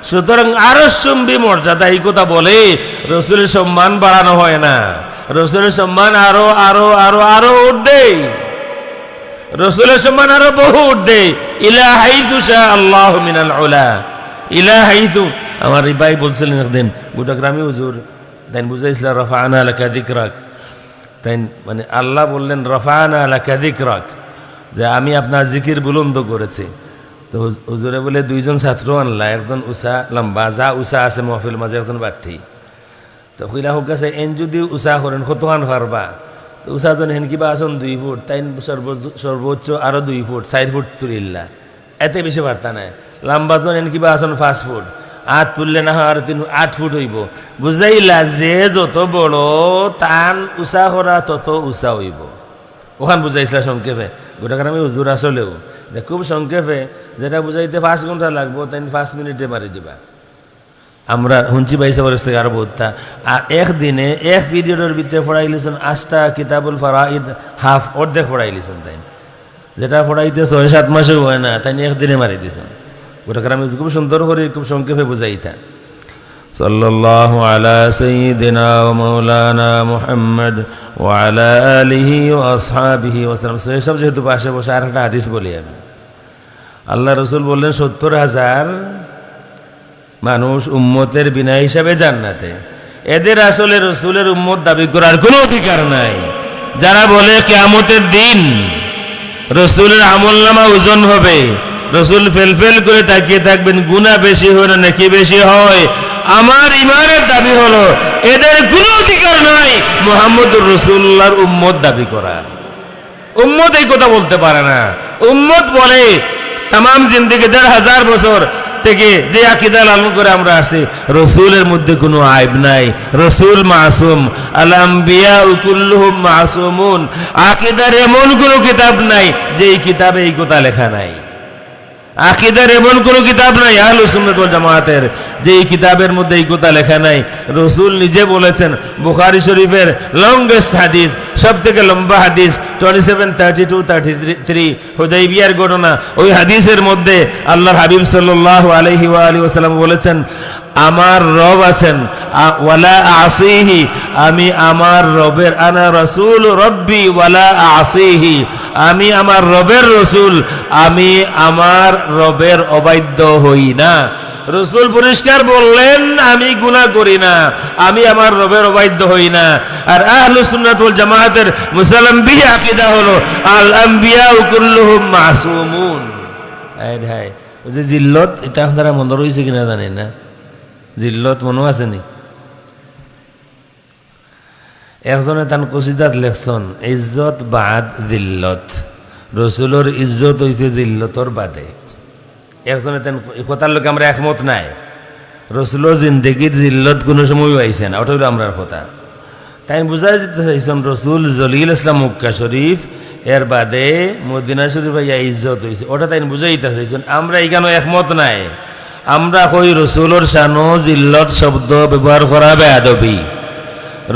সুতরাং আরশ চুম্বি মর্যাদা এই কথা বলে রসুলের সম্মান বাড়ানো হয় না, রসুলের সম্মান আরো আরো আরো আরো উঠবে, রসুলের সম্মান আরো বহু উঠবে। ইলা হাইতু শা আল্লাহু মিনাল উলা, ইলা হাইতু। আমার এই ভাই বলছিলেন একদিন গোটা গ্রামে হুজুর, তাই বুঝাইছিল রাফা'না লাকা যিকরাক, তাই মানে আল্লাহ বললেন রাফা'না লাকা যিকরাক, যে আমি আপনার জিকির বুলন্দ করেছি। তো হুজুরে বলে দুইজন ছাত্র আনলা, একজন উষা লম্বা, যা উষা আছে মহফিল মাঝে, একজন বাঠি। তো কইলা হোক আছে এন যদি উষা করেন কতখান পারবা? তো উষাজন হেন কিবা আসন 2 ফুট, তাই সর্বোচ্চ আরো 2 ফুট, 4 ফুট তুলিল্লা, এতে বেশি বার্তা নাই। লম্বাজন হেন কিবা আসন 5 ফুট, 8 তুললে না হয় আর 8 ফুট হইব। বুঝাইলা যে যত বড় টান উষা করা তত উষা হইব। ওখান বুঝাইছিলা সংক্ষেপে। গোটা আমি হুজুর আসলেও খুব সংক্ষেপে, যেটা বুঝাইতে 5 ঘন্টা লাগবো তাই 5 মিনিটে মারি দিবা। আমরা হুঞ্চি বাইসা বরস থেকে আরো বহুতটা, আর একদিনে এক পিরিয়ডের ভিতরে পড়াইলিছেন আস্তা কিতাবুল ফারাইদ হাফ অর্ধেক পড়াইলিছেন। তাই যেটা পড়াইতে 6-7 মাসেও হয় না, তাই একদিনে মারি দিয়েছেন। ওটাকে আমি খুব সুন্দর করে খুব সংক্ষেপে বুঝাইতা। সাল্লাল্লাহু আলা সাইয়্যিদিনা ওয়া মাওলানা মুহাম্মদ ওয়া আলা আলিহি ওয়া আসহাবিহি ওয়া সাল্লাম। এসব যেহেতু পাশে বসে আর একটা হাদিস বলি আমি। আল্লাহ রসুল বললেন 70,000 মানুষ উম্মতের বিনা হিসাবে জান্নাতে। এদের আসলে রসুলের উম্মত দাবি করার কোনো অধিকার নাই। যারা বলে কিয়ামতের দিন রসুলের আমলনামা ওজন হবে, রসুল ফেল করে তাকিয়ে থাকবেন, গুনাহ বেশি হয় না নাকি বেশি হয়, আমার ইমানের দাবি হলো এদের কোনো অধিকার নাই মুহাম্মদুর রাসূলুল্লাহর উম্মত দাবি করার। উম্মত এই কথা বলতে পারে না। উম্মত বলে তাম জিন্দেগি 1000 বছর থেকে যে আকীদা লালন করে আমরা আছি, রসুলের মধ্যে কোনো আইব নাই, রসুল মাসুম, আল আম্বিয়া কুল্লুহুম মাসুমুন। আকীদার এমন কোনো কিতাব নাই যে এই কিতাবে এই কথা লেখা নাই। আকীদার এমন কোনো কিতাব নাই আহলুস সুন্নাত ওয়াল জামাতের যে এই কিতাবের মধ্যে এই কথা লেখা নাই। রসুল নিজে বলেছেন, বুখারী শরীফের লংগেস্ট হাদিস, সব থেকে লম্বা হাদিস 2732-33 হুদাইবিয়ার ঘটনা, ওই হাদিসের মধ্যে আল্লাহর হাবিব সাল্লাল্লাহু আলাইহি ওয়া আলিহি ওয়াসাল্লাম বলেছেন, আমার রব আছেন ওয়ালা আসিহি, আমি আমার রবের, আনা রাসূল রব্বি ওয়ালা আসিহি, আমি আমার রবের রসুল, আমি আমার রবের অবাধ্য হই না। রসুল পরিষ্কার বললেন আমি গুনাহ করি না, আমি আমার রবের অবাধ্য হই না। আর আহলুস সুন্নাত ওয়াল জামাতের মুসলমান বিহি আকীদা হলো আল আম্বিয়া কুল্লুহুম মাসুমুন। হায় ওই যে জিল্লত, এটা আপনারা মনে রয়েছে কিনা জানেন না, জিল্লত মনে আছে নি? একজনে তান কসিদাত লেখছন, ইজ্জত বাদ জিল্লত, রসুলোর ইজ্জত হইছে জিল্লতর বাদে। একজনে তেন কথার লোক আমরা একমত নাই। রসুলোর জিন্দেগির জিল্লত কোনো সময় আইছে না, ওটা হলো আমরার কথা। তাই বুঝাই দিতে চাইছেন রসুল জলিল ইসলাম মক্কা শরীফ এর বাদে মদিনা শরীফ ইয়া ইজ্জত হয়েছে, ওটা তাই বুঝাইতে চাইছেন। আমরা এখানে একমত নাই। আমরা কই রসুলোর শানো জিল্লত শব্দ ব্যবহার করা বেয়াদবি,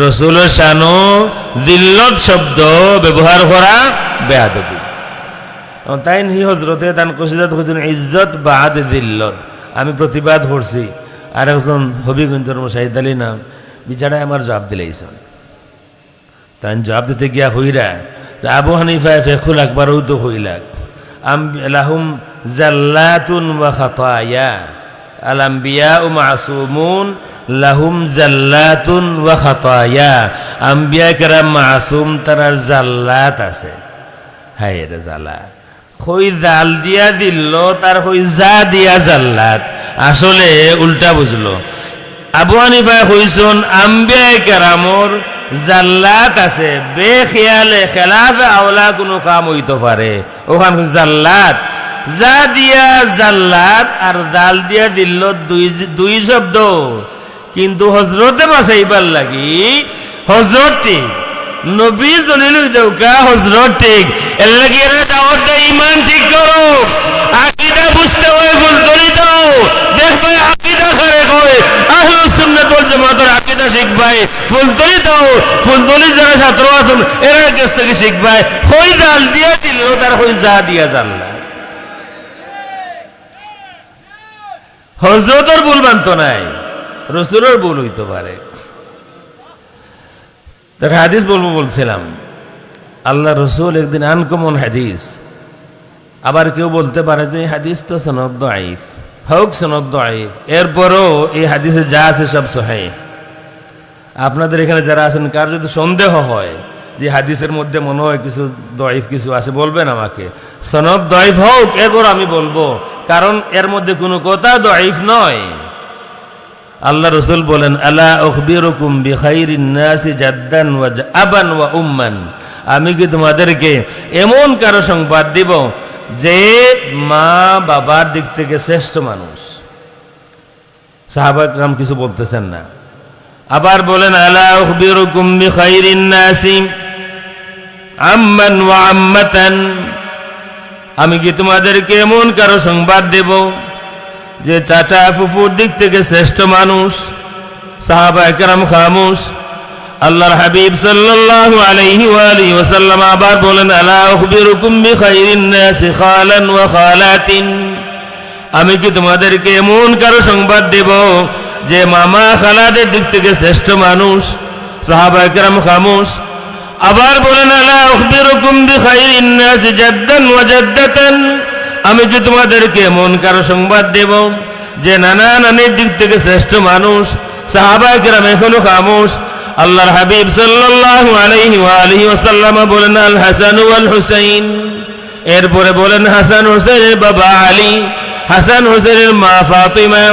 রসুলের শানো জিল্লত শব্দ ব্যবহার করা বেয়াদবি। তাই হি হজরতে তান কসিদাত হয়েছেন ইজ্জত বাদ জিল্লত। আমি প্রতিবাদ করছি, আর একজন হবিগঞ্জর শাহিদ আলী নাম বিচারায় আমার জবাব দিলেইছেন। তাই জবাব দিতে গিয়া হইরা আবু হানিফা ফেকুল আকবরও তো হইলাক, লাহুম জাল্লাতুন ওয়া খাতায়া, আল আম্বিয়া মাসুমুন লাহুম জাল্লাতুন ওয়া খাতায়া। আম্বিয়া কেরাম মাসুম, তারার জাল্লাত আছে। হায় রে জালা, কই জাল দিয়া দিল তার কই যা দিয়া জাল্লাত, আসলে উল্টা বুঝলো। আবু হানিফা কইছেন আম্বিয়া কেরামর জাল্লাত আছে, বেখেয়ালে খেলাফে আওলা কোনো কাম হইতে পারে, ওখান জাল্লাত। যা দিয়া জাল্লাত আর জাল দিয়া দিল দুই শব্দ, কিন্তু হজরতে বাঁচাইবার লাগি হজরত ঠিক, নবী দলিল দেউকা হজরত ঠিক, এর লাগি এরা দাওয়াত দেয় ইমান ঠিক করো, আকীদা বুঝতে হয়, ফুলতলি দাও, দেখবে আকীদা খারে কয় আহলুস সুন্নাত ওয়াল জামাতের আকীদা শিখবাই, ফুলতলি দাও, ফুলতলি যারা ছাত্র আছেন এরা কাছ থেকে শিখবাই, কই জাল দিয়া দিল তার কই যা দিয়া জাল্লাত। হজরতের ভুল মানত নাই, রসুলের ভুল হইতে পারে। তার হাদিস বলবো বলছিলাম, আল্লাহ রসুল একদিন আনকমন হাদিস, আবার কেউ বলতে পারে যে হাদিস তো সনদ দাঈফ, হোক সনদ দাঈফ, এরপরও এই হাদিসে যা আছে সব সহিহ। আপনাদের এখানে যারা আছেন কার যদি সন্দেহ হয় যে হাদিসের মধ্যে মনে হয় কিছু দাঈফ কিছু আছে, বলবেন আমাকে, সনদ দাঈফ হোক এরপর আমি বলবো, কারণ এর মধ্যে কোনো কথা দাঈফ নয়। আল্লাহ রসুল বলেন, আলা উখবিরুকুম বিখাইরিন নাসি জাদ্দান ওয়া আবান ওয়া উম্মান, আমি কি তোমাদেরকে এমন কারো সংবাদ দিব যে মা বাবার দিক থেকে শ্রেষ্ঠ মানুষ। সাহাবা کرام কিছু বলতেছেন না। আবার বলেন, আলা উখবিরুকুম বিখাইরিন নাসি আম্মান ওয়া আম্মাতান, আমি কি তোমাদেরকে এমন কারো সংবাদ দেব যে চাচা ফুফুর দিক থেকে শ্রেষ্ঠ মানুষ, সাহাবা একরাম খামোশ। আল্লাহর হাবিব সাল্লাল্লাহু আলাইহি ওয়া আলিহি ওয়াসাল্লাম আবার বলেন, আলা উখবিরুকুম বিখাইরিন নাসি খালান ওয়া খালাতিন, আমি কি তোমাদেরকে এমন কারো সংবাদ দেব যে মামা খালাদের দিক থেকে শ্রেষ্ঠ মানুষ? সাহাবা একরাম খামোশ। আবার বলেন, আলা উখবিরুকুম বিখাইরিন নাসি জাদ্দান ওয়া জাদ্দাতান, আমি কি তোমাদেরকে এমন কারো সংবাদ দেব যে নানা নানির দিক থেকে শ্রেষ্ঠ মানুষ? সাহাবা একরাম এখনো খামোশ। আল্লাহর হাবিব সাল্লাল্লাহু আলাইহি ওয়া আলিহি ওয়াসাল্লাম বলেন, আল হাসান ওয়াল হুসাইন, এরপরে বলেন হাসান হুসাইনের বাবা আলী, হাসান হুসাইনের মা ফাতিমা,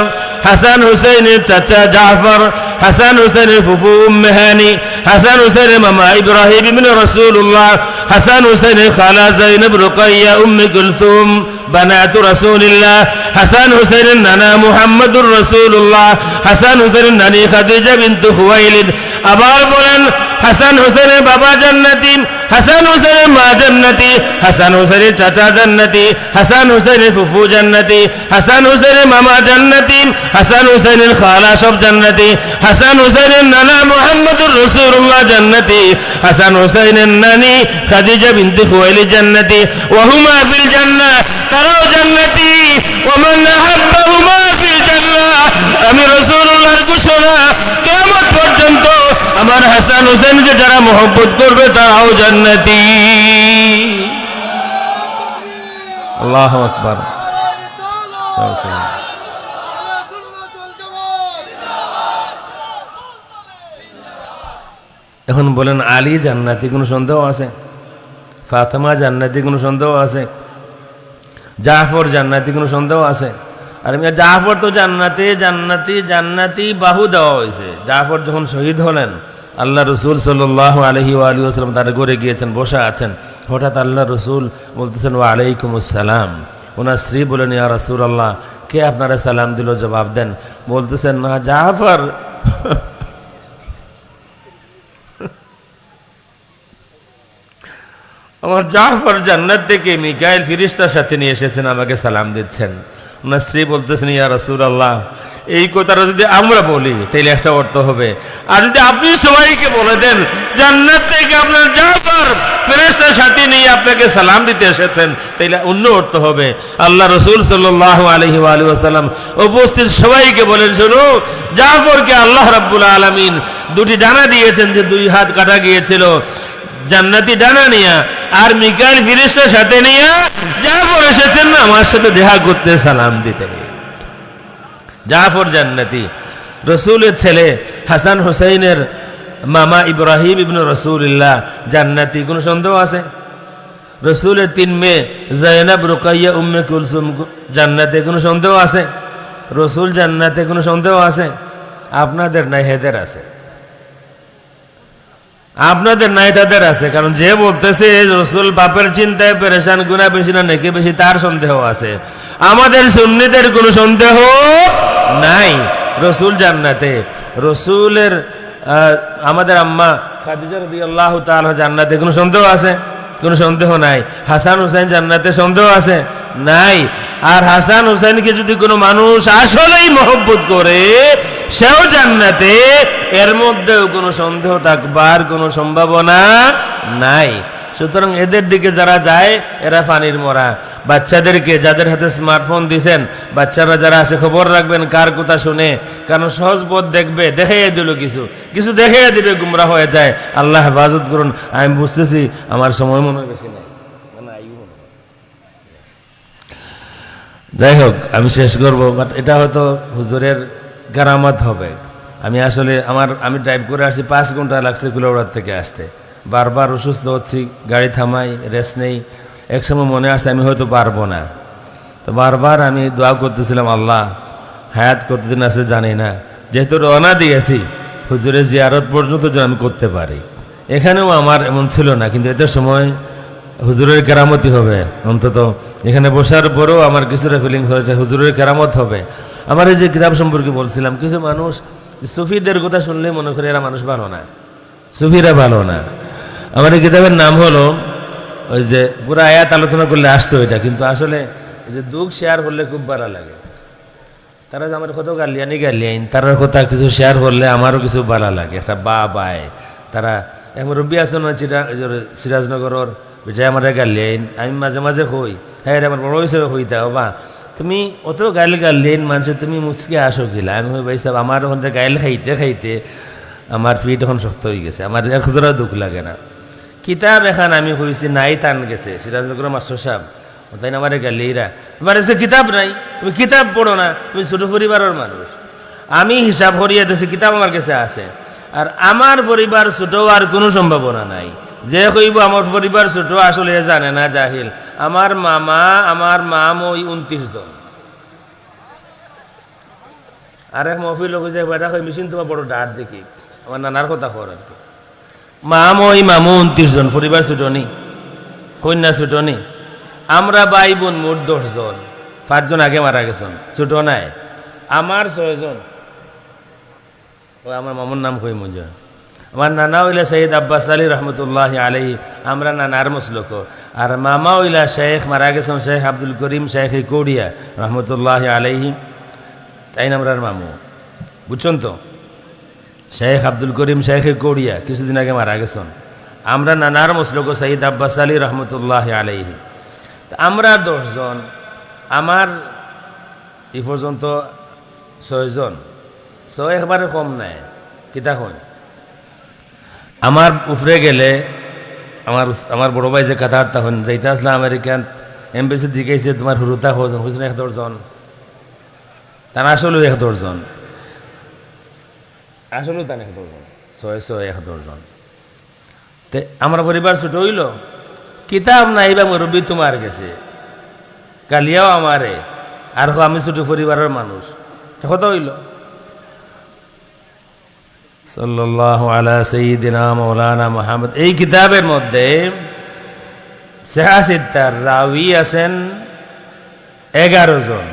হাসান হুসাইনের চাচা জাফর, হাসান হুসাইনের ফুফু উম্মে হানি, হাসান হুসাইনের মামা ইব্রাহিম ইবনে রাসূলুল্লাহ, হাসান হুসাইনের খালা যায়নাব রুকাইয়া উম্মে কুলসুম বানাতু রাসূলিল্লাহ, হাসান হুসাইনের নানা মুহাম্মদুর রাসূলুল্লাহ, হাসান হুসাইনের নানি খাদিজা বিনতু খুয়াইলিদ। আবার বলেন, হাসান হুসাইনের বাবা জান্নাতি, হাসান হুসাইনের মা জান্নাতি, হাসান হুসাইনের চাচা জান্নাতি, হাসান হুসাইনের ফুফু জান্নাতি, হাসান হুসাইনের মামা জান্নাতি, হাসান হুসাইনের খালা সব জান্নাতি, হাসান হুসাইনের নানা মুহাম্মদুর রাসূলুল্লাহ জান্নাতি, হাসান হুসাইনের নানি খাদিজা বিনতে খুয়াইলিদ জান্নাতি, ওয়া হুমা ফিল জান্নাহ, তারাও জান্নাতি, ওয়া মান আহাব্বাহুমা ফিল জান্নাহ। আমি রাসূলুল্লাহর ঘোষণা, কিয়ামত পর্যন্ত আমার হাসান হুসাইনকে যারা মহব্বত করবে তারাও জান্নাতি। আল্লাহু আকবার। এখন বলেন, আলী জান্নাতি, কোনো সন্দেহ আছে? ফাতেমা জান্নাতি, কোনো সন্দেহ আছে? জাফর জান্নাতি, কোনো সন্দেহ আছে? আর জাফর তো জান্নাতি জান্নাতি জান্নাতি বাহু দেওয়া হয়েছে। জাফর যখন শহীদ হলেন, আল্লাহ রসুল সাল্লাল্লাহু আলাইহি ওয়া আলিহি ওয়াসাল্লাম তার ঘরে গিয়েছেন, বসা আছেন। হঠাৎ আল্লাহ রসুল বলতেছেন, ওয়া আলাইকুমুস সালাম। ওনার স্ত্রী বলেন, ইয়া রাসূলুল্লাহ, কে আপনারা সালাম দিল, জবাব দেন। বলতেছেন, না জাফর। আমার জাফর জান্নাত থেকে মিকাইল ফেরেশতার সাথে নিয়ে এসেছেন, আমাকে সালাম দিচ্ছেন। ওনার স্ত্রী বলতেছেন, ইয়া রাসূলুল্লাহ, এই কথাটা যদি আমরা বলি তাইলে একটা অর্থ হবে, আর যদি আপনি সবাইকে বলে দেন জান্নাত থেকে আপনার জাফর ফেরেশতার সাথে নিয়ে আপনাকে সালাম দিতে এসেছেন, তাইলে অন্য অর্থ হবে। আল্লাহ রাসূল সাল্লাল্লাহু আলাইহি ওয়া আলিহি ওয়াসাল্লাম উপস্থিত সবাইকে বলেন, শোনো, জাফরকে আল্লাহ রাব্বুল আলামিন দুটি ডানা দিয়েছেন, যে দুই হাত কাটা গিয়েছিল, জান্নাতি ডানা নিয়া, আর মিকাইল ফেরেশতার সাথে নিয়া জাফর এসেছেন না আমার সাথে দেখা করতে, সালাম দিতে। জাফর জান্নাতি। রসুলের ছেলে হাসান হুসাইনের মামা ইব্রাহিম ইবনে রাসূলুল্লাহ জান্নাতি, কোনো সন্দেহ আছে? রসুলের 3 মেয়ে যায়নাব রুকাইয়া উম্মে কুলসুম জান্নাতে, কোনো সন্দেহ আছে? রসুল জান্নাতে, কোনো সন্দেহ আছে? আপনাদের নাই, হেদের আছে। আপনাদের নাই, তাদের আছে। কারণ যে বলতেছে রসুল বাপের চিন্তায় পেরেশান, গুনাহ বেশি না নেকি বেশি, তার সন্দেহ আছে। আমাদের সুন্নিদের কোনো সন্দেহ নাই, রসুল জান্নাতে। রসুলের আমাদের আম্মা খাদিজা রাদিয়াল্লাহু তাআলা জান্নাতে, কোনো সন্দেহ আছে? কোনো সন্দেহ নাই। হাসান হুসাইন জান্নাতে, সন্দেহ আছে? নাই। আর হাসান হুসাইনকে যদি কোনো মানুষ আসলেই মহব্বত করে, সেও জান্নাতে, এর মধ্যেও কোনো সন্দেহ থাকবার কোনো সম্ভাবনা নাই। সুতরাং এদের দিকে যারা যায় এরা পানির মরা। বাচ্চাদেরকে, যাদের হাতে স্মার্টফোন দিয়েছেন, বাচ্চারা যারা আছে খবর রাখবেন কার কথা শুনে, কারণ সহজ পথ দেখবে, দেখাইয়া দিল কিছু কিছু দেখাইয়া দিবে, গুমরা হয়ে যায়। আল্লাহ হেফাজত করুন। আমি বুঝতেছি আমার সময় মনে হয় বেশি নাই, যাই হোক আমি শেষ করব। বাট এটা হয়তো হুজুরের কারামত হবে। আমি আসলে আমি ড্রাইভ করে আসছি, 5 ঘন্টা লাগছে কুলাউড়ার থেকে আসতে। বারবার অসুস্থ হচ্ছি, গাড়ি থামাই, রেস্ট নেই। একসময় মনে আসছে আমি হয়তো পারবো না, তো বারবার আমি দোয়া করতেছিলাম, আল্লাহ হায়াত কতদিন আছে জানি না, যেহেতু রওনা দিয়েছি হুজুরের জিয়ারত পর্যন্ত যেন আমি করতে পারি। এখানেও আমার এমন ছিল না, কিন্তু এত সময় হুজুরের কেরামতি হবে। অন্তত এখানে বসার পরেও আমার কিছুটা ফিলিংস হয়েছে হুজুরের কেরামত হবে। আমার এই যে কিতাব সম্পর্কে বলছিলাম, কিছু মানুষ সুফিদের কথা শুনলে মনে করে এরা মানুষ ভালো না, সুফিরা ভালো না। আমার এই কিতাবের নাম হলো, ওই যে পুরো আয়াত আলোচনা করলে আসতো এটা, কিন্তু আসলে যে দুঃখ শেয়ার করলে খুব ভালো লাগে। তারা যে আমার কত গালিয়ান তারার কথা কিছু শেয়ার করলে আমারও কিছু ভালো লাগে, একটা বায় তারা এখন রব্বি আসন সিরাজনগরের বিজয় আমার গালিয়ান, আমি মাঝে মাঝে হই, হ্যাঁ আমার বড় হিসেবে হইতে বা তুমি অত গালিয়ান মানুষ তুমি মুসকে আসো গিলা, আমি ভাই সাহেব আমার ওখান থেকে গাইল খাইতে খাইতে আমার ফিট এখন শক্ত হয়ে গেছে, আমার এক হাজারও দুঃখ লাগে না। কিতাব এখন আমি হয়েছি নাই টান গেছে সিরাজনগরের মাস্টার সাহেব, তাই না আমার গালিরা তোমার এসে কিতাব নাই, তুমি কিতাব পড়ো না, তুমি ছোট পরিবারের মানুষ। আমি হিসাব করিয়ে দিয়েছি কিতাব আমার কাছে আছে, আর আমার পরিবার ছোট আর কোনো সম্ভাবনা নাই। যে কইব আমার পরিবার ছোট আসলে জানে না, জাহিল। আমার মাম ওই 29 জন। আর এক মহফিল লোক যে বেটা কই মেশিন তোমার বড় ডাট দেখি, আমার নানার কথা কর আর কি। মামু 29 জন, পরিবার ছোট নি, কন্যা ছোট নি। আমরা ভাই বোন মোট 10 জন, 5 জন আগে মারা গেছেন, ছোট নাই। আমার 6 জন। ও আমার মামুর নাম কই মুজা। আমার নানা হইলা সৈয়দ আব্বাস আলী রহমতুল্লাহ আলাইহি, আমরা নানার মসলক। আর মামা হইলা শেখ মারা গেছেন শেখ আব্দুল করিম শেখ কৌড়িয়া রহমতুল্লাহ আলাইহি, তাই নামরার মামু, বুঝছেন তো? শেখ আব্দুল করিম শেখ কৌড়িয়া কিছুদিন আগে মারা গেছেন। আমরা নানার মসলক সৈয়দ আব্বাস আলী রহমতুল্লাহ আলাইহি। আমরা 10 জন, আমার এই পর্যন্ত 6 জন, 6 একবারে কম নাই। কিতা হয় আমার উপরে গেলে আমার বড় ভাই যে কাতারটা হন যাইতে আসলে আমেরিকান এমবেসি দিকেছে তোমার হুরুতা হজন হয়েছেন 1 জন, তার আসলেও 1 জন, আসলেও তার 1 জন, 6 জন। তে আমার পরিবার ছোট হইল, কিতাব নাই বা মুরব্বী তোমার গেছে, কালিয়াও আমারে, আর আমি ছোট পরিবারের মানুষ, কত হইল? সাল্লাল্লাহু আলা সাইয়্যিদিনা মাওলানা মুহাম্মদ। এই কিতাবের মধ্যে সিহাসিত্তার রাওয়ী আছেন 11 জন।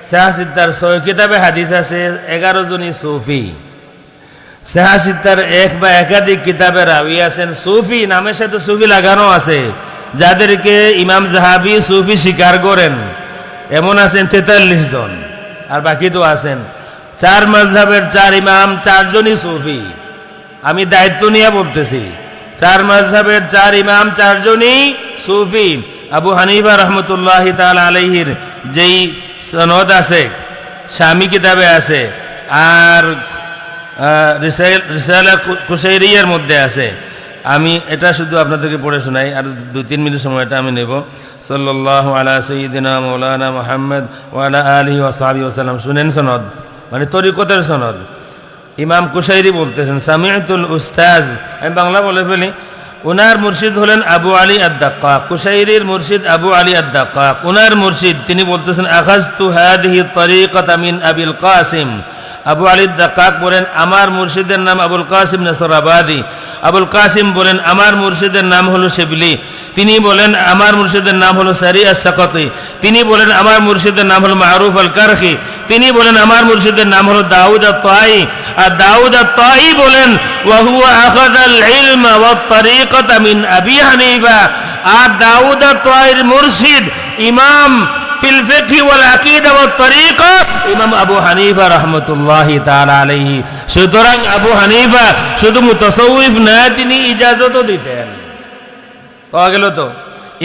সিহাসিত্তার 6 কিতাবে হাদিস আছে, 11 জনই সুফি। সিহাসিত্তার এক বা একাধিক কিতাবে রাওয়ী আছেন সুফি, নামের সাথে সুফি লাগানো আছে, যাদেরকে ইমাম জাহাবি সুফি স্বীকার করেন, এমন আছেন 43 জন। আর বাকি তো আছেন 4 মাযহাবের 4 ইমাম, 4 জনই সুফি। আমি দায়িত্ব নিয়ে বলতেছি, 4 মাযহাবের 4 ইমাম, 4 জনই সুফি। আবু হানিফা রহমতুল্লাহি তাআলা আলাইহির যেই সনদ আছে শামী কিতাবে আছে, আর রিসালা কুশাইরিয়ার মধ্যে আছে। আমি এটা শুধু আপনাদেরকে পড়ে শোনাই, আর 2-3 মিনিট সময়টা আমি নেব। সাল্লাল্লাহু আলা সাইয়্যিদিনা মাওলানা মুহাম্মদ ওয়া আলা আলিহি ওয়া সাহবিহি ওয়াসাল্লাম। শুনেন সনদ, মানে তরিকতের সনদ। ইমাম কুশাইরি বলতেছেন, সামি'তুল উস্তাজ, আমি বাংলা বলে ফেলি, ওনার মুর্শিদ হলেন আবু আলী আদ-দাক্কাক। কুশাইরির মুর্শিদ আবু আলী আদ-দাক্কাক, ওনার মুর্শিদ, তিনি বলতেছেন আখাযতু হাদিহি তরিকাতা মিন আবিল কাসিম। আবু আলী আদ-দাক্কাক বলেন আমার মুর্শিদের নাম আবুল কাসিম নাসরাবাদি। আবুল কাসিম বলেন আমার মুর্শিদের নাম হলো শিবলি। তিনি বলেন আমার মুর্শিদের নাম হলো সারি আস-সাকাতি। তিনি বলেন আমার মুর্শিদের নাম হলো মারুফ আল-কারখি। তিনি বলেন আমার মুর্শিদের নাম হলো দাউদ আত-তাই। আর দাউদ আত-তাই বলেন ওয়া হুয়া আখাযাল ইলমা ওয়াত তরিকাতা মিন আবি হানিফা। আর দাউদ আত-তাইর মুর্শিদ ইমাম ফিল ফিকহি ওয়াল আকীদা ওয়াত তরিকা ইমাম আবু হানিফা রাহমাতুল্লাহি তাআলা আলাইহি। সুতরাং আবু হানিফা শুধু মুতাসাউফ না, তিনি ইজাজতও দিতেন। পাওয়া গেল তো?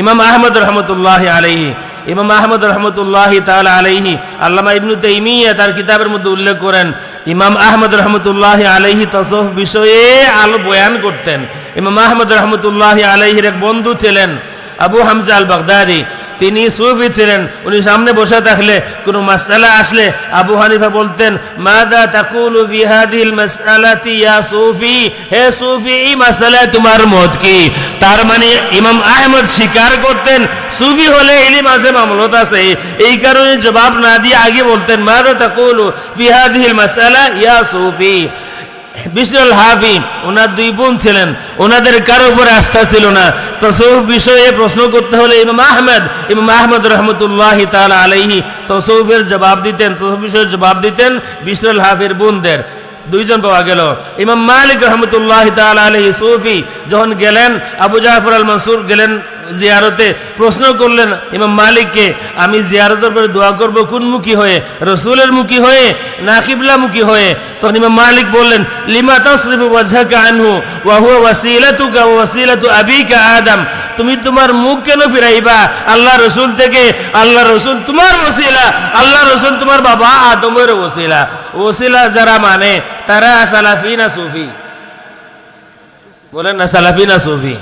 ইমাম আহমদ রহমতুল্লাহি আলাইহি, ইমাম আহমদ রহমতুল্লাহি তাআলা আলাইহি, আল্লামা ইবনু তাইমিয়া তার কিতাবের মধ্যে উল্লেখ করেন ইমাম আহমদ রহমতুল্লাহি আলাইহি তাসাউফ বিষয়ে আলো বয়ান করতেন। ইমাম আহমদ রহমতুল্লাহি আলাইহির এক বন্ধু ছিলেন আবু হামজা আল বাগদাদি, তিনি সুফি ছিলেন। উনি সামনে বসে থাকলে কোনো মাসআলা আসলে আবু হানিফা বলতেন মাযা তাকুলু ফি হাযিহিল মাসআলাতি ইয়া সুফি, হে সুফি এই মাসআলায় তোমার মত কি? তার মানে ইমাম আহমদ স্বীকার করতেন সুফি হলে ইলম আছে, মামলত আছে, এই কারণে জবাব না দিয়ে আগে বলতেন মাযা তাকুলু ফি হাযিহিল মাসআলা ইয়া সুফি। বিশরুল হাফি, ওনার 2 বোন ছিলেন, ওনাদের কারো উপরে আস্থা ছিল না। তাসাউফ বিষয়ে প্রশ্ন করতে হলে ইমাম আহমদ রহমতুল্লাহি তাআলা আলাইহি তাসাউফের জবাব দিতেন, তাসাউফ বিষয়ে জবাব দিতেন বিশরুল হাফির বোনদের। 2 জন পাওয়া গেল। ইমাম মালিক রহমতুল্লাহি তাআলা আলাইহি সুফি, যখন গেলেন আবু জাফর আল মানসুর গেলেন জিয়ারতে প্রশ্ন করলেন ইমাম মালিককে, আমি জিয়ারতের পরে দোয়া করব কোন মুখী হয়ে, রসুলের মুখী হয়ে না কিবলা মুখী হয়ে? তখন ইমাম মালিক বললেন, লিমা তাসরিফু ওয়াজহাকা আনহু ওয়া হুয়া ওয়াসিলাতুকা ওয়া ওয়াসিলাতু আবিকা আদম। তুমি তোমার মুখ কেন ফিরাইবা আল্লাহ রসুল থেকে? আল্লাহ রসুল তোমার ওসিলা, আল্লাহ রসুল তোমার বাবা আদমের ওসিলা। ওসিলা যারা মানে তারা সালাফি না সুফি? বলেন না সালাফি না সুফি?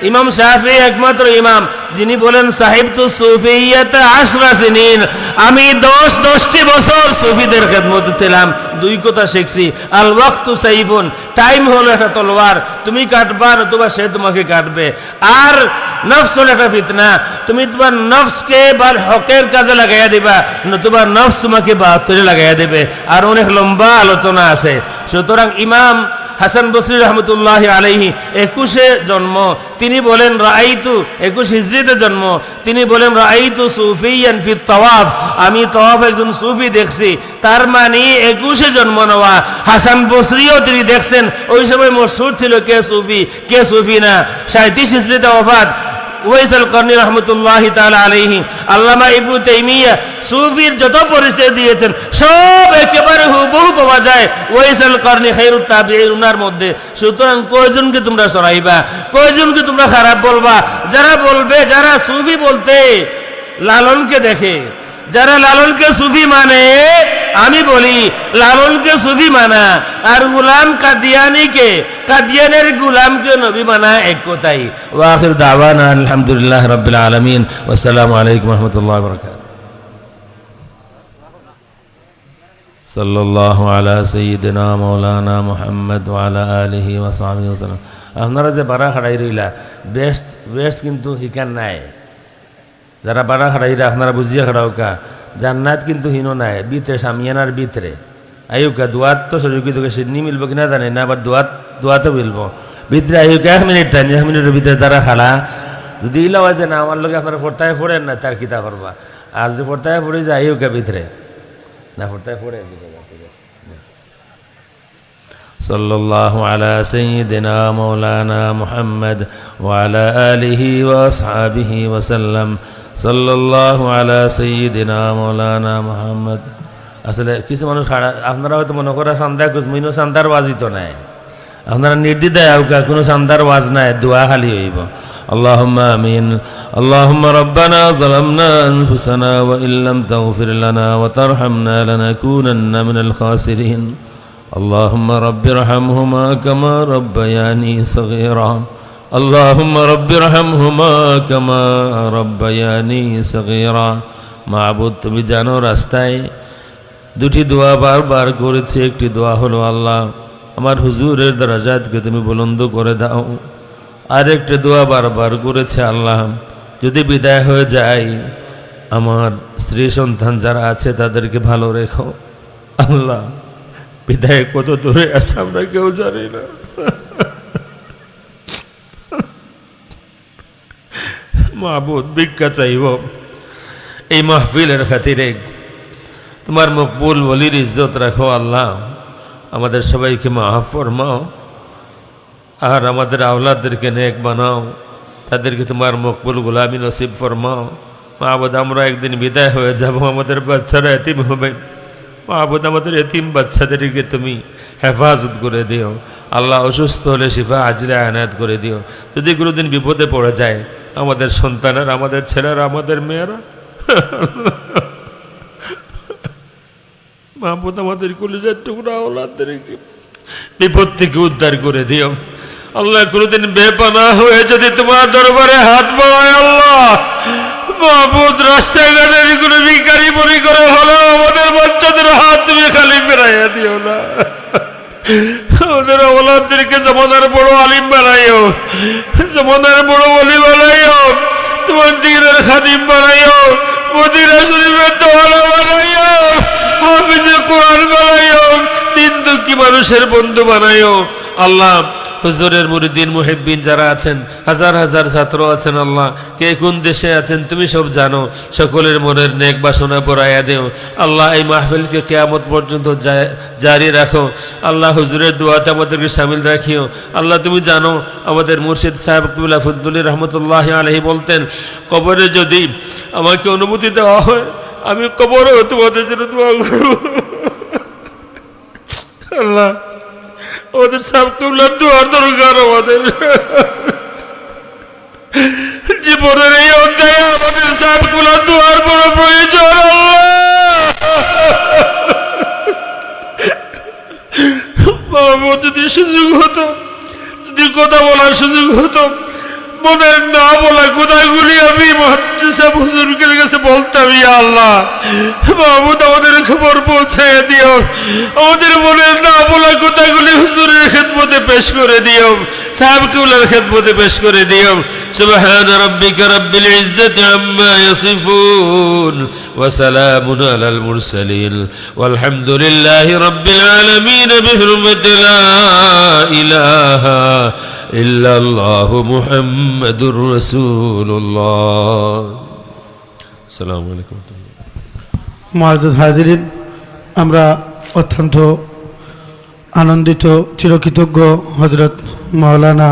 ইমাম শাফিঈ একমাত্র ইমাম যিনি বলেন সাহিবতু সুফিয়্যাত 10 সিনিন, আমি 10টি বছর সুফিদের খেদমতে ছিলাম। দুই কথা শিখছি, আল ওয়াক্তু সাইফুন, টাইম হলো একটা তলোয়ার, তুমি কাটবা নতুবা সে তোমাকে কাটবে। আর নফস হলো একটা ফিতনা, তুমি তোমার নফসকে হকের কাজে লাগাইয়া দিবা নতুবা নফস তোমাকে বাতিলে লাগাইয়া দেবে। আর অনেক লম্বা আলোচনা আছে। সুতরাং ইমাম হাসান বসরি রহমতুল্লাহ আলাইহি 21-এ জন্ম, তিনি বলেন রাআইতু 21 হিজরিতে জন্ম, তিনি বলেন রাআইতু সুফিয়ান ফি তাওয়াফ, আমি তাওয়াফে একজন সুফি দেখছি। তার মানে 21-এ জন্ম নেওয়া। হাসান বসরিও তিনি দেখছেন, ওই সময় মশহুর ছিল কে সুফি কে সুফি না। 37 হিজরিতে ওফাত ওয়াইস আল করনি রহমতুল্লাহি তাআলা আলাইহি। আল্লামা ইবনু তাইমিয়া সুফির যত পরিচয় দিয়েছেন সব একেবারে হুবহু পাওয়া যায় ওয়াইস আল করনি খায়রুত তাবিঈন উনার মধ্যে। সুতরাং কয়জনকে তোমরা সরাইবা, কয়জনকে তোমরা খারাপ বলবা? যারা বলবে, যারা সুফি বলতে লালনকে দেখে, যারা লালনকে সুফি মানে, আমি বলি লালনকে সুফি মানা আর গুলাম কাদিয়ানিকে, কাদিয়ানের গুলামকে নবী মানা এক কথাই। ওয়া আখির দাওয়ানা আলহামদুলিল্লাহ রাব্বিল আলামিন। ওয়াসসালামু আলাইকুম ওয়া রাহমাতুল্লাহি ওয়া বারাকাতুহু। সাল্লাল্লাহু আলা সাইয়্যিদিনা মাওলানা মুহাম্মদ ওয়া আলা আলিহি ওয়া সাহবিহি ওয়াসাল্লাম। আপনারা যে বাড়া খাড়াই রইলা, বেস্ট কিন্তু হিকান নাই। যারা বাড়া খাড়াইরা আপনারা বুঝিয়া খাড়াও কা, জান্নাত কিন্তু হিনো নাই, ভিতরে সামিয়ানার ভিতরে আয়ুকা দোয়াত তো শরীরকে তোকে সিডনি মিলবো কিনা জানি না, আবার দোয়াতে মিলবো ভিতরে আয়ুকা 1 মিনিট টাইম, 1 মিনিটের ভিতরে তারা খাড়া। যদি ইলা হয় যে না আমার লোকে আপনারা ফোরতায় ফোড়েন না, তার কিতা করবা? আর যদি ফোরতায় ফোড়ে যায় আয়ুকা ভিতরে না, ফোরতায় ফোড়ে। সাল্লাল্লাহু আলা সাইয়্যিদিনা মাওলানা মুহাম্মদ ওয়া আলা আলিহি ওয়া আসহাবিহি ওয়া সাল্লাম। সাল্লাল্লাহু আলা সাইয়্যিদিনা মাওলানা মুহাম্মদ। আসলে কিছু মানুষ আপনারা হয়তো মনে করা সান্দা কুজমিনো সান্দার ওয়াজই তো নাই, আপনারা নির্দ্বিধায় আউকা কোনো সান্দার ওয়াজ নাই, দোয়া খালি হইব। আল্লাহুম্মা আমিন। আল্লাহুম্মা রাব্বানা যালামনা আনফুসানা ওয়া ইল্লাম তাগফির লানা ওয়া তারহামনা লানাকুনান্না মিনাল খাসিরিন। আল্লাহুম্মা রাব্বিরহামহুমা কামা রাব্বায়ানি সগীরা। আল্লাহুম্মা রাব্বিরহামহুমা কামা রাব্বায়ানি সগীরা। মাবুদ, তুমি জানো রাস্তায় দুটি দোয়া বারবার করেছি। একটি দোয়া হলো আল্লাহ আমার হুজুরের দরাজাতকে তুমি বুলন্দ করে দাও। আরেকটি দোয়া বারবার করেছে, আল্লাহ যদি বিদায় হয়ে যায় আমার স্ত্রী সন্তান যারা আছে তাদেরকে ভালো রেখো। আল্লাহ বিদায় কত দূরে আছে আমরা কেউ জানি না। মাবুদ, ভিক্ষা চাইব এই মাহফিলের খাতিরে, তোমার মকবুল ওলির ইজ্জত রাখো। আল্লাহ আমাদের সবাইকে মাফ ফরমাও আর আমাদের আওলাদদেরকে নেক বানাও, তাদেরকে তোমার মকবুল গোলামি নসিব ফরমাও। মাহবুদ, আমরা একদিন বিদায় হয়ে যাব, আমাদের বাচ্চারা এতিম হবে। মাহবুদ, আমাদের এতিম বাচ্চাদেরকে তুমি হেফাজত করে দিও। আল্লাহ অসুস্থ হলে শিফা আজলে আনায়াত করে দিও। যদি কোনোদিন বিপদে পড়ে যায় আমাদের সন্তানেরা, আমাদের ছেলেরা, আমাদের মেয়েরা, মাহবুদ আমাদের কলিজার টুকরা আওলাদদেরকে বিপদ থেকে উদ্ধার করে দিও। আল্লাহ কোনোদিন বেপানা হয়ে যদি তোমার দরবারে হাত বাড়ায়, আল্লাহ মাহবুদ রাস্তাঘাটের কোনো ভিখারি পরি করে হলেও আমাদের বাচ্চাদের হাত তুমি খালি ফেরাইয়া দিও না। আমাদের আওলাদদেরকে জমানার বড় আলিম বানাইও, জমানার বড় ওলি বানাইও, তোমার দ্বীনের খাদিম বানাইও, মদিনা শরীফের দোয়ালা বানাইও, হাফিজে কোরআন বানাইও, দিন দুঃখী মানুষের বন্ধু বানাইও। আল্লাহ হুজুরের মুরিদিন মুহিব্বিন যারা আছেন, হাজার হাজার ছাত্র আছেন আল্লাহ, কে কোন দেশে আছেন তুমি সব জানো, সকলের মনের নেক বাসনা পরাইয়া দেও আল্লাহ। এই মাহফিলকে কিয়ামত পর্যন্ত জারি রাখো আল্লাহ। হুজুরের দোয়াতে আমাদেরকে শামিল রাখিও আল্লাহ। তুমি জানো আমাদের মুর্শিদ সাহেব কিবলা ফজলুল্লাহ রহমতুল্লাহ আলাইহি বলতেন, কবরে যদি আমাকে অনুমতি দেওয়া হয় আমি কবরেও তোমাদের জন্য দোয়া করব আল্লাহ। আমাদের সাহেব কিবলার দোয়ার দরকার, আমাদের জীবনের এই অধ্যায়ে আমাদের সাহেব কিবলার দোয়ার বড় প্রয়োজন আল্লাহ। যদি সুযোগ হতো, যদি কথা বলার সুযোগ হতো, মনের না বলা কথাগুলি আমি মুহাদ্দিস সাহেব হুজুরের কাছে বলতাম, ইয়া আল্লাহ মাহমুদ আমাদের খবর পৌঁছায় দিও, আমাদের মনের না বলা কথাগুলি হুজুরের খেদমতে পেশ করে দিও, সাহেব কিবলার খেদমতে পেশ করে দিও। সুবহান রাব্বিকা রাব্বিল ইজ্জাতি আম্মা ইয়াসিফুন ওয়া সালামুন আলাল মুরসালিন ওয়ালহামদুলিল্লাহি রাব্বিল আলামিন বিহুরমতি লা ইলাহা ইল্লাল্লাহু মুহাম্মাদুর রাসূলুল্লাহ। আসসালামু আলাইকুম। মুআজ্জাজ হাজিরিন, আমরা অত্যন্ত আনন্দিত, চিরকৃতজ্ঞ হযরত মাওলানা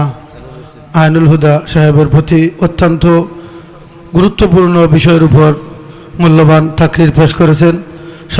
আইনুল হুদা সাহেবের প্রতি অত্যন্ত গুরুত্বপূর্ণ বিষয়ের উপর মূল্যবান তাকরির পেশ করেছেন।